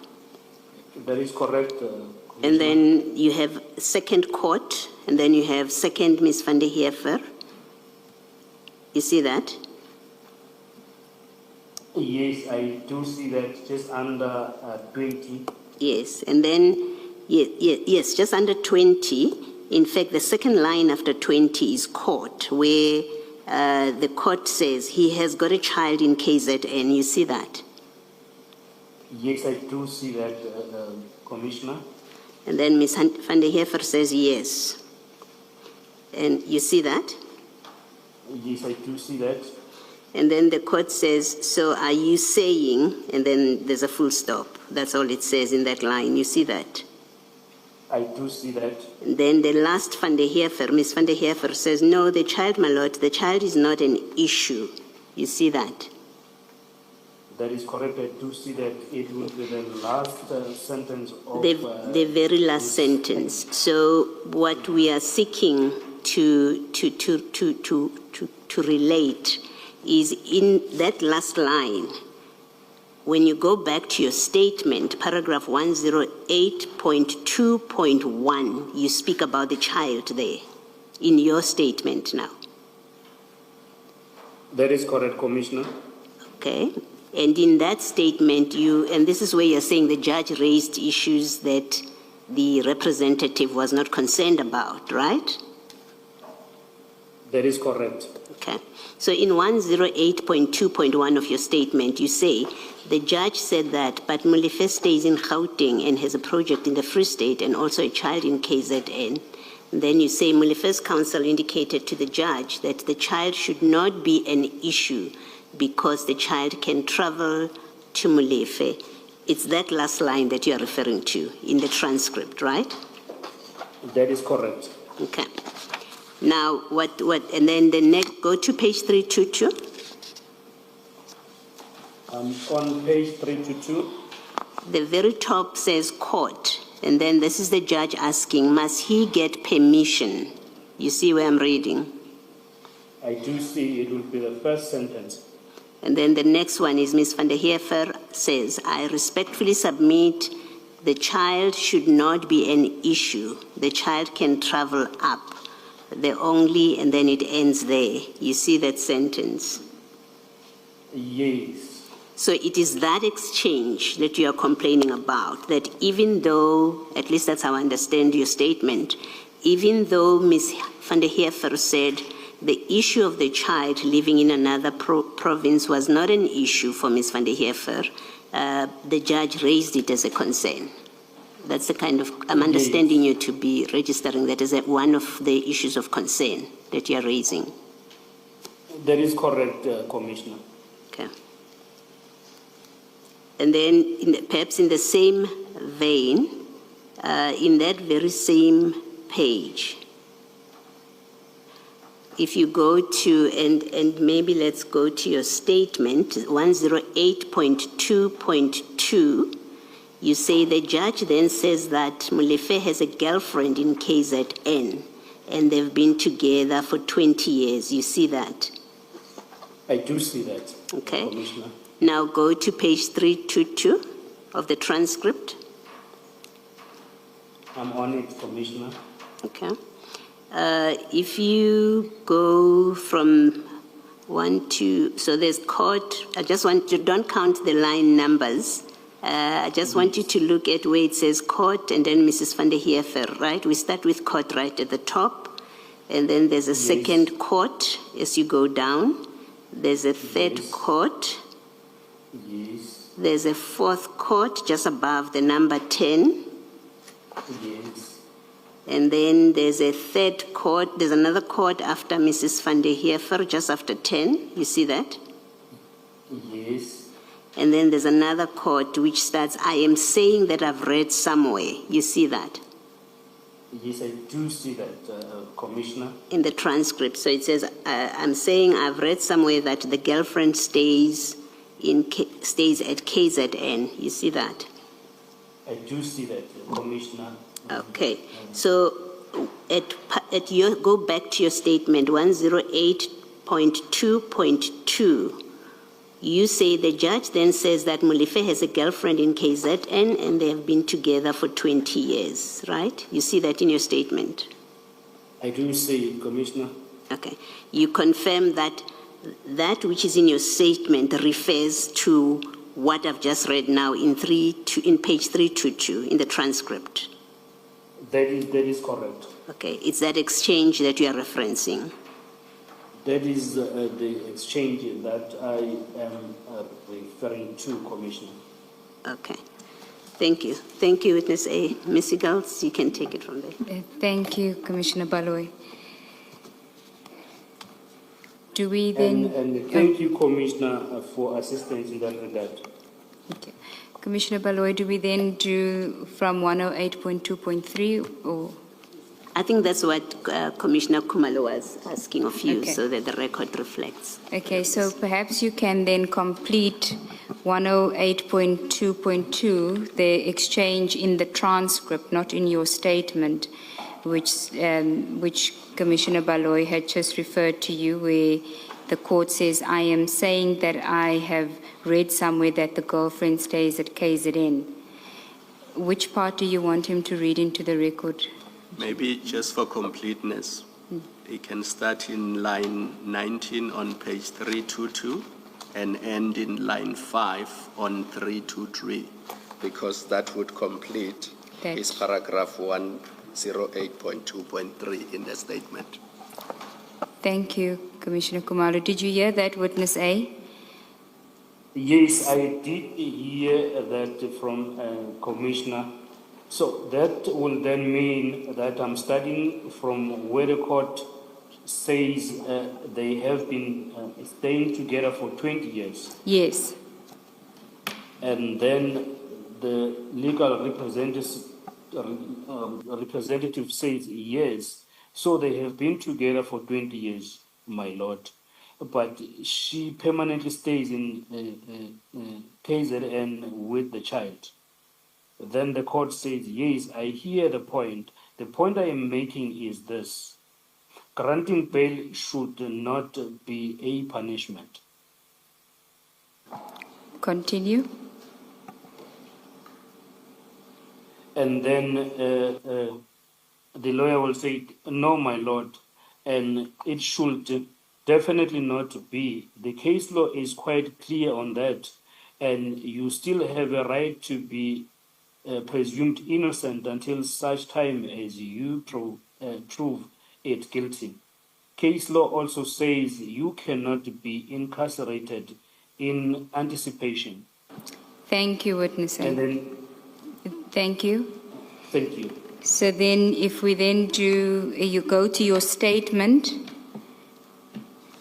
That is correct, And then you have second court, and then you have second Ms. van der Heefer. You see that? Yes, I do see that just under 20. Yes, and then, yes, just under 20. In fact, the second line after 20 is court, where the court says he has got a child in KZN. You see that? Yes, I do see that, Commissioner. And then Ms. van der Heever says yes. And you see that? Yes, I do see that. And then the court says, so are you saying, and then there's a full stop. That's all it says in that line. You see that? I do see that. And then the last van der Heever, Ms. van der Heever says, no, the child, my lord, the child is not an issue. You see that? That is correct. I do see that it will be the last sentence of The very last sentence. So what we are seeking to relate is in that last line. When you go back to your statement, paragraph 108.2.1, you speak about the child there in your statement now. That is correct, Commissioner. Okay? And in that statement, and this is where you're saying the judge raised issues that the representative was not concerned about, right? That is correct. Okay. So in 108.2.1 of your statement, you say, the judge said that, but Molefe stays in Gauteng and has a project in the Free State and also a child in KZN. And then you say Molefe's counsel indicated to the judge that the child should not be an issue because the child can travel to Molefe. It's that last line that you are referring to in the transcript, right? That is correct. Okay. Now, and then the next, go to page 322. On page 322. The very top says court, and then this is the judge asking, must he get permission? You see where I'm reading? I do see it will be the first sentence. And then the next one is Ms. van der Heever says, I respectfully submit the child should not be an issue. The child can travel up. The only, and then it ends there. You see that sentence? Yes. So it is that exchange that you are complaining about, that even though, at least that's how I understand your statement, even though Ms. van der Heever said the issue of the child living in another province was not an issue for Ms. van der Heever, the judge raised it as a concern. That's the kind of, I'm understanding you to be registering that as one of the issues of concern that you're raising. That is correct, Commissioner. Okay. And then perhaps in the same vein, in that very same page, if you go to, and maybe let's go to your statement, 108.2.2, you say the judge then says that Molefe has a girlfriend in KZN and they've been together for 20 years. You see that? I do see that, Okay. Commissioner. Now go to page 322 of the transcript. I'm on it, Commissioner. Okay. If you go from 1 to, so there's court, I just want you, don't count the line numbers. I just want you to look at where it says court and then Mrs. van der Heever, right? We start with court right at the top, and then there's a second court as you go down. There's a third court. Yes. There's a fourth court just above the number 10. Yes. And then there's a third court. There's another court after Mrs. van der Heever, just after 10. You see that? Yes. And then there's another court which starts, I am saying that I've read somewhere. You see that? Yes, I do see that, Commissioner. In the transcript. So it says, I'm saying I've read somewhere that the girlfriend stays at KZN. You see that? I do see that, Commissioner. Okay. So at your, go back to your statement, 108.2.2. You say the judge then says that Molefe has a girlfriend in KZN and they have been together for 20 years, right? You see that in your statement? I do see it, Commissioner. Okay. You confirm that that which is in your statement refers to what I've just read now in page 322 in the transcript. That is correct. Okay, it's that exchange that you are referencing. That is the exchange that I am referring to, Commissioner. Okay, thank you. Thank you, Witness A. Ms. Eagles, you can take it from there. Thank you, Commissioner Baloy. Do we then... And thank you, Commissioner, for assistance in that regard. Okay. Commissioner Baloy, do we then do from 108.2.3 or... I think that's what Commissioner Kumalo was asking of you, Okay. so that the record reflects. Okay, so perhaps you can then complete 108.2.2, the exchange in the transcript, not in your statement, which Commissioner Baloy had just referred to you, where the court says, I am saying that I have read somewhere that the girlfriend stays at KZN. Which part do you want him to read into the record? Maybe just for completeness, he can start in line 19 on page 322 and end in line 5 on 323, because that would complete his paragraph 108.2.3 in the statement. Thank you, Commissioner Kumalo. Did you hear that, Witness A? Yes, I did hear that from Commissioner. So that will then mean that I'm studying from where the court says they have been staying together for 20 years. Yes. And then the legal representative says yes. So they have been together for 20 years, my lord. But she permanently stays in KZN with the child. Then the court says, yes, I hear the point. The point I am making is this. Granting bail should not be a punishment. Continue. And then the lawyer will say, no, my lord, and it should definitely not be. The case law is quite clear on that, and you still have a right to be presumed innocent until such time as you prove it guilty. Case law also says you cannot be incarcerated in anticipation. Thank you, Witness A. And then, Thank you. thank you. So then if we then do, you go to your statement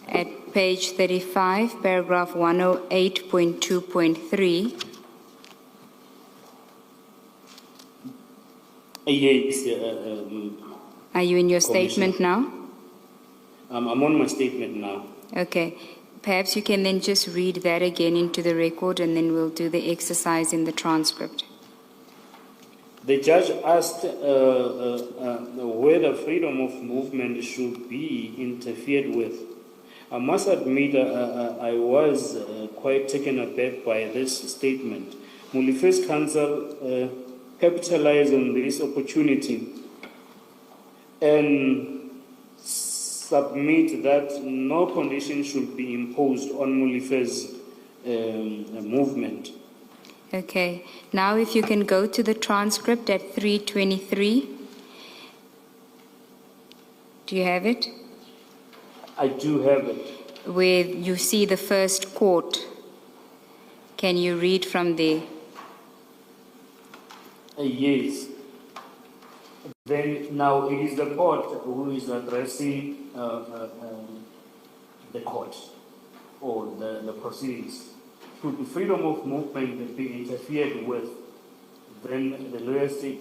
at page 35, paragraph 108.2.3. Yes. Are you in your statement now? I'm on my statement now. Okay. Perhaps you can then just read that again into the record, and then we'll do the exercise in the transcript. The judge asked whether freedom of movement should be interfered with. I must admit I was quite taken aback by this statement. Mulife's counsel capitalized on this opportunity and submit that no condition should be imposed on Mulife's movement. Okay. Now if you can go to the transcript at 323. Do you have it? I do have it. Where you see the first quote. Can you read from there? Yes. Then now it is the court who is addressing the court or the proceedings. Should the freedom of movement be interfered with? Then the lawyer said,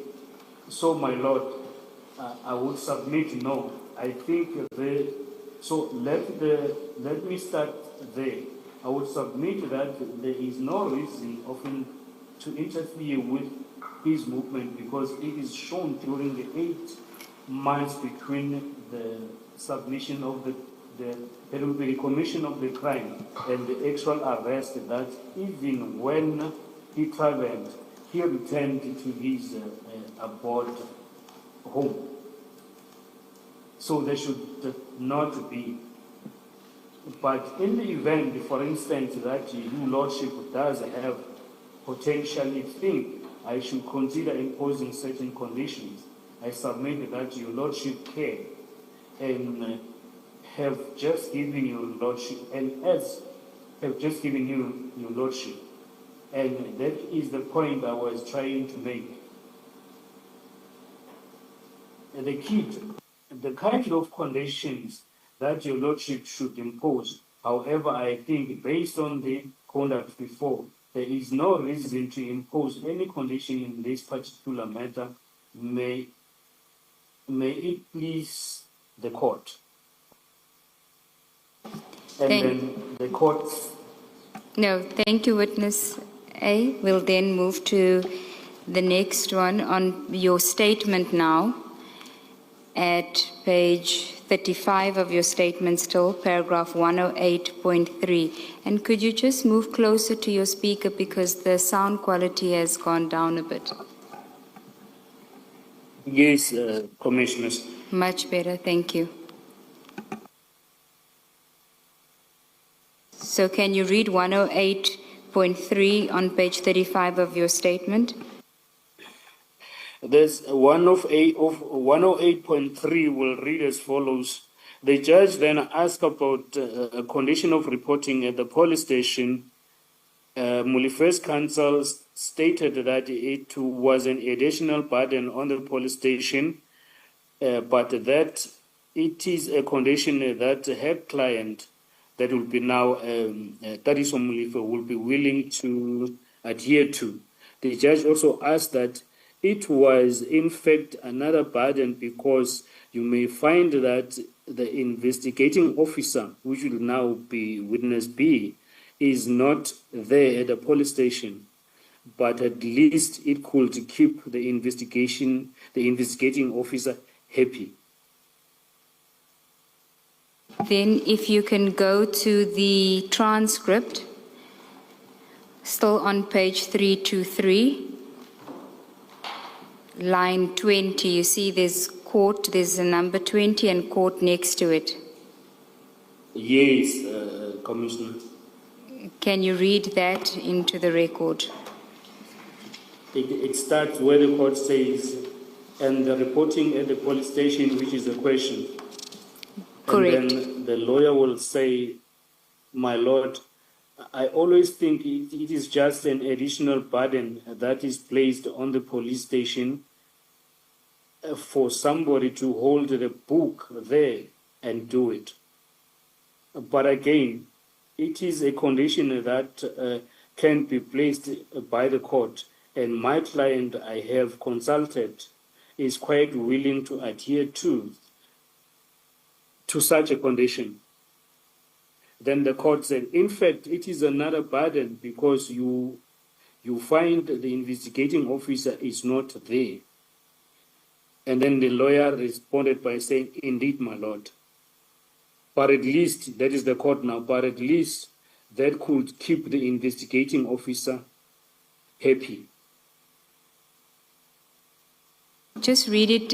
so my lord, I would submit no. I think so let me start there. I would submit that there is no reason of him to interfere with his movement because it is shown during the 8 months between the submission of the commission of the crime and the actual arrest that even when he traveled, he returned to his abode home. So there should not be But in the event, for instance, that you lordship does have potentially think I should consider imposing certain conditions, I submit that your lordship can and have just given your lordship and as have just given you your lordship. And that is the point I was trying to make. And the kind of conditions that your lordship should impose, however, I think based on the conduct before, there is no reason to impose any condition in this particular matter. May it please the court. And then the court. No, thank you, Witness A. We'll then move to the next one on your statement now. At page 35 of your statement still, paragraph 108.3. And could you just move closer to your speaker because the sound quality has gone down a bit? Yes, Commissioners. Much better, thank you. So can you read 108.3 on page 35 of your statement? There's 108.3 will read as follows. The judge then asked about a condition of reporting at the police station. Mulife's counsel stated that it was an additional burden on the police station, but that it is a condition that her client, that will be now, Tadiso Mulife, will be willing to adhere to. The judge also asked that it was, in fact, another burden because you may find that the investigating officer, which will now be witness B, is not there at the police station, but at least it could keep the investigating officer happy. Then if you can go to the transcript, still on page 323. Line 20, you see there's court, there's a number 20 and court next to it. Yes, Commissioner. Can you read that into the record? It starts where the court says, and the reporting at the police station, which is the question. Correct. And then the lawyer will say, my lord, I always think it is just an additional burden that is placed on the police station for somebody to hold the book there and do it. But again, it is a condition that can be placed by the court, and my client I have consulted is quite willing to adhere to such a condition. Then the court said, in fact, it is another burden because you find the investigating officer is not there. And then the lawyer responded by saying, indeed, my lord. But at least, that is the court now, but at least that could keep the investigating officer happy. Just read it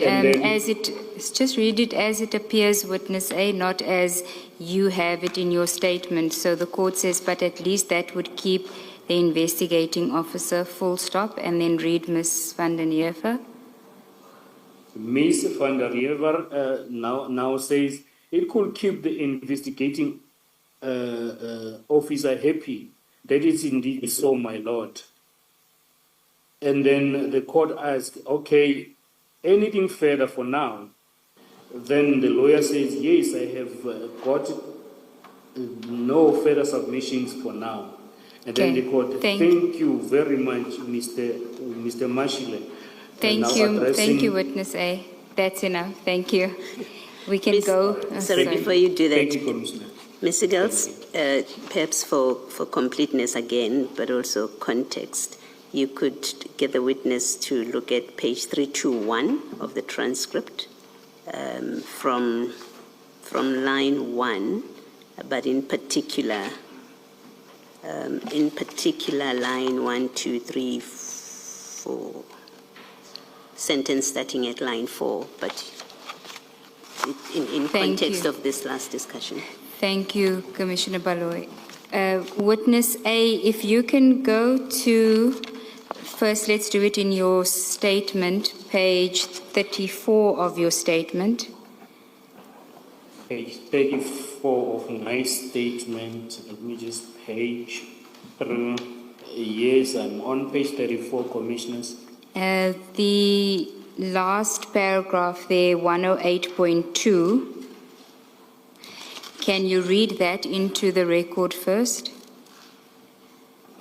just read it as it appears, witness A, not as you have it in your statement. So the court says, but at least that would keep the investigating officer, full stop, and then read Ms. van den Heever. Ms. van der Heever now says it could keep the investigating officer happy. That is indeed so, my lord. And then the court asked, okay, anything further for now? Then the lawyer says, yes, I have got no further submissions for now. And then the court, thank you very much, Mr. Mashile. Thank you, Witness A. That's enough. Thank you. We can go. Sorry, before you do that, Thank you, Commissioner. Ms. Siggles, perhaps for completeness again, but also context, you could get the witness to look at page 321 of the transcript from line 1, but in particular line 1, 2, 3, 4, sentence starting at line 4, but in context of this last discussion. Thank you, Commissioner Baloy. Witness A, if you can go to, first let's do it in your statement, page 34 of your statement. Page 34 of my statement. Let me just page through. Yes, I'm on page 34, Commissioners. The last paragraph there, 108.2, can you read that into the record first?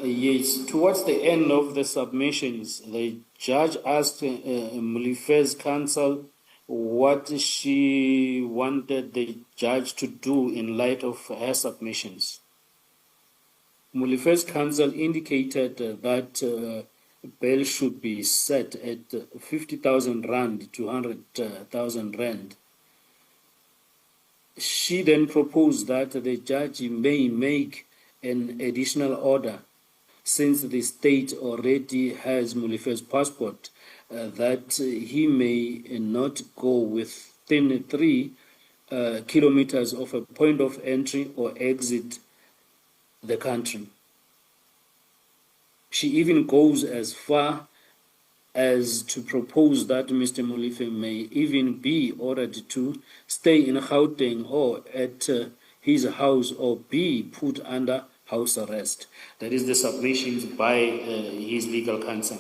Yes, towards the end of the submissions, the judge asked Molife's counsel what she wanted the judge to do in light of her submissions. Molife's counsel indicated that bail should be set at 50,000 rand to 100,000 rand. She then proposed that the judge may make an additional order, since the state already has Molife's passport, that he may not go within 3 kilometers of a point of entry or exit the country. She even goes as far as to propose that Mr. Molife may even be ordered to stay in Gauteng or at his house or be put under house arrest. That is the submissions by his legal counsel.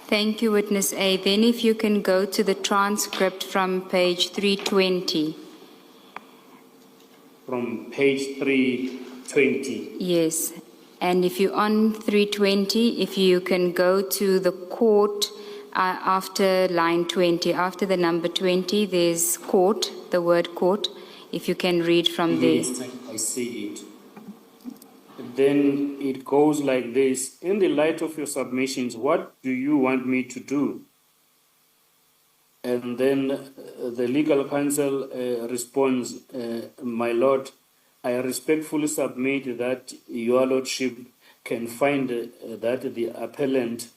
Thank you, Witness A. Then if you can go to the transcript from page 320. From page 320. Yes. And if you're on 320, if you can go to the court after line 20, after the number 20, there's court, the word court. If you can read from there. Yes, I see it. Then it goes like this. In the light of your submissions, what do you want me to do? And then the legal counsel responds, my lord, I respectfully submit that your lordship can find that the appellant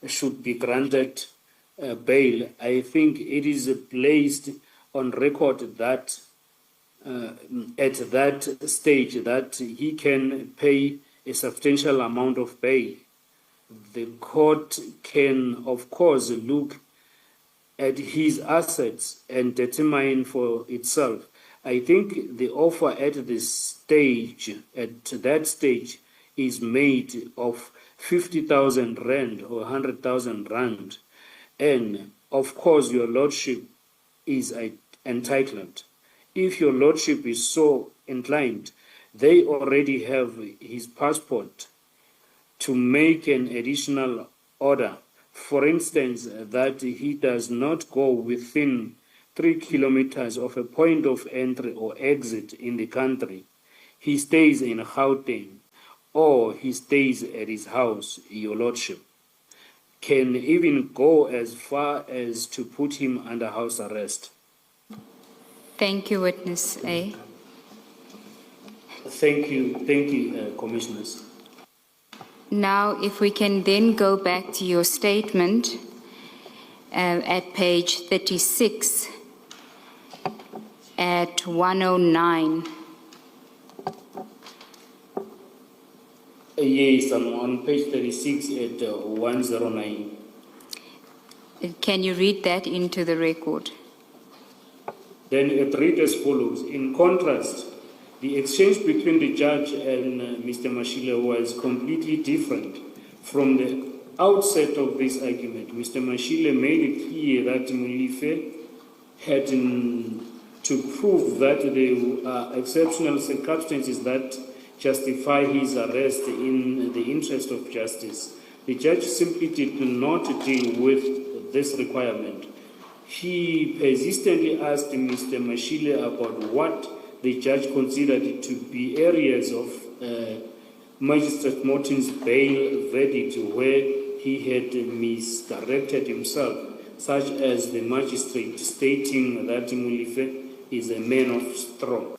should be granted bail. I think it is placed on record that at that stage that he can pay a substantial amount of bail. The court can, of course, look at his assets and determine for itself. I think the offer at this stage, at that stage, is made of 50,000 rand or 100,000 rand. And of course, your lordship is entitled. If your lordship is so inclined, they already have his passport to make an additional order. For instance, that he does not go within 3 kilometers of a point of entry or exit in the country. He stays in Gauteng or he stays at his house, your lordship. Can even go as far as to put him under house arrest. Thank you, Witness A. Thank you, Commissioners. Now, if we can then go back to your statement at page 36 at 109. Yes, I'm on page 36 at 109. Can you read that into the record? Then it reads as follows. In contrast, the exchange between the judge and Mr. Mashile was completely different. From the outset of this argument, Mr. Mashile made it clear that Molife had to prove that there are exceptional circumstances that justify his arrest in the interest of justice. The judge simply did not deal with this requirement. He persistently asked Mr. Mashile about what the judge considered to be areas of Magistrate Morton's bail verdict where he had misdirected himself, such as the magistrate stating that Molife is a man of straw.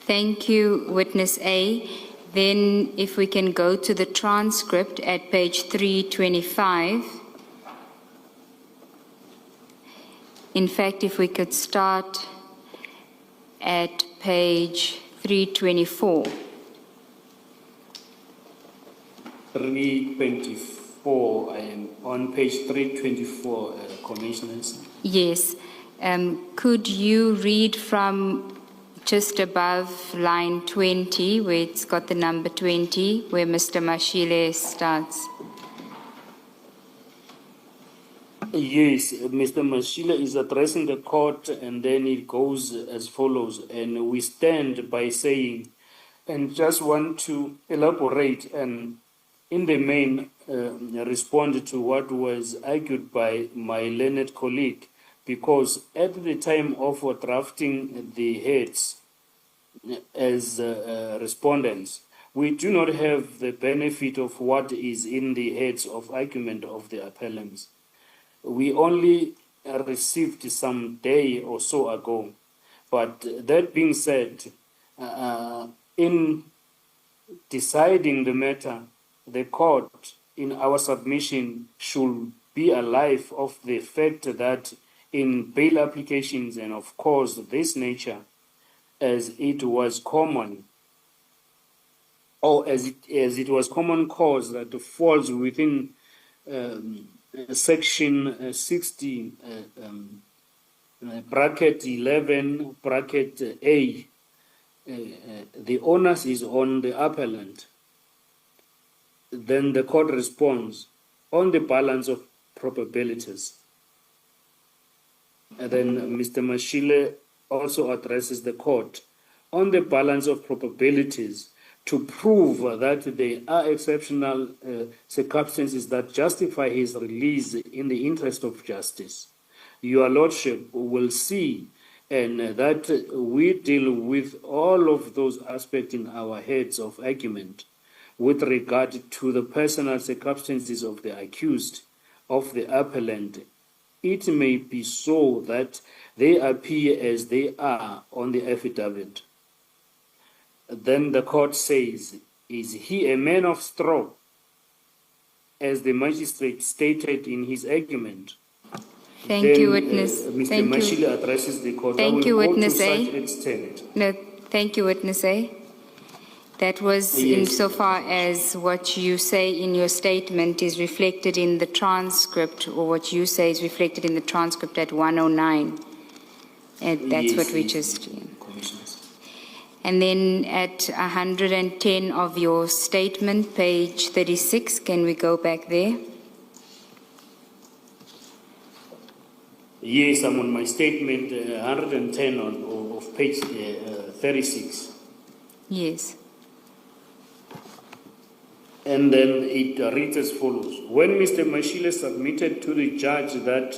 Thank you, Witness A. Then if we can go to the transcript at page 325. In fact, if we could start at page 324. 324, I am on page 324, Commissioners. Yes. Could you read from just above line 20, where it's got the number 20, where Mr. Mashile starts? Yes, Mr. Mashila is addressing the court, and then it goes as follows. And we stand by saying, and just want to elaborate and in the main respond to what was argued by my learned colleague, because at the time of drafting the heads as respondents, we do not have the benefit of what is in the heads of argument of the appellants. We only received some day or so ago. But that being said, in deciding the matter, the court in our submission should be alive of the fact that in bail applications, and of course this nature, as it was common, or as it was common cause that falls within section 60, bracket 11, bracket A, the onus is on the appellant. Then the court responds on the balance of probabilities. And then Mr. Mashile also addresses the court on the balance of probabilities to prove that there are exceptional circumstances that justify his release in the interest of justice. Your Lordship will see and that we deal with all of those aspects in our heads of argument with regard to the personal circumstances of the accused, of the appellant. It may be so that they appear as they are on the affidavit. Then the court says, is he a man of straw, as the magistrate stated in his argument? Thank you, witness. Mr. Thank you. Mashile addresses the court. Thank you, witness A. Such extent. No, thank you, witness A. That was Yes. insofar as what you say in your statement is reflected in the transcript, or what you say is reflected in the transcript at 109. And that's Yes, what we yes, just... Commissioners. And then at 110 of your statement, page 36, can we go back there? Yes, I'm on my statement 110 of page 36. Yes. And then it reads as follows. When Mr. Mashile submitted to the judge that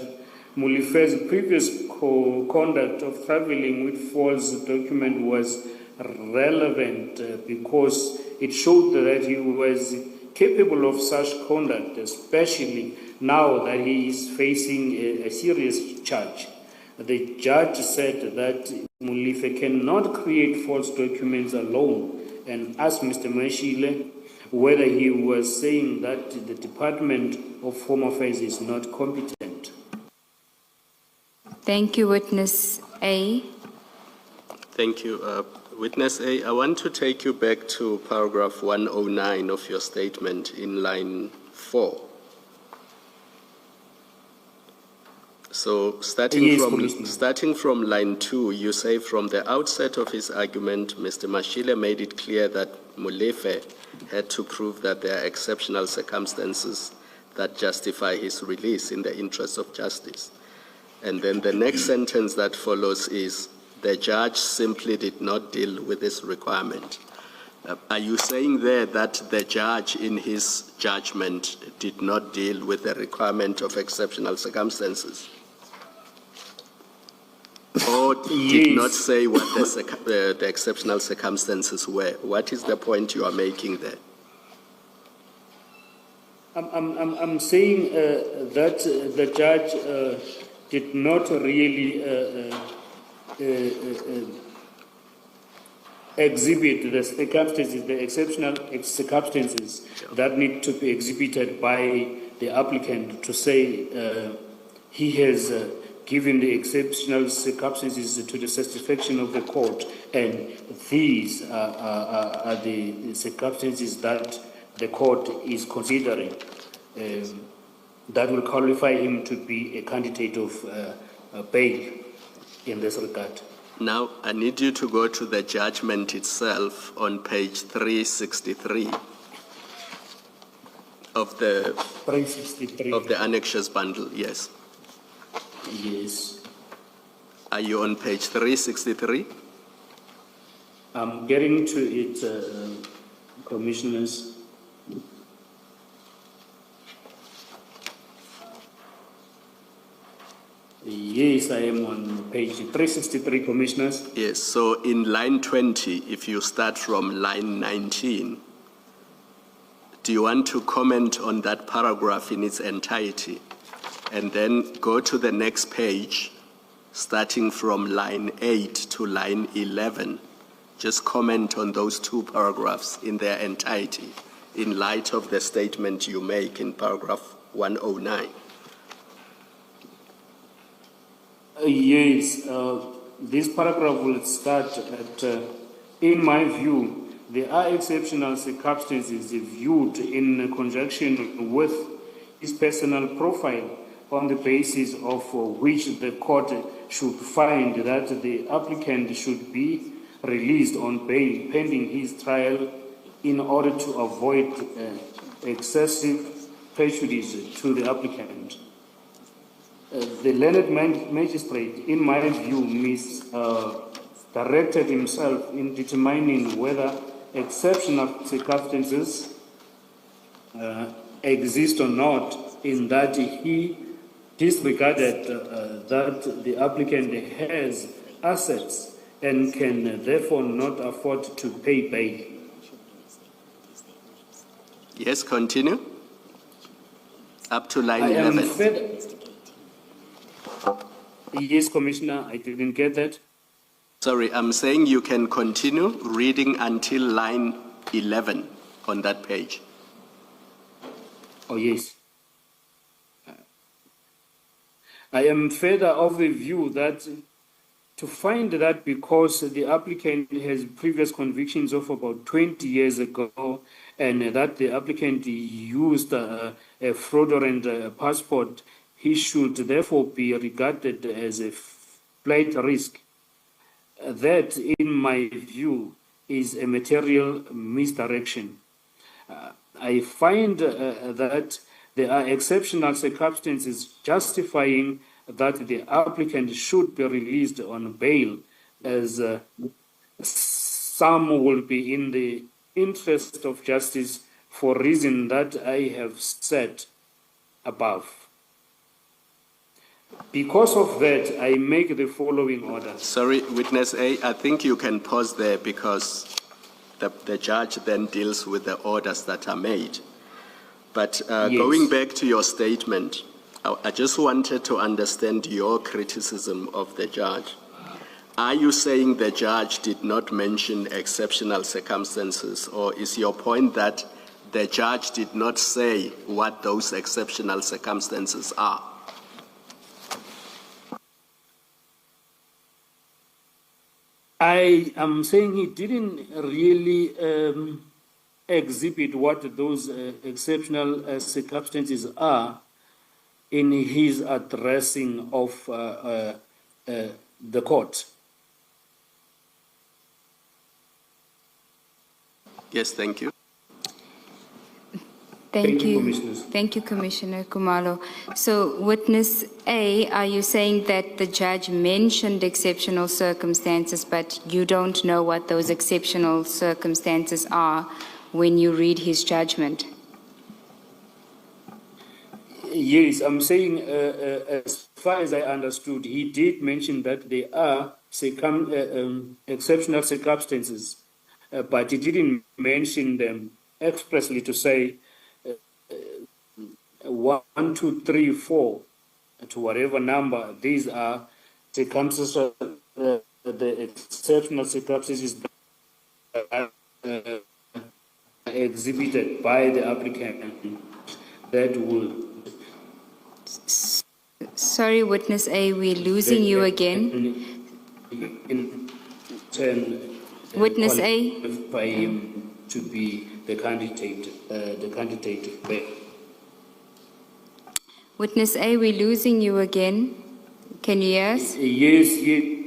Mulife's previous conduct of traveling with false document was relevant because it showed that he was capable of such conduct, especially now that he is facing a serious charge. The judge said that Mulife cannot create false documents alone and asked Mr. Mashile whether he was saying that the Department of Home Affairs is not competent. Thank you, witness A. Thank you. Witness A, I want to take you back to paragraph 109 of your statement in line 4. So starting from line 2, you say from the outset of his argument, Mr. Mashile made it clear that Mulife had to prove that there are exceptional circumstances that justify his release in the interest of justice. And then the next sentence that follows is, the judge simply did not deal with this requirement. Are you saying there that the judge in his judgment did not deal with the requirement of exceptional circumstances? Or did not say what the exceptional circumstances were? What is the point you are making there? I'm saying that the judge did not really exhibit the circumstances, the exceptional circumstances that need to be exhibited by the applicant to say he has given the exceptional circumstances to the satisfaction of the court, and these are the circumstances that the court is considering, that will qualify him to be a candidate of bail in this regard. Now, I need you to go to the judgment itself on page 363 of the 363. of the annexures bundle. Yes. Yes. Are you on page 363? I'm getting to it, Commissioners. Yes, I am on page 363, Commissioners. Yes. So in line 20, if you start from line 19, do you want to comment on that paragraph in its entirety? And then go to the next page, starting from line 8 to line 11. Just comment on those two paragraphs in their entirety in light of the statement you make in paragraph 109. Yes, this paragraph will start at, in my view, there are exceptional circumstances viewed in conjunction with his personal profile, on the basis of which the court should find that the applicant should be released on bail pending his trial in order to avoid excessive prejudice to the applicant. The learned magistrate, in my view, misdirected himself in determining whether exceptional circumstances exist or not, in that he disregarded that the applicant has assets and can therefore not afford to pay bail. Yes, continue. Up to line I am 11. fed. Yes, Commissioner, I didn't get that. Sorry, I'm saying you can continue reading until line 11 on that page. Oh, yes. I am further of the view that to find that because the applicant has previous convictions of about 20 years ago, and that the applicant used a fraudulent passport, he should therefore be regarded as a flight risk. That, in my view, is a material misdirection. I find that there are exceptional circumstances justifying that the applicant should be released on bail, as some will be in the interest of justice for reasons that I have said above. Because of that, I make the following order. Sorry, witness A, I think you can pause there because the judge then deals with the orders that are made. But Yes. Going back to your statement, I just wanted to understand your criticism of the judge. Are you saying the judge did not mention exceptional circumstances, or is your point that the judge did not say what those exceptional circumstances are? I am saying he didn't really exhibit what those exceptional circumstances are in his addressing of the court. Yes, thank you. Thank you, Commissioners. Thank you, Commissioner Kumalo. So, witness A, are you saying that the judge mentioned exceptional circumstances, but you don't know what those exceptional circumstances are when you read his judgment? Yes, I'm saying, as far as I understood, he did mention that there are exceptional circumstances, but he didn't mention them expressly to say 1, 2, 3, 4, to whatever number. These are circumstances, the exceptional circumstances that are exhibited by the applicant that will. Sorry, witness A, we're losing you again. In turn, Witness A? qualify him to be the candidate bail. Witness A, we're losing you again. Can you hear us? Yes, yes.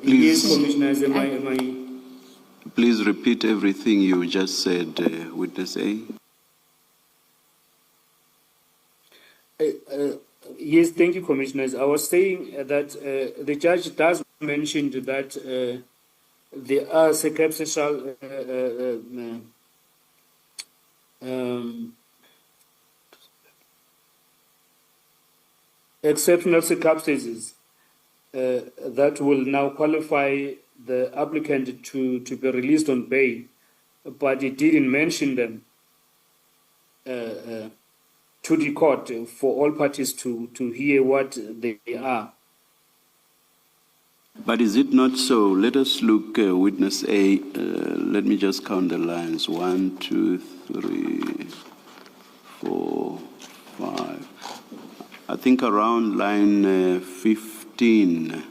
Please. Yes, Commissioners, am I Please repeat everything you just said, witness A. Yes, thank you, Commissioners. I was saying that the judge does mention that there are circumstantial exceptional circumstances that will now qualify the applicant to be released on bail, but it didn't mention them to the court for all parties to hear what they are. But is it not so? Let us look, witness A. Let me just count the lines. 1, 2, 3, 4, 5. I think around line 15,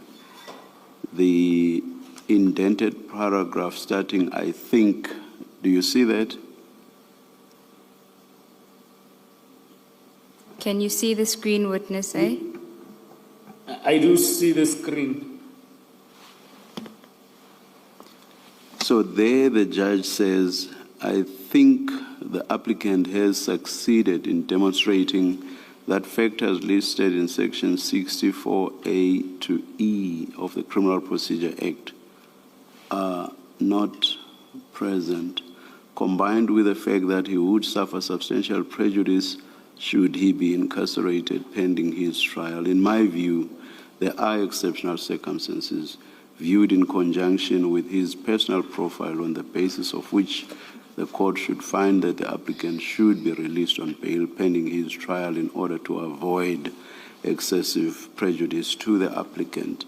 the indented paragraph starting, I think, do you see that? Can you see the screen, witness A? I do see the screen. So there the judge says, I think the applicant has succeeded in demonstrating that factors listed in section 64A to E of the Criminal Procedure Act are not present, combined with the fact that he would suffer substantial prejudice should he be incarcerated pending his trial. In my view, there are exceptional circumstances viewed in conjunction with his personal profile on the basis of which the court should find that the applicant should be released on bail pending his trial in order to avoid excessive prejudice to the applicant.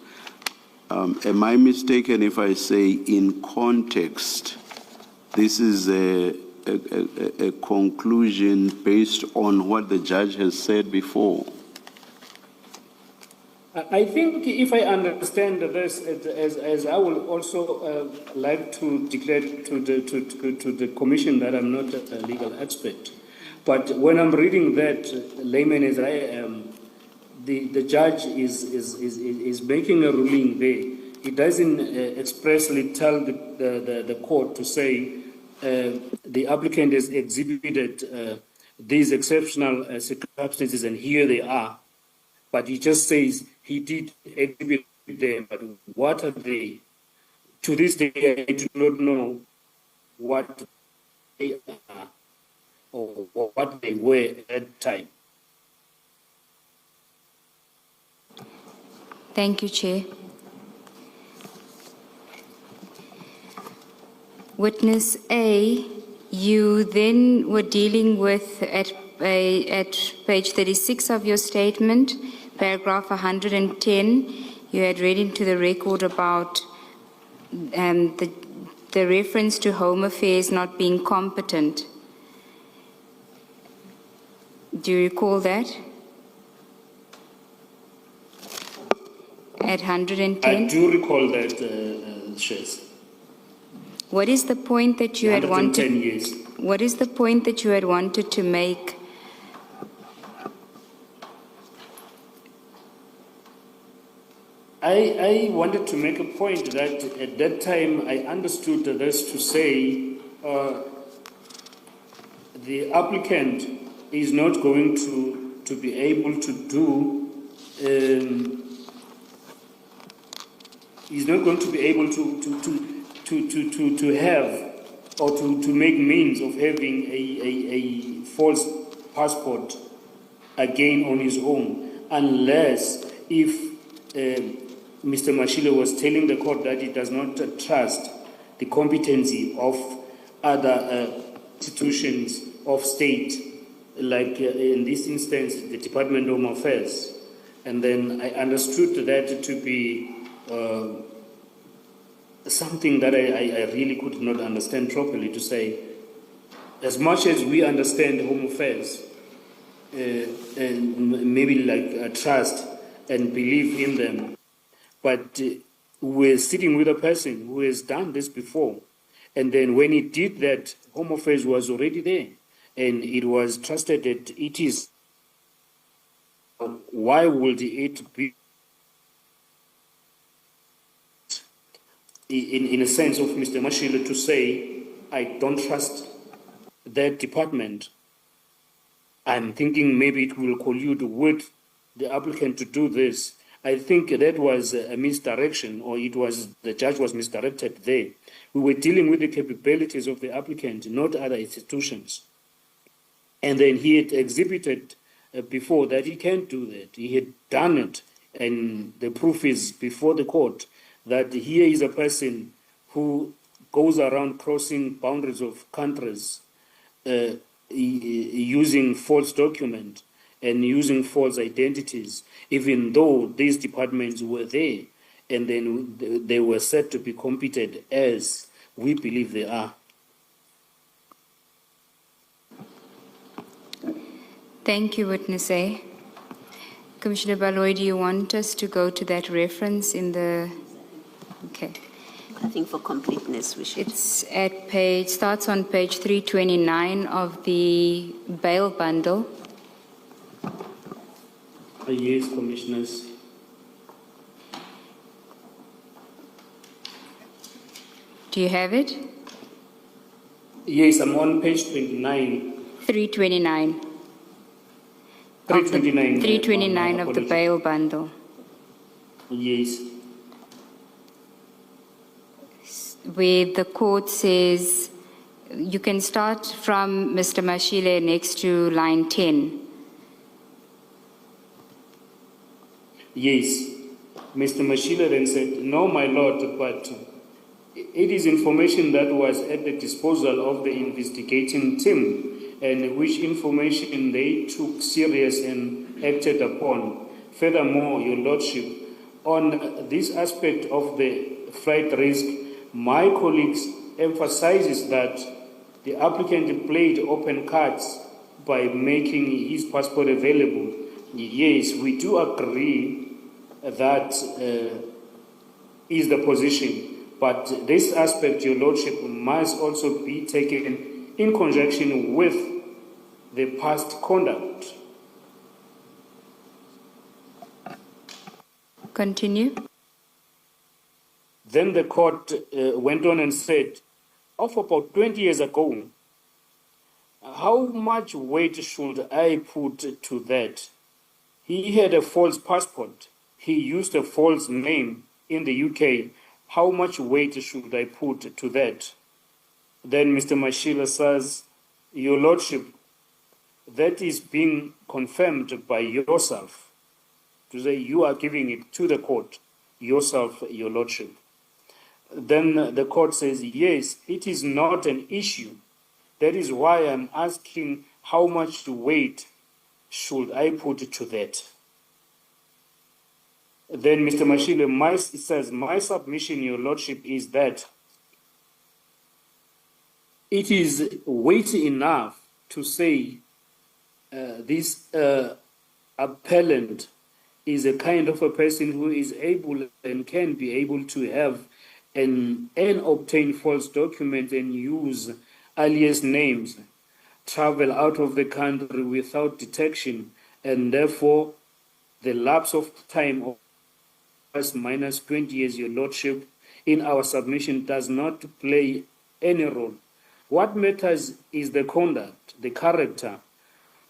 Am I mistaken if I say in context, this is a conclusion based on what the judge has said before? I think if I understand this, as I will also like to declare to the commission that I'm not a legal expert, but when I'm reading that, layman as I am, the judge is making a ruling there. He doesn't expressly tell the court to say the applicant has exhibited these exceptional circumstances and here they are. But he just says he did exhibit them, but what are they? To this day, I do not know what they are or what they were at that time. Thank you, Chair. Witness A, you then were dealing with at page 36 of your statement, paragraph 110, you had read into the record about the reference to Home Affairs not being competent. Do you recall that? At 110? I do recall that, Shares. What is the point that you had 110 wanted? years. What is the point that you had wanted to make? I wanted to make a point that at that time I understood this to say the applicant is not going to be able to do, is not going to be able to have or to make means of having a false passport again on his own, unless if Mr. Mashile was telling the court that he does not trust the competency of other institutions of state, like in this instance, the Department of Home Affairs. And then I understood that to be something that I really could not understand properly, to say as much as we understand Home Affairs, and maybe like trust and believe in them, but we're sitting with a person who has done this before, and then when he did that, Home Affairs was already there, and it was trusted that it is. Why would it be, in a sense of Mr. Mashile to say, I don't trust that department? I'm thinking maybe it will collude with the applicant to do this. I think that was a misdirection, or the judge was misdirected there. We were dealing with the capabilities of the applicant, not other institutions. And then he had exhibited before that he can't do that. He had done it, and the proof is before the court that here is a person who goes around crossing boundaries of countries, using false documents and using false identities, even though these departments were there, and then they were said to be competent as we believe they are. Thank you, Witness A. Commissioner Baloy, do you want us to go to that reference in the... Okay. I think for completeness, we should. It's starts on page 329 of the bail bundle. Yes, Commissioners. Do you have it? Yes, I'm on page 29. 329. 329. 329 of the bail bundle. Yes. Where the court says, you can start from Mr. Mashile next to line 10. Yes. Mr. Mashile then said, no, my lord, but it is information that was at the disposal of the investigating team, and which information they took serious and acted upon. Furthermore, your lordship, on this aspect of the flight risk, my colleagues emphasizes that the applicant played open cards by making his passport available. Yes, we do agree that is the position, but this aspect, your lordship, must also be taken in conjunction with the past conduct. Continue. Then the court went on and said, of about 20 years ago, how much weight should I put to that? He had a false passport. He used a false name in the UK. How much weight should I put to that? Then Mr. Mashile says, your lordship, that is being confirmed by yourself. To say you are giving it to the court, yourself, your lordship. Then the court says, yes, it is not an issue. That is why I'm asking how much weight should I put to that? Then Mr. Mashile says, my submission, your lordship, is that it is weighty enough to say this appellant is a kind of a person who is able and can be able to have and obtain false documents and use alias names, travel out of the country without detection, and therefore the lapse of time of minus 20 years, your lordship, in our submission does not play any role. What matters is the conduct, the character,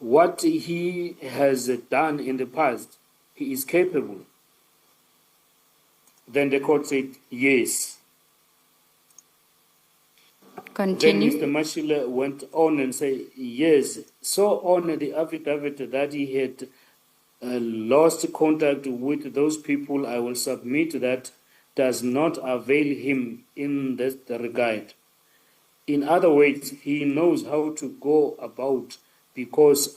what he has done in the past. He is capable. Then the court said, yes. Continue. Then Mr. Mashile went on and said, yes. So on the affidavit that he had lost contact with those people, I will submit that does not avail him in this regard. In other words, he knows how to go about because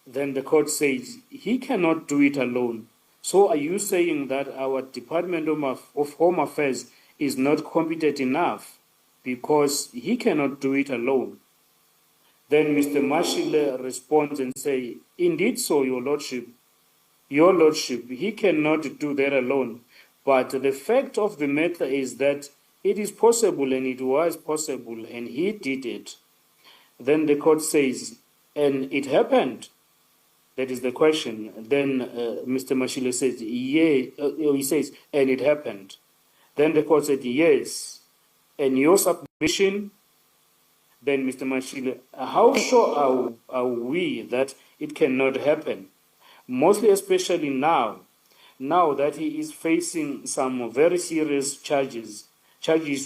then the court says he cannot do it alone. So are you saying that our Department of Home Affairs is not competent enough? because he cannot do it alone. Then Mr. Mashile responds and say, indeed so, your lordship, he cannot do that alone. But the fact of the matter is that it is possible and it was possible and he did it. Then the court says, and it happened. That is the question. Then Mr. Mashile says, he says, and it happened. Then the court said, yes. And your submission? Then Mr. Mashile, how sure are we that it cannot happen? Mostly especially now that he is facing some very serious charges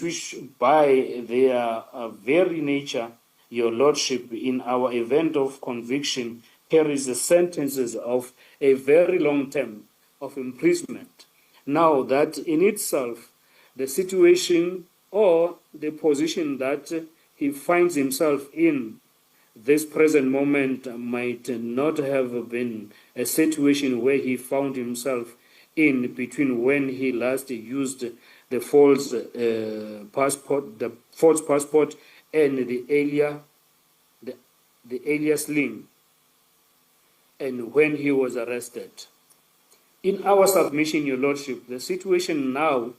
which by their very nature, your lordship, in our event of conviction, carries the sentences of a very long term of imprisonment. Now that in itself, the situation or the position that he finds himself in this present moment might not have been a situation where he found himself in between when he last used the false passport and the alias link, and when he was arrested. In our submission, your lordship, the situation now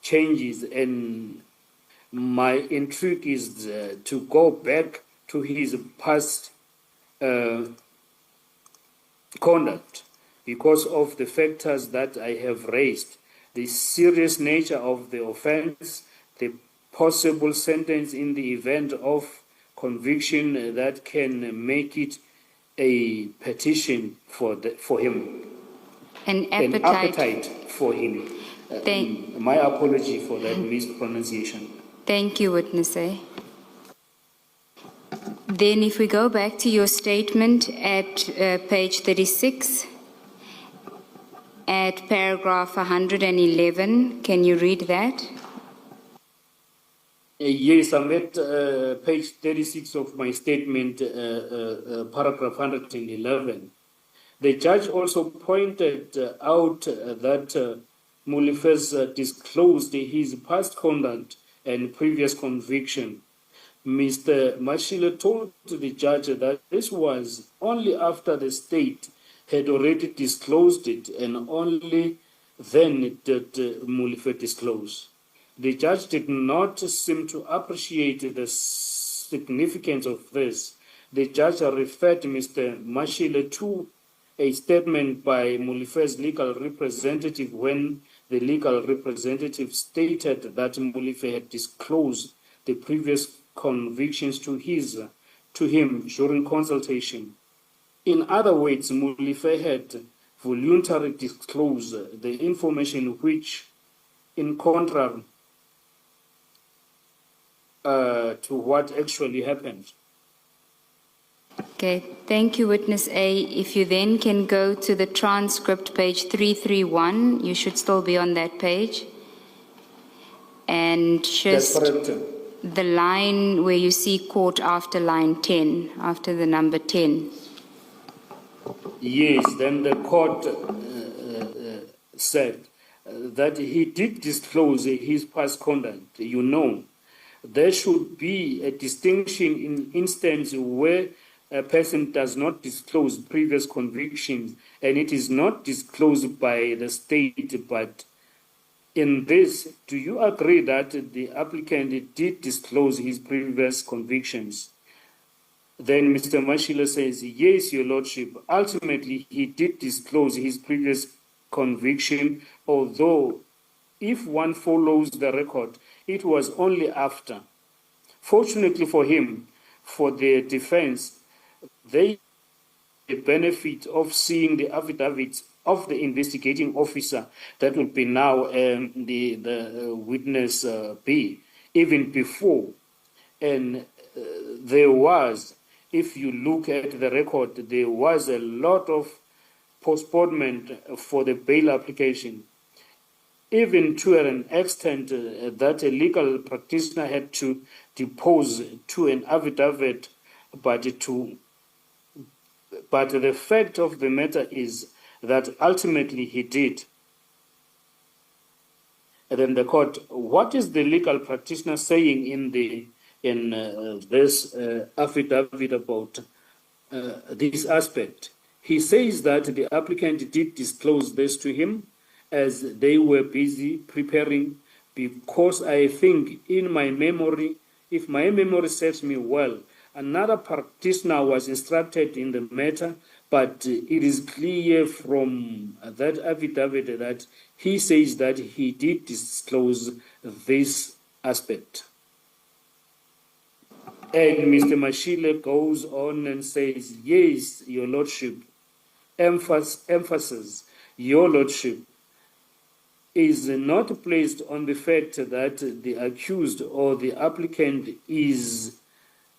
changes, and my intrigue is to go back to his past conduct because of the factors that I have raised, the serious nature of the offense, the possible sentence in the event of conviction that can make it a petition for him. An An appetite. appetite for him. My apology for that mispronunciation. Thank you, Witness A. Then if we go back to your statement at page 36, at paragraph 111, can you read that? Yes, I'm at page 36 of my statement, paragraph 111. The judge also pointed out that Molifez disclosed his past conduct and previous conviction. Mr. Mashile told the judge that this was only after the state had already disclosed it, and only then did Molifez disclose. The judge did not seem to appreciate the significance of this. The judge referred Mr. Mashile to a statement by Molifez's legal representative when the legal representative stated that Molifez had disclosed the previous convictions to him during consultation. In other words, Molifez had voluntarily disclosed the information which, in contrary to what actually happened. Okay, thank you, Witness A. If you then can go to the transcript, page 331, you should still be on that page. And just That's correct. the line where you see court after line 10, after the number 10. Yes, then the court said that he did disclose his past conduct. You know, there should be a distinction in instances where a person does not disclose previous convictions and it is not disclosed by the state. But in this, do you agree that the applicant did disclose his previous convictions? Then Mr. Mashile says, yes, your lordship, ultimately he did disclose his previous conviction, although if one follows the record, it was only after. Fortunately for him, for the defense, they the benefit of seeing the affidavits of the investigating officer that will be now the witness B, even before. And there was, if you look at the record, there was a lot of postponement for the bail application, even to an extent that a legal practitioner had to depose to an affidavit, but the fact of the matter is that ultimately he did. And then the court, what is the legal practitioner saying in this affidavit about this aspect? He says that the applicant did disclose this to him as they were busy preparing, because I think in my memory, if my memory serves me well, another practitioner was instructed in the matter, but it is clear from that affidavit that he says that he did disclose this aspect. And Mr. Mashile goes on and says, yes, Your Lordship, emphasis, Your Lordship, is not placed on the fact that the accused or the applicant is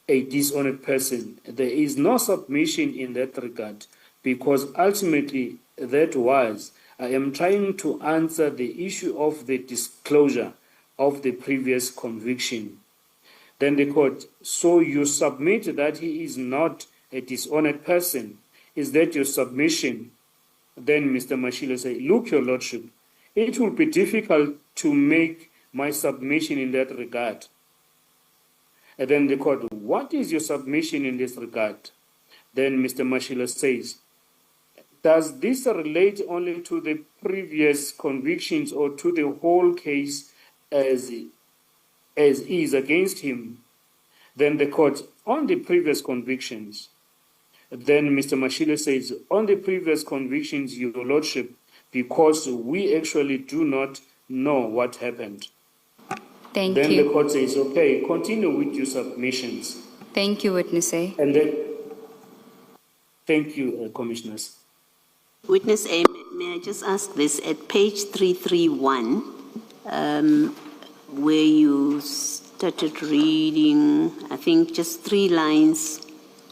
a dishonored person. There is no submission in that regard, because ultimately that was, I am trying to answer the issue of the disclosure of the previous conviction. Then the court, so you submit that he is not a dishonored person. Is that your submission? Then Mr. Mashile said, look, Your Lordship, it will be difficult to make my submission in that regard. And then the court, what is your submission in this regard? Then Mr. Mashile says, does this relate only to the previous convictions or to the whole case as is against him? Then the court, on the previous convictions. Then Mr. Mashile says, on the previous convictions, Your Lordship, because we actually do not know what happened. Thank Then you. the court says, okay, continue with your submissions. Thank you, Witness A. And then, thank you, Commissioners. Witness A, may I just ask this? At page 331, where you started reading, I think just 3 lines,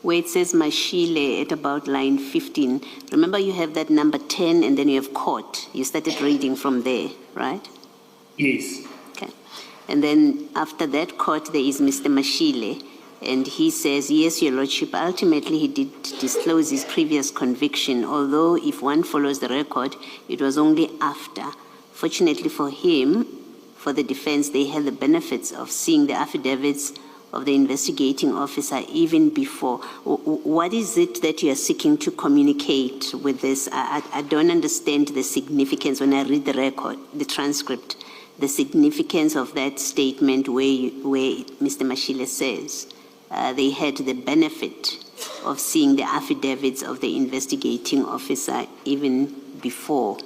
where it says Mashile at about line 15. Remember, you have that number 10 and then you have court. You started reading from there, right? Yes. Okay. And then after that court, there is Mr. Mashile. And he says, yes, Your Lordship, ultimately he did disclose his previous conviction, although if one follows the record, it was only after. Fortunately for him, for the defense, they had the benefits of seeing the affidavits of the investigating officer even before. What is it that you are seeking to communicate with this? I don't understand the significance when I read the record, the transcript, the significance of that statement where Mr. Mashile says they had the benefit of seeing the affidavits of the investigating officer even before.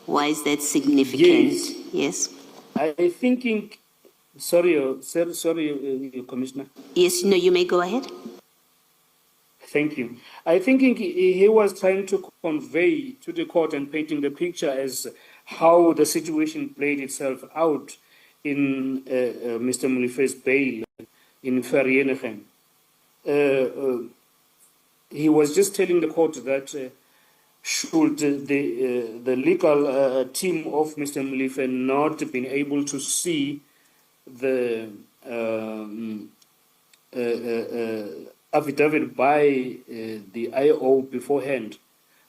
Why is that significant? Yes? I thinking, sorry, Commissioner. Yes, no, you may go ahead. Thank you. I think he was trying to convey to the court and painting the picture as how the situation played itself out in Mr. Molife's bail in Vereeniging. He was just telling the court that should the legal team of Mr. Molife not been able to see the affidavit by the IO beforehand,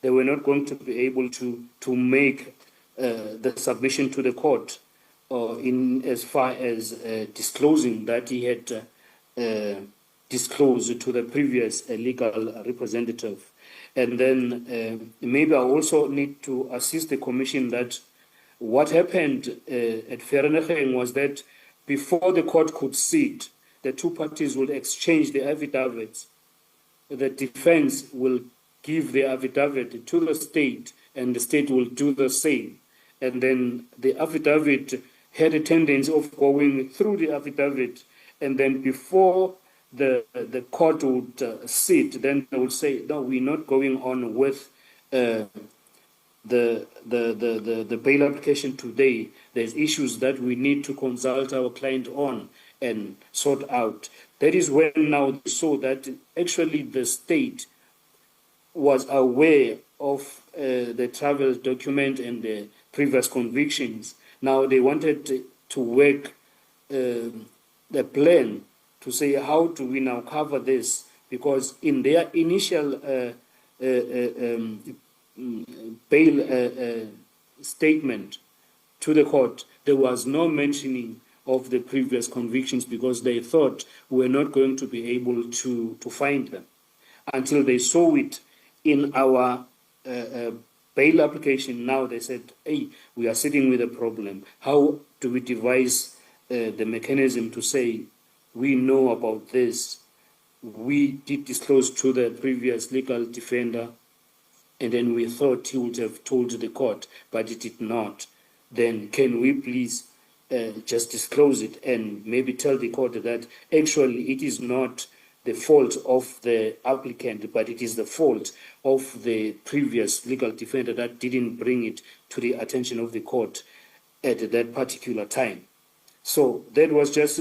they were not going to be able to make the submission to the court in as far as disclosing that he had disclosed to the previous legal representative. And then maybe I also need to assist the commission that what happened at Vereeniging was that before the court could sit, the two parties will exchange the affidavits. The defense will give the affidavit to the state, and the state will do the same. And then the affidavit had a tendency of going through the affidavit, and then before the court would sit, then they would say, no, we're not going on with the bail application today. There's issues that we need to consult our client on and sort out. That is when now they saw that actually the state was aware of the travel document and the previous convictions. Now they wanted to work the plan to say, how do we now cover this? Because in their initial bail statement to the court, there was no mentioning of the previous convictions because they thought we were not going to be able to find them until they saw it in our bail application. Now they said, hey, we are sitting with a problem. How do we devise the mechanism to say, we know about this, we did disclose to the previous legal defender, and then we thought he would have told the court, but he did not. Then can we please just disclose it and maybe tell the court that actually it is not the fault of the applicant, but it is the fault of the previous legal defender that didn't bring it to the attention of the court at that particular time. So that was just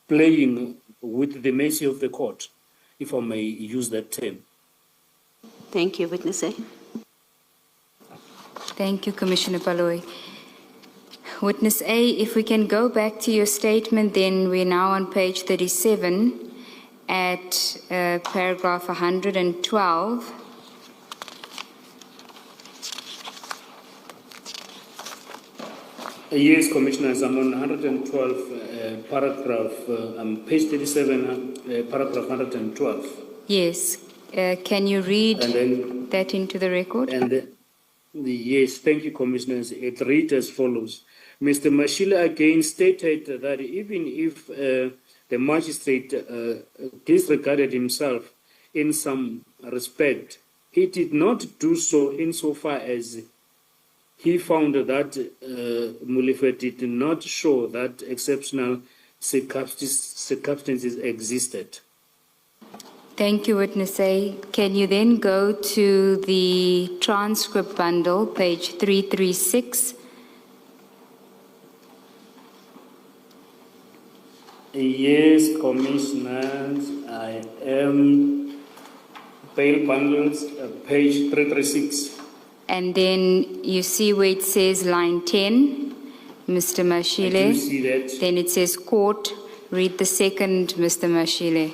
playing with the mercy of the court, if I may use that term. Thank you, Witness A. Thank you, Commissioner Baloyi. Witness A, if we can go back to your statement, then we're now on page 37 at paragraph 112. Yes, Commissioners, I'm on 112, paragraph, page 37, paragraph 112. Yes. Can you read And then, that into the record? and yes, thank you, Commissioners. It reads as follows. Mr. Mashila again stated that even if the magistrate disregarded himself in some respect, he did not do so insofar as he found that Molefe did not show that exceptional circumstances existed. Thank you, Witness A. Can you then go to the transcript bundle, page 336? Yes, Commissioners, I am bail bundles, page 336. And then you see where it says line 10, Mr. I Mashile. do see that. Then it says court. Read the second, Mr. Mashile.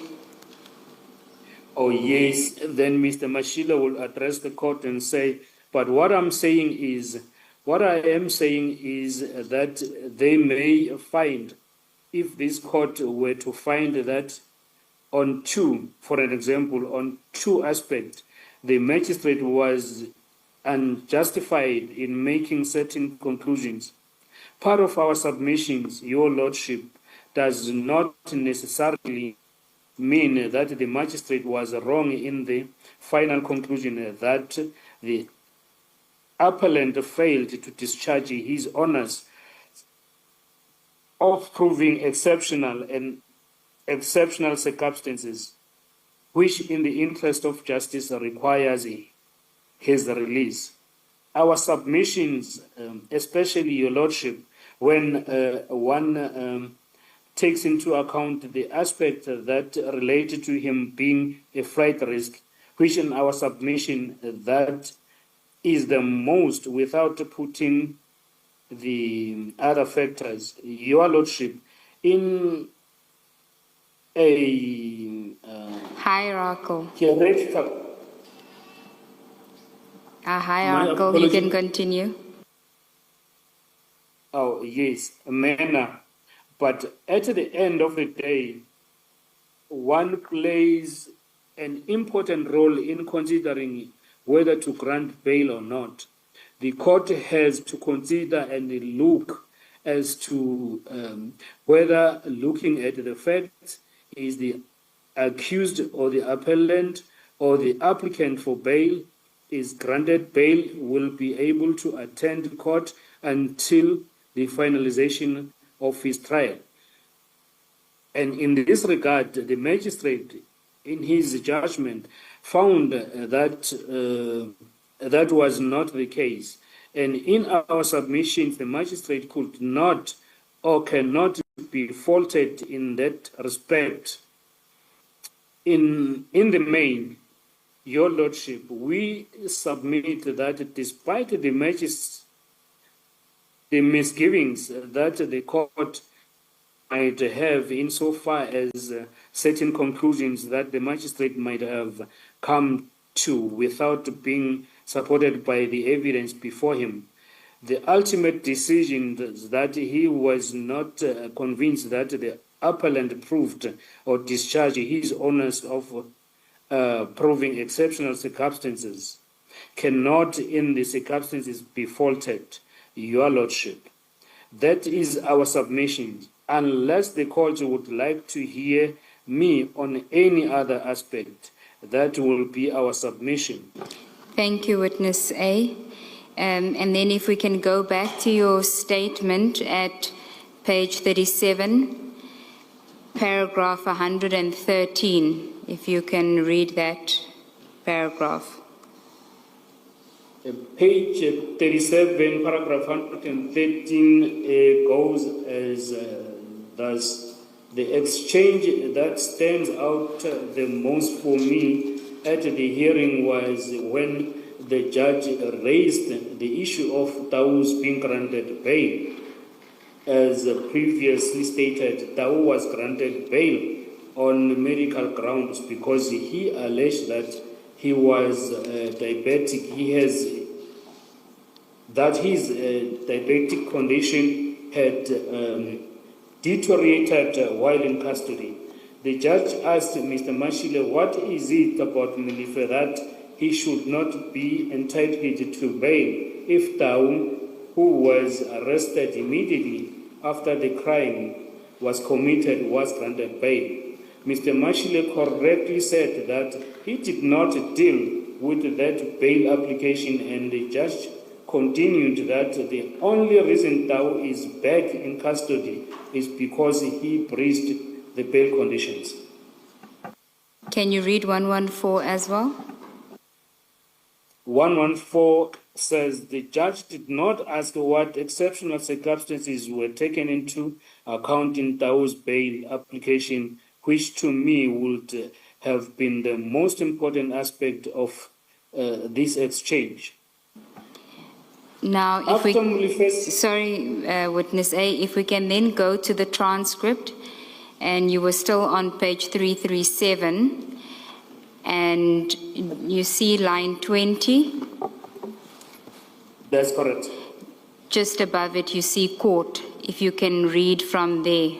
Oh, yes. Then Mr. Mashila will address the court and say, but what I am saying is that they may find, if this court were to find that on two, for an example, on two aspects, the magistrate was unjustified in making certain conclusions. Part of our submissions, Your Lordship, does not necessarily mean that the magistrate was wrong in the final conclusion that the appellant failed to discharge his honors of proving exceptional circumstances, which in the interest of justice requires his release. Our submissions, especially Your Lordship, when one takes into account the aspect that related to him being a flight risk, which in our submission that is the most without putting the other factors. Your Lordship, in a Hierarchical. hierarchical, Hierarchical, you can continue. oh yes, manner. But at the end of the day, one plays an important role in considering whether to grant bail or not. The court has to consider and look as to whether, looking at the facts, is the accused or the appellant or the applicant for bail is granted bail will be able to attend court until the finalization of his trial. And in this regard, the magistrate, in his judgment, found that that was not the case. And in our submissions, the magistrate could not or cannot be faulted in that respect. In the main, Your Lordship, we submit that despite the misgivings that the court might have insofar as certain conclusions that the magistrate might have come to without being supported by the evidence before him, The ultimate decision is that he was not convinced that the appellant proved or discharged his onus of proving exceptional circumstances cannot in the circumstances be faulted, Your Lordship. That is our submission, unless the court would like to hear me on any other aspect. That will be our submission. Thank you, Witness A. And then if we can go back to your statement at page 37, paragraph 113, if you can read that paragraph. Page 37, paragraph 113 goes as thus. The exchange that stands out the most for me at the hearing was when the judge raised the issue of Tau's being granted bail. As previously stated, Tau was granted bail on medical grounds because he alleged that he was diabetic. His diabetic condition had deteriorated while in custody. The judge asked Mr. Mashile, what is it about Molefe that he should not be entitled to bail if Tau, who was arrested immediately after the crime was committed, was granted bail? Mr. Mashile correctly said that he did not deal with that bail application, and the judge continued that the only reason Tau is back in custody is because he breached the bail conditions. Can you read 114 as well? 114 says the judge did not ask what exceptional circumstances were taken into account in Tau's bail application, which to me would have been the most important aspect of this exchange. Now, if After we, Molefe's sorry, Witness A, if we can then go to the transcript, and you were still on page 337, and you see line 20. That's correct. Just above it, you see court, if you can read from there.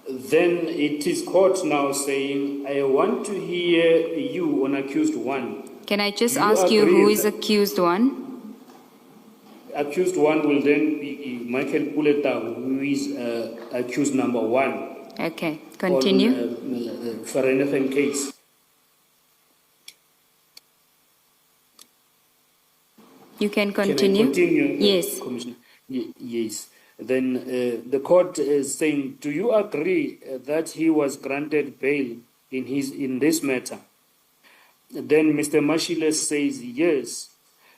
Then it is court now saying, I want to hear you on accused one. Can I just Do you ask you agree who with is that? accused one? Accused one will then be Michael Puleta, who is accused number one. Okay, continue. On Vereeniging case. You can Can I continue. continue, Yes. Commissioner? Yes. Then the court is saying, do you agree that he was granted bail in this matter? Then Mr. Mashile says yes.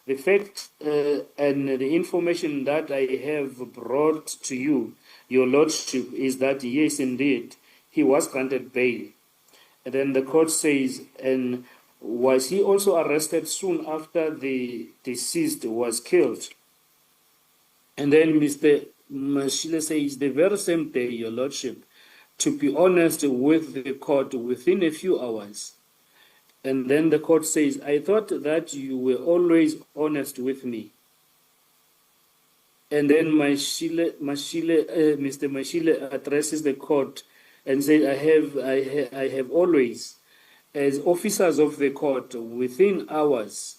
The fact and the information that I have brought to you, Your Lordship, is that yes, indeed, he was granted bail. And then the court says, and was he also arrested soon after the deceased was killed? And then Mr. Mashile says, the very same day, Your Lordship, to be honest with the court, within a few hours. And then the court says, I thought that you were always honest with me. And then Mr. Mashile addresses the court and says, I have always, as officers of the court, within hours,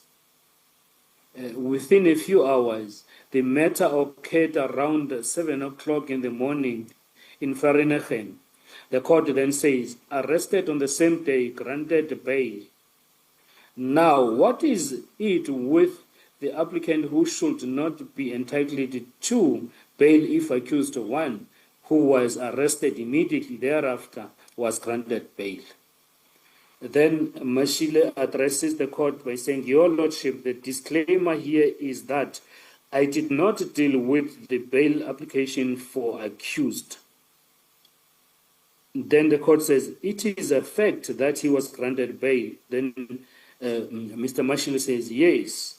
within a few hours, the matter occurred around 7 o'clock in the morning in Vereeniging. The court then says, arrested on the same day, granted bail. Now, what is it with the applicant who should not be entitled to bail if accused one, who was arrested immediately thereafter, was granted bail? Then Mashile addresses the court by saying, Your Lordship, the disclaimer here is that I did not deal with the bail application for accused. Then the court says, it is a fact that he was granted bail. Then Mr. Mashile says, yes.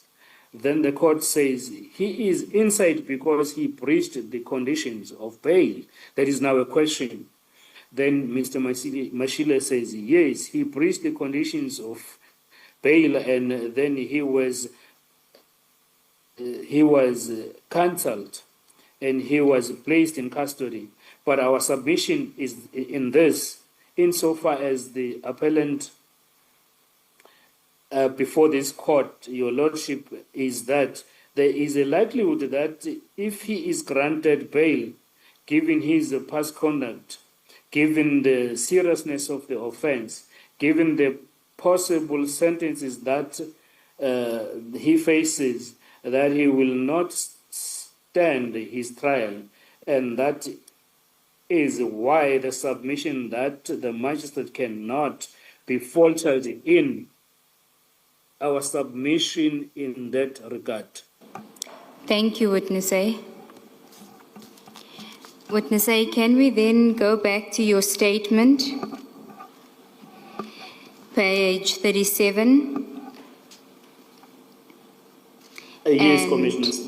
Then the court says, he is inside because he breached the conditions of bail. That is now a question. Then Mr. Mashile says, yes, he breached the conditions of bail, and then he was he was cancelled and he was placed in custody. But our submission is in this, insofar as the appellant before this court, Your Lordship, is that there is a likelihood that if he is granted bail, given his past conduct, given the seriousness of the offense, given the possible sentences that he faces, that he will not stand his trial. And that is why the submission that the magistrate cannot be faltered in our submission in that regard. Thank you, Witness A. Witness A, can we then go back to your statement? Page 37. Yes, And, Commissioners.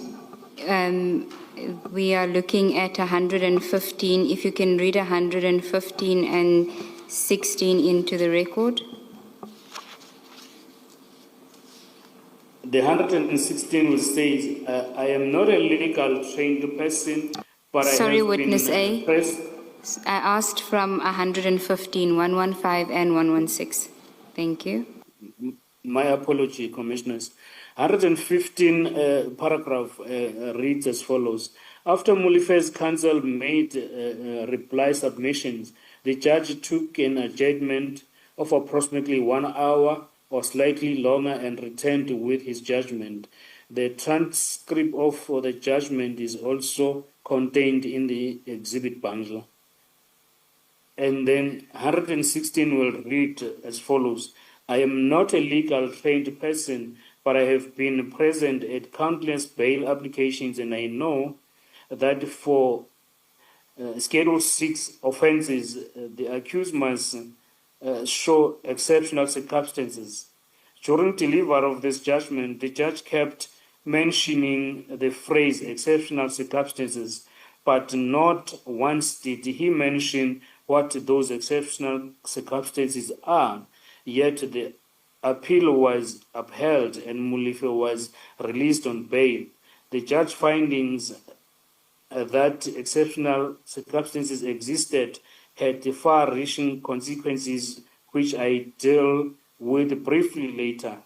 We are looking at 115. If you can read 115 and 16 into the record. The 116 will say, I am not a legal trained person, but Sorry, I have Witness been A. pressed. I asked from 115, 115 and 116. Thank you. My apology, Commissioners. 115 paragraph reads as follows. After Molife's counsel made reply submissions, the judge took an adjournment of approximately 1 hour or slightly longer and returned with his judgment. The transcript of the judgment is also contained in the exhibit bundle. And then 116 will read as follows. I am not a legal trained person, but I have been present at countless bail applications, and I know that for Schedule 6 offenses, the accused must show exceptional circumstances. During delivery of this judgment, the judge kept mentioning the phrase exceptional circumstances, but not once did he mention what those exceptional circumstances are. Yet the appeal was upheld and Mulife was released on bail. The judge findings that exceptional circumstances existed had far-reaching consequences, which I deal with briefly later.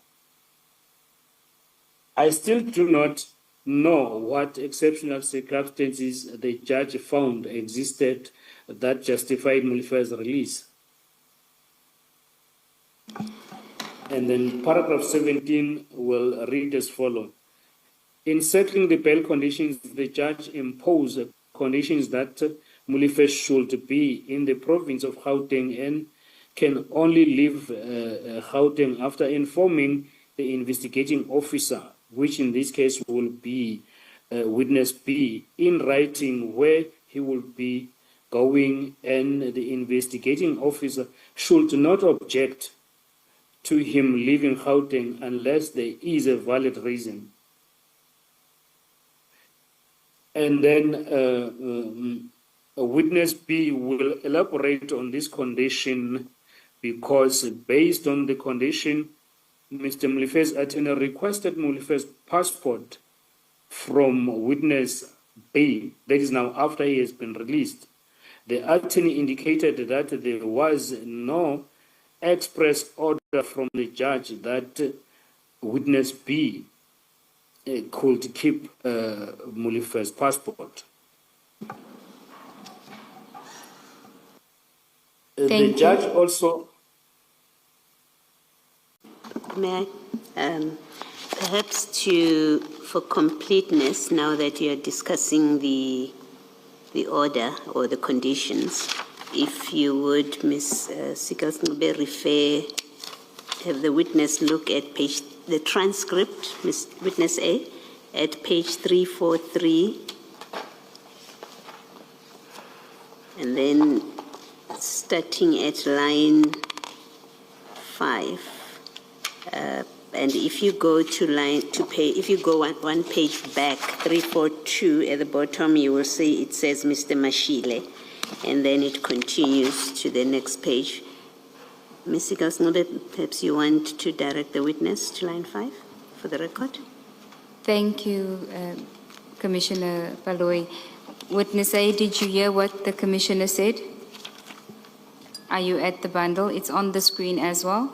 I still do not know what exceptional circumstances the judge found existed that justified Mulife's release. And then paragraph 17 will read as follows. In settling the bail conditions, the judge imposed conditions that Mulife should be in the province of Gauteng and can only leave Gauteng after informing the investigating officer, which in this case will be witness B, in writing where he will be going, and the investigating officer should not object to him leaving Gauteng unless there is a valid reason. And then witness B will elaborate on this condition because based on the condition, Mr. Mulife's attorney requested Mulife's passport from witness B. That is now after he has been released. The attorney indicated that there was no express order from the judge that witness B could keep Mulife's passport. The judge also... May I? Perhaps for completeness, now that you are discussing the order or the conditions, if you would, Ms. Sikasngube, have the witness look at the transcript, witness A, at page 343, and then starting at line 5. And if you go if you go one page back, 342, at the bottom, you will see it says Mr. Mashile, and then it continues to the next page. Ms. Sikasngube, perhaps you want to direct the witness to line 5 for the record? Thank you, Commissioner Baloyi. Witness A, did you hear what the Commissioner said? Are you at the bundle? It's on the screen as well.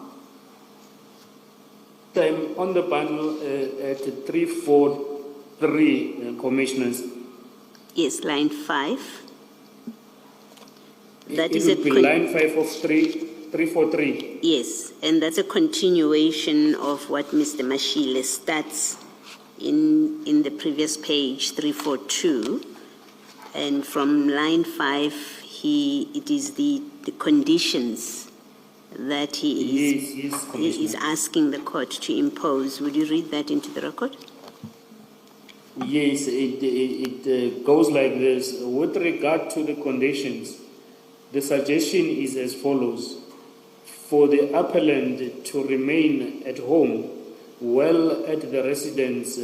I'm on the bundle at 343, Commissioners. Yes, line 5. That It is would be line 5 of 343. Yes, and that's a continuation of what Mr. Mashile starts in the previous page, 342. And from line 5, it is the conditions that he Yes, is Commissioner. asking the court to impose. Would you read that into the record? Yes, it goes like this. With regard to the conditions, the suggestion is as follows. For the appellant to remain at home, well at the residence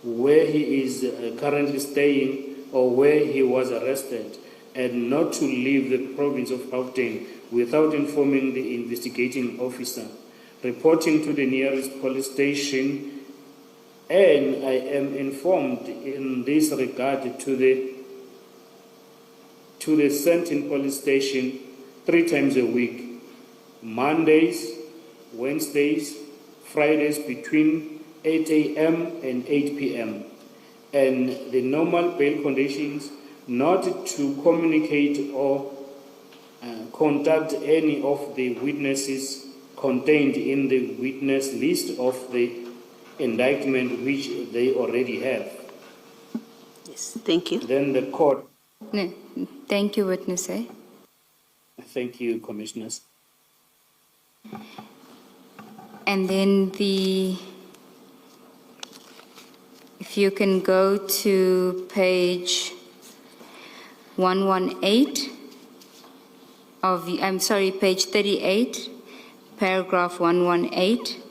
where he is currently staying or where he was arrested, and not to leave the province of Gauteng without informing the investigating officer, reporting to the nearest police station, and I am informed in this regard to the Sentin police station 3 times a week, Mondays, Wednesdays, Fridays between 8 a.m. and 8 p.m. And the normal bail conditions not to communicate or contact any of the witnesses contained in the witness list of the indictment which they already have. Yes, thank you. Then the court. No, thank you, Witness A. Thank you, Commissioners. And then if you can go to page 118 page 38, paragraph 118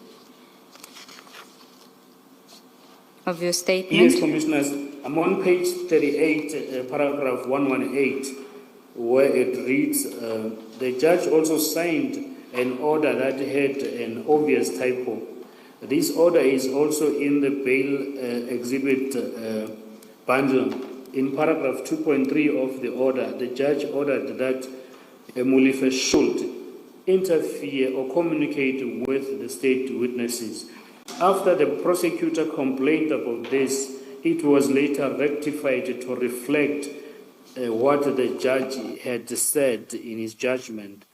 of your statement. Yes, Commissioners. I'm on page 38, paragraph 118, where it reads, the judge also signed an order that had an obvious typo. This order is also in the bail exhibit bundle. In paragraph 2.3 of the order, the judge ordered that Mulife should interfere or communicate with the state witnesses. After the prosecutor complained about this, it was later rectified to reflect what the judge had said in his judgment.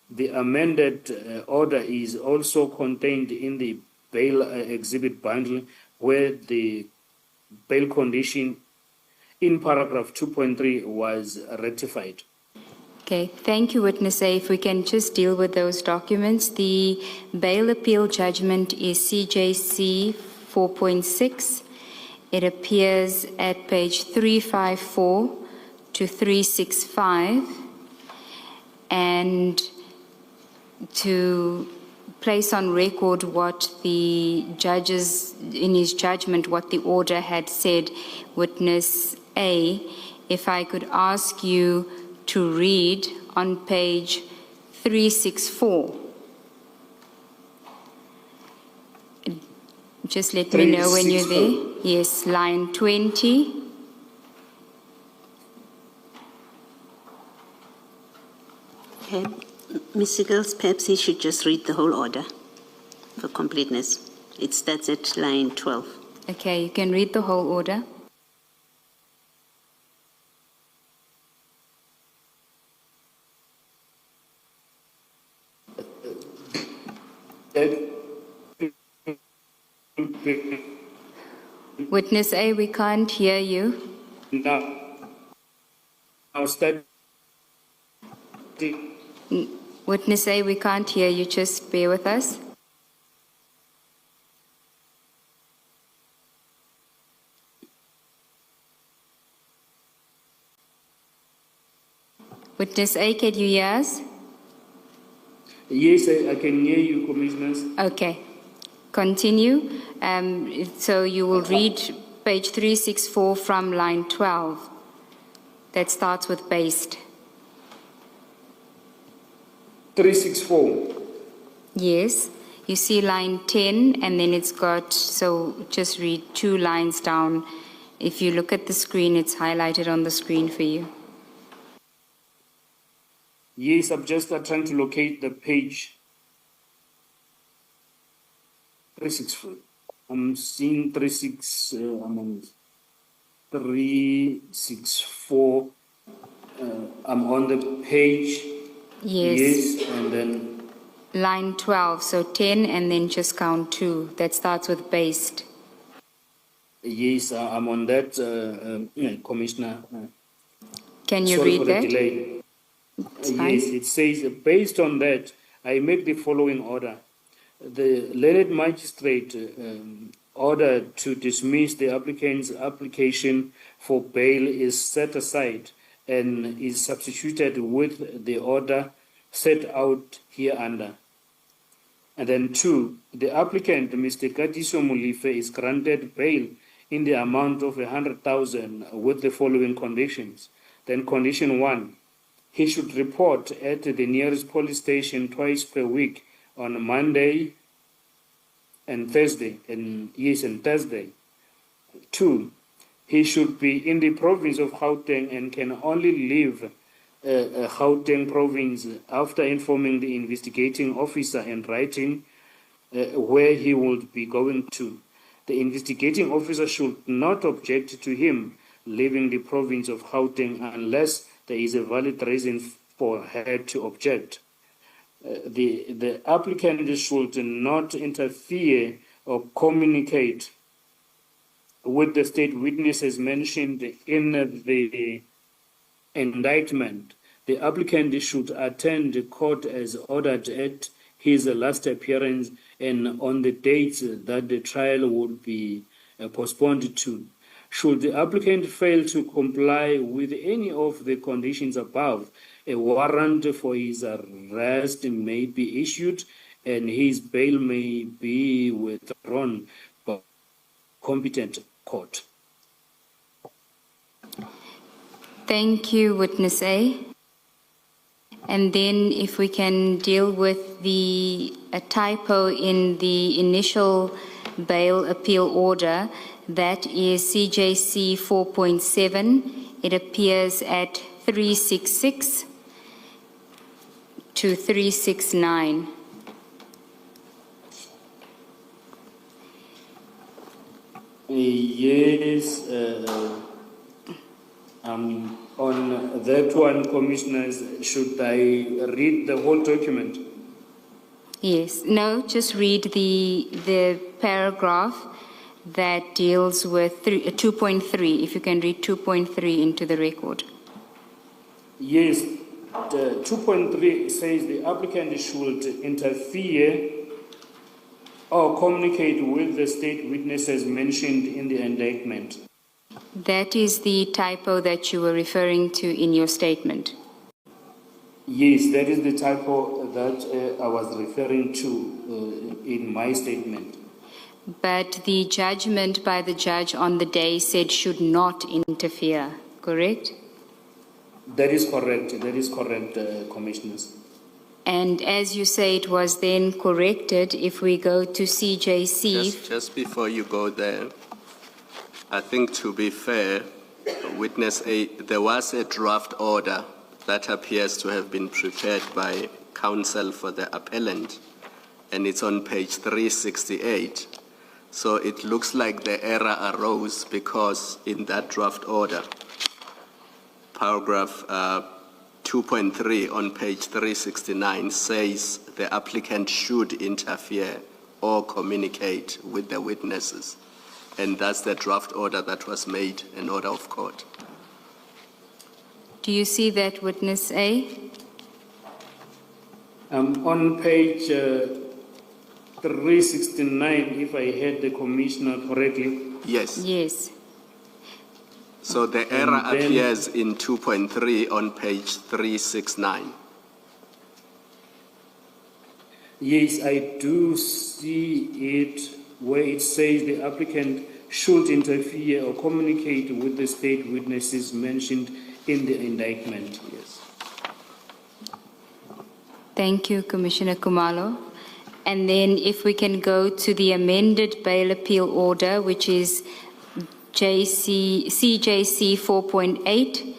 The amended order is also contained in the bail exhibit bundle, where the bail condition in paragraph 2.3 was rectified. Okay, thank you, Witness A. If we can just deal with those documents. The bail appeal judgment is CJC 4.6. It appears at page 354 to 365. And to place on record what the judges, in his judgment, what the order had said, Witness A, if I could ask you to read on page 364. Just let me know when you're there. Yes, line 20. Okay. Ms. Siggles, perhaps he should just read the whole order for completeness. It starts at line 12. Okay, you can read the whole order. Witness A, we can't hear you. Now start. Witness A, we can't hear you. Just bear with us. Witness A, can you hear us? Yes, I can hear you, Commissioners. Okay. Continue. So you will read page 364 from line 12. That starts with based. 364. Yes. You see line 10, and then it's got, so just read 2 lines down. If you look at the screen, it's highlighted on the screen for you. Yes, I'm just trying to locate the page. 364. I'm seeing 364. I'm on the page. Yes. Yes, and then Line 12, so 10, and then just count 2. That starts with based. yes, I'm on that, Commissioner. Can you Sorry read for the that? delay. It's fine. Yes, it says, based on that, I make the following order. The learned magistrate ordered to dismiss the applicant's application for bail is set aside and is substituted with the order set out hereunder. And then 2, the applicant, Mr. Katiso Mulife, is granted bail in the amount of 100,000 with the following conditions. Then condition 1, he should report at the nearest police station twice per week on Monday and Thursday, and Thursday. 2, he should be in the province of Gauteng and can only leave Gauteng province after informing the investigating officer in writing where he would be going to. The investigating officer should not object to him leaving the province of Gauteng unless there is a valid reason for her to object. The applicant should not interfere or communicate with the state witnesses mentioned in the indictment. The applicant should attend court as ordered at his last appearance and on the dates that the trial would be postponed to. Should the applicant fail to comply with any of the conditions above, a warrant for his arrest may be issued and his bail may be withdrawn by competent court. Thank you, Witness A. And then if we can deal with a typo in the initial bail appeal order, that is CJC 4.7. It appears at 366 to 369. Yes, on that one, Commissioners, should I read the whole document? Yes, no, just read the paragraph that deals with 2.3, if you can read 2.3 into the record. Yes, 2.3 says the applicant should interfere or communicate with the state witnesses mentioned in the indictment. That is the typo that you were referring to in your statement. Yes, that is the typo that I was referring to in my statement. But the judgment by the judge on the day said should not interfere, correct? That is correct. That is correct, Commissioners. And as you say, it was then corrected if we go to CJC. Just before you go there, I think to be fair, Witness A, there was a draft order that appears to have been prepared by counsel for the appellant, and it's on page 368. So it looks like the error arose because in that draft order, paragraph 2.3 on page 369 says the applicant should interfere or communicate with the witnesses. And that's the draft order that was made, an order of court. Do you see that, Witness A? On page 369, if I heard the Commissioner correctly. Yes. Yes. So the error And then- appears in 2.3 on page 369. Yes, I do see it where it says the applicant should interfere or communicate with the state witnesses mentioned in the indictment. Yes. Thank you, Commissioner Kumalo. And then if we can go to the amended bail appeal order, which is CJC 4.8,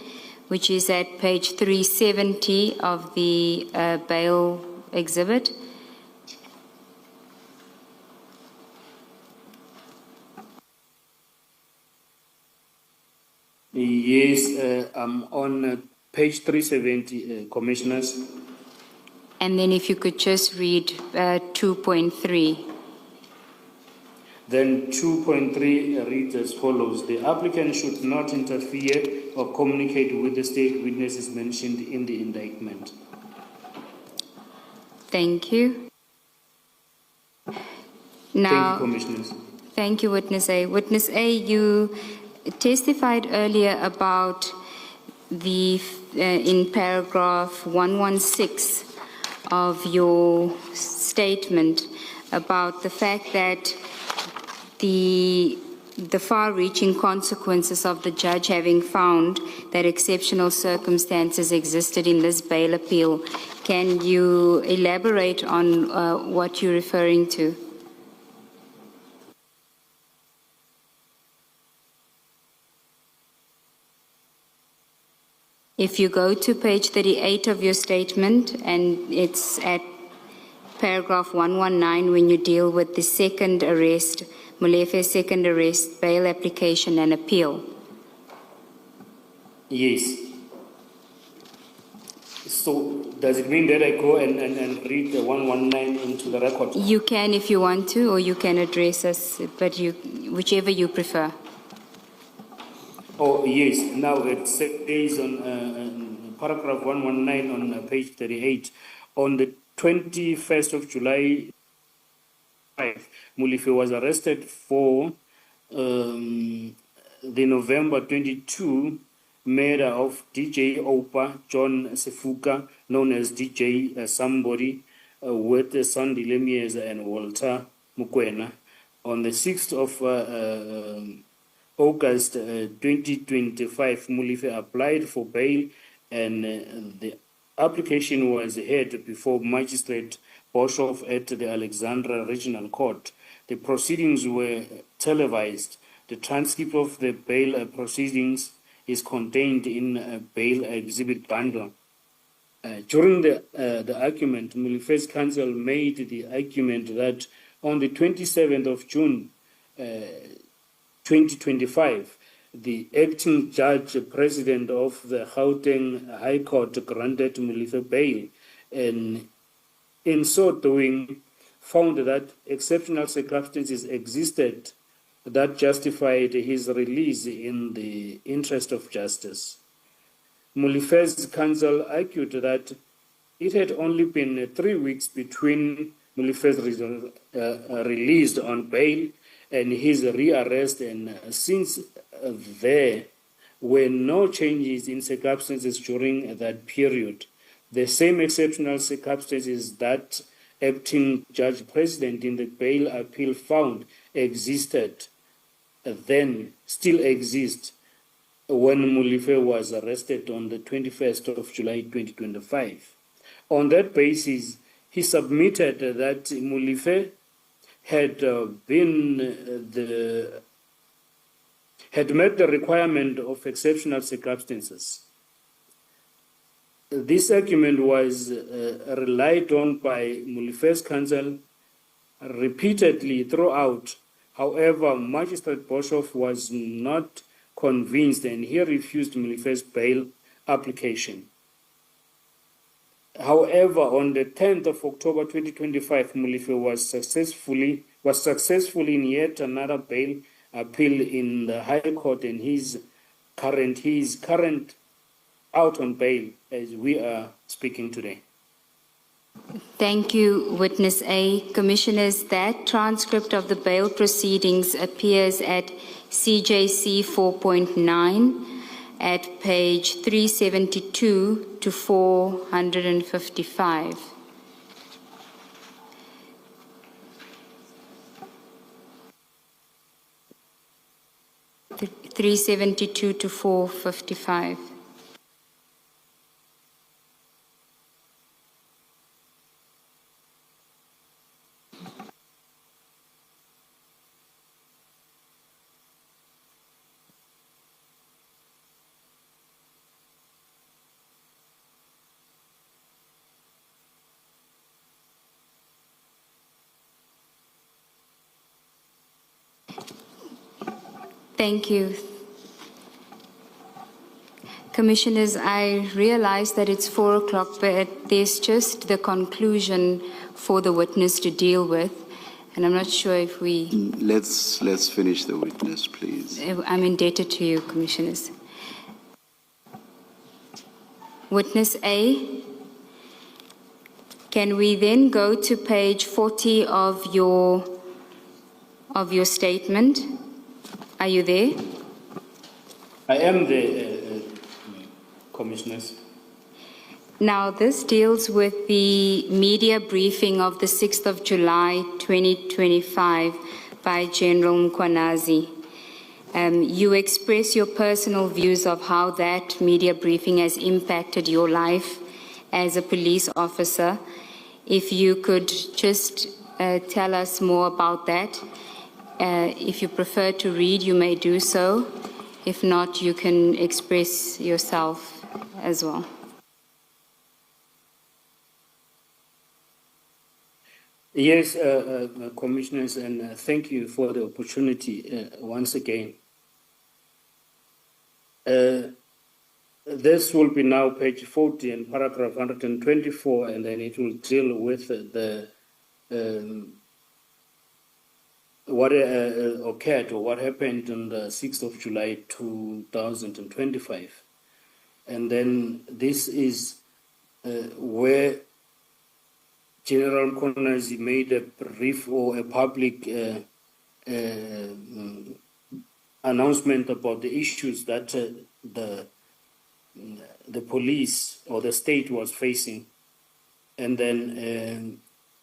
which is at page 370 of the bail exhibit. Yes, I'm on page 370, Commissioners. And then if you could just read 2.3. Then 2.3 reads as follows. The applicant should not interfere or communicate with the state witnesses mentioned in the indictment. Thank you. Thank Now, you, Commissioners. thank you, Witness A. Witness A, you testified earlier about the, in paragraph 116 of your statement about the fact that the far-reaching consequences of the judge having found that exceptional circumstances existed in this bail appeal. Can you elaborate on what you're referring to? If you go to page 38 of your statement, and it's at paragraph 119 when you deal with the second arrest, Molefe's second arrest, bail application and appeal. Yes. So does it mean that I go and read the 119 into the record? You can if you want to, or you can address us, but whichever you prefer. Oh, yes. Now it says on paragraph 119 on page 38, on the 21st of July, Molefe was arrested for the November 22 murder of DJ Opa John Sefuka, known as DJ Somebody, with Sandy Lemiers and Walter Mukwena. On the 6th of August 2025, Molefe applied for bail, and the application was heard before Magistrate Boshoff at the Alexandra Regional Court. The proceedings were televised. The transcript of the bail proceedings is contained in a bail exhibit bundle. During the argument, Molefe's counsel made the argument that on the 27th of June 2025, the acting judge president of the Gauteng High Court granted Molefe bail, and in so doing found that exceptional circumstances existed that justified his release in the interest of justice. Molefe's counsel argued that it had only been 3 weeks between Molefe's release on bail and his rearrest, and since there were no changes in circumstances during that period, the same exceptional circumstances that acting judge president in the bail appeal found existed then still exist when Molefe was arrested on the 21st of July 2025. On that basis, he submitted that Molefe had met the requirement of exceptional circumstances. This argument was relied on by Molefe's counsel repeatedly throughout. However, Magistrate Boshoff was not convinced, and he refused Molefe's bail application. However, on the 10th of October 2025, Molefe was successful in yet another bail appeal in the High Court, and he is current out on bail as we are speaking today. Thank you, Witness A. Commissioners, that transcript of the bail proceedings appears at CJC 4.9 at page 372 to 455. The 372 to 455. Thank you. Commissioners, I realize that it's 4 o'clock, but there's just the conclusion for the witness to deal with, and I'm not sure if we... Let's finish the witness, please. I'm indebted to you, Commissioners. Witness A, can we then go to page 40 of your statement? Are you there? I am the Commissioners. Now, this deals with the media briefing of the 6th of July, 2025 by General Mkhwanazi. You express your personal views of how that media briefing has impacted your life as a police officer. If you could just tell us more about that. If you prefer to read, you may do so. If not, you can express yourself as well. Yes, Commissioners, and thank you for the opportunity once again. This will be now page 40 and paragraph 124, and then it will deal with the what occurred or what happened on the 6th of July 2025. And then this is where General Mkhwanazi made a brief or a public announcement about the issues that the police or the state was facing. And then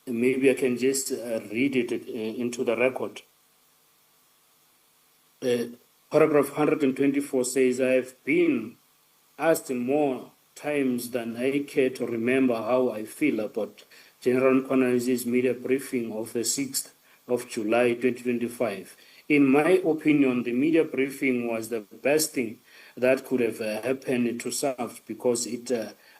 maybe I can just read it into the record. Paragraph 124 says, I have been asked more times than I care to remember how I feel about General Mkhwanazi's media briefing of the 6th of July 2025. In my opinion, the media briefing was the best thing that could have happened to SAFT because it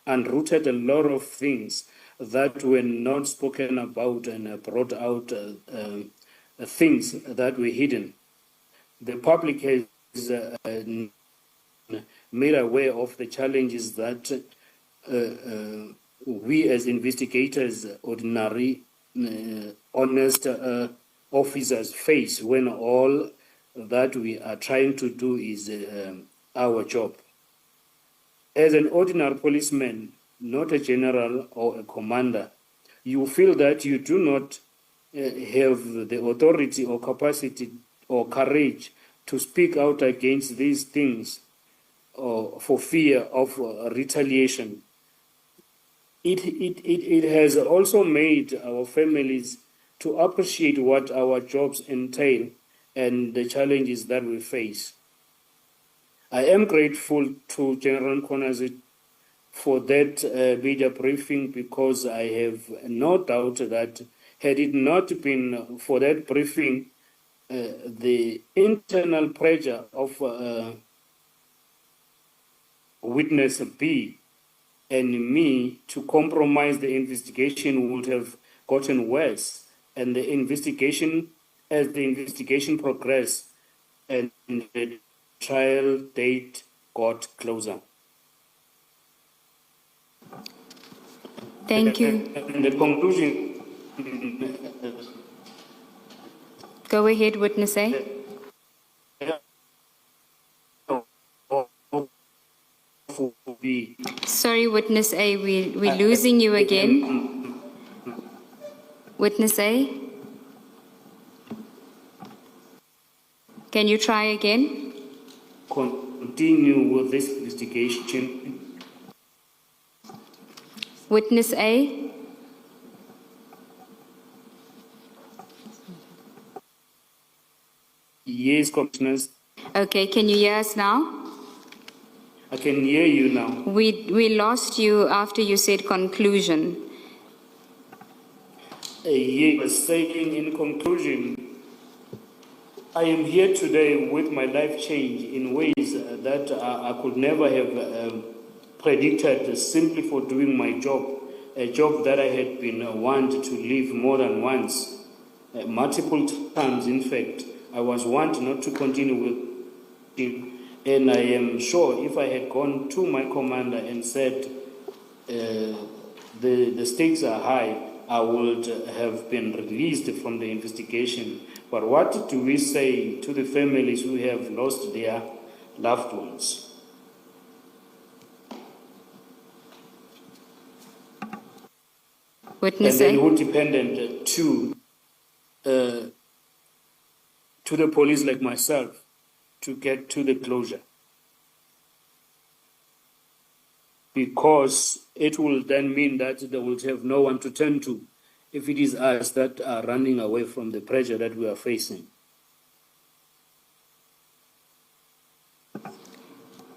unrooted a lot of things that were not spoken about and brought out things that were hidden. The public has made aware of the challenges that we as investigators, ordinary, honest officers face when all that we are trying to do is our job. As an ordinary policeman, not a general or a commander, you feel that you do not have the authority or capacity or courage to speak out against these things for fear of retaliation. It has also made our families to appreciate what our jobs entail and the challenges that we face. I am grateful to General Mkhwanazi for that media briefing because I have no doubt that had it not been for that briefing, the internal pressure of witness B and me to compromise the investigation would have gotten worse, and the investigation, as the investigation progressed, and the trial date got closer. Thank you. And the conclusion. Go ahead, Witness A. Sorry, Witness A, we're losing you again. Witness A? Can you try again? Continue with this investigation. Witness A? Yes, Commissioners. Okay, can you hear us now? I can hear you now. We lost you after you said conclusion. Yes, saying in conclusion, I am here today with my life change in ways that I could never have predicted simply for doing my job, a job that I had been wanted to leave more than once, multiple times in fact. I was wanted not to continue and I am sure if I had gone to my commander and said the stakes are high, I would have been released from the investigation. But what do we say to the families who have lost their loved ones? Witness And then A. who dependent to the police like myself to get to the closure. Because it will then mean that they will have no one to turn to if it is us that are running away from the pressure that we are facing.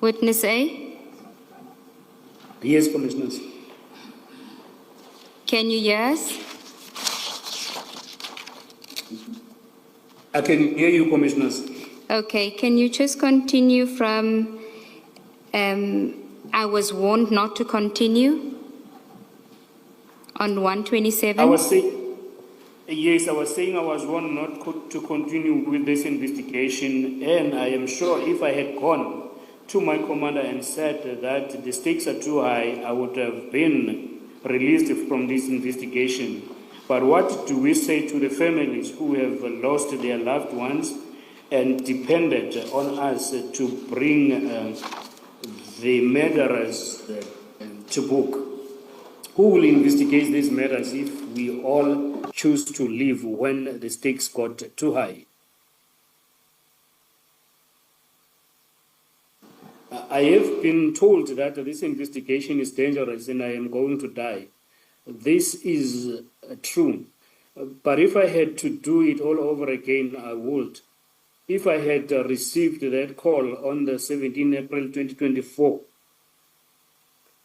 Witness A. Yes, Commissioners. Can you hear us? I can hear you, Commissioners. Okay, can you just continue from, I was warned not to continue on 127? I was saying, yes, I was saying I was warned not to continue with this investigation, and I am sure if I had gone to my commander and said that the stakes are too high, I would have been released from this investigation. But what do we say to the families who have lost their loved ones and depended on us to bring the murderers to book? Who will investigate these matters if we all choose to leave when the stakes got too high? I have been told that this investigation is dangerous and I am going to die. This is true. But if I had to do it all over again, I would. If I had received that call on the 17th April 2024,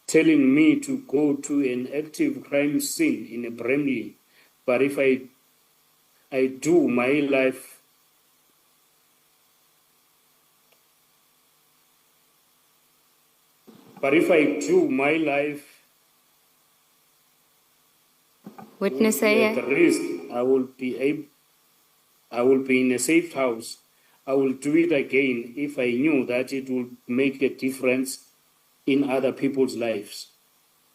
telling me to go to an active crime scene in Bramley, but if I do my life, Witness at A. risk, I will be in a safe house. I will do it again if I knew that it would make a difference in other people's lives.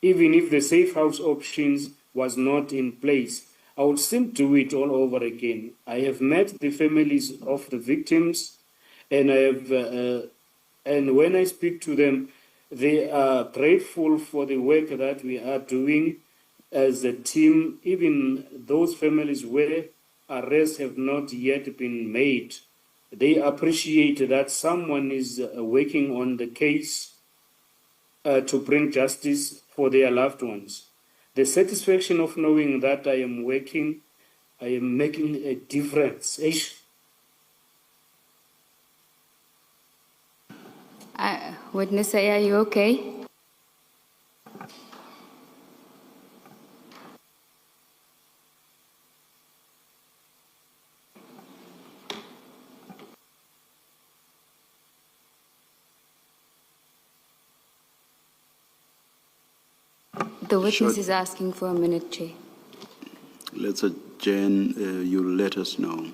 Even if the safe house options was not in place, I would still do it all over again. I have met the families of the victims, and and when I speak to them, they are grateful for the work that we are doing as a team, even those families where arrests have not yet been made. They appreciate that someone is working on the case to bring justice for their loved ones. The satisfaction of knowing that I am making a difference. Witness A, are you okay? The witness is asking for a minute, Chair. Let's adjourn. You'll let us know.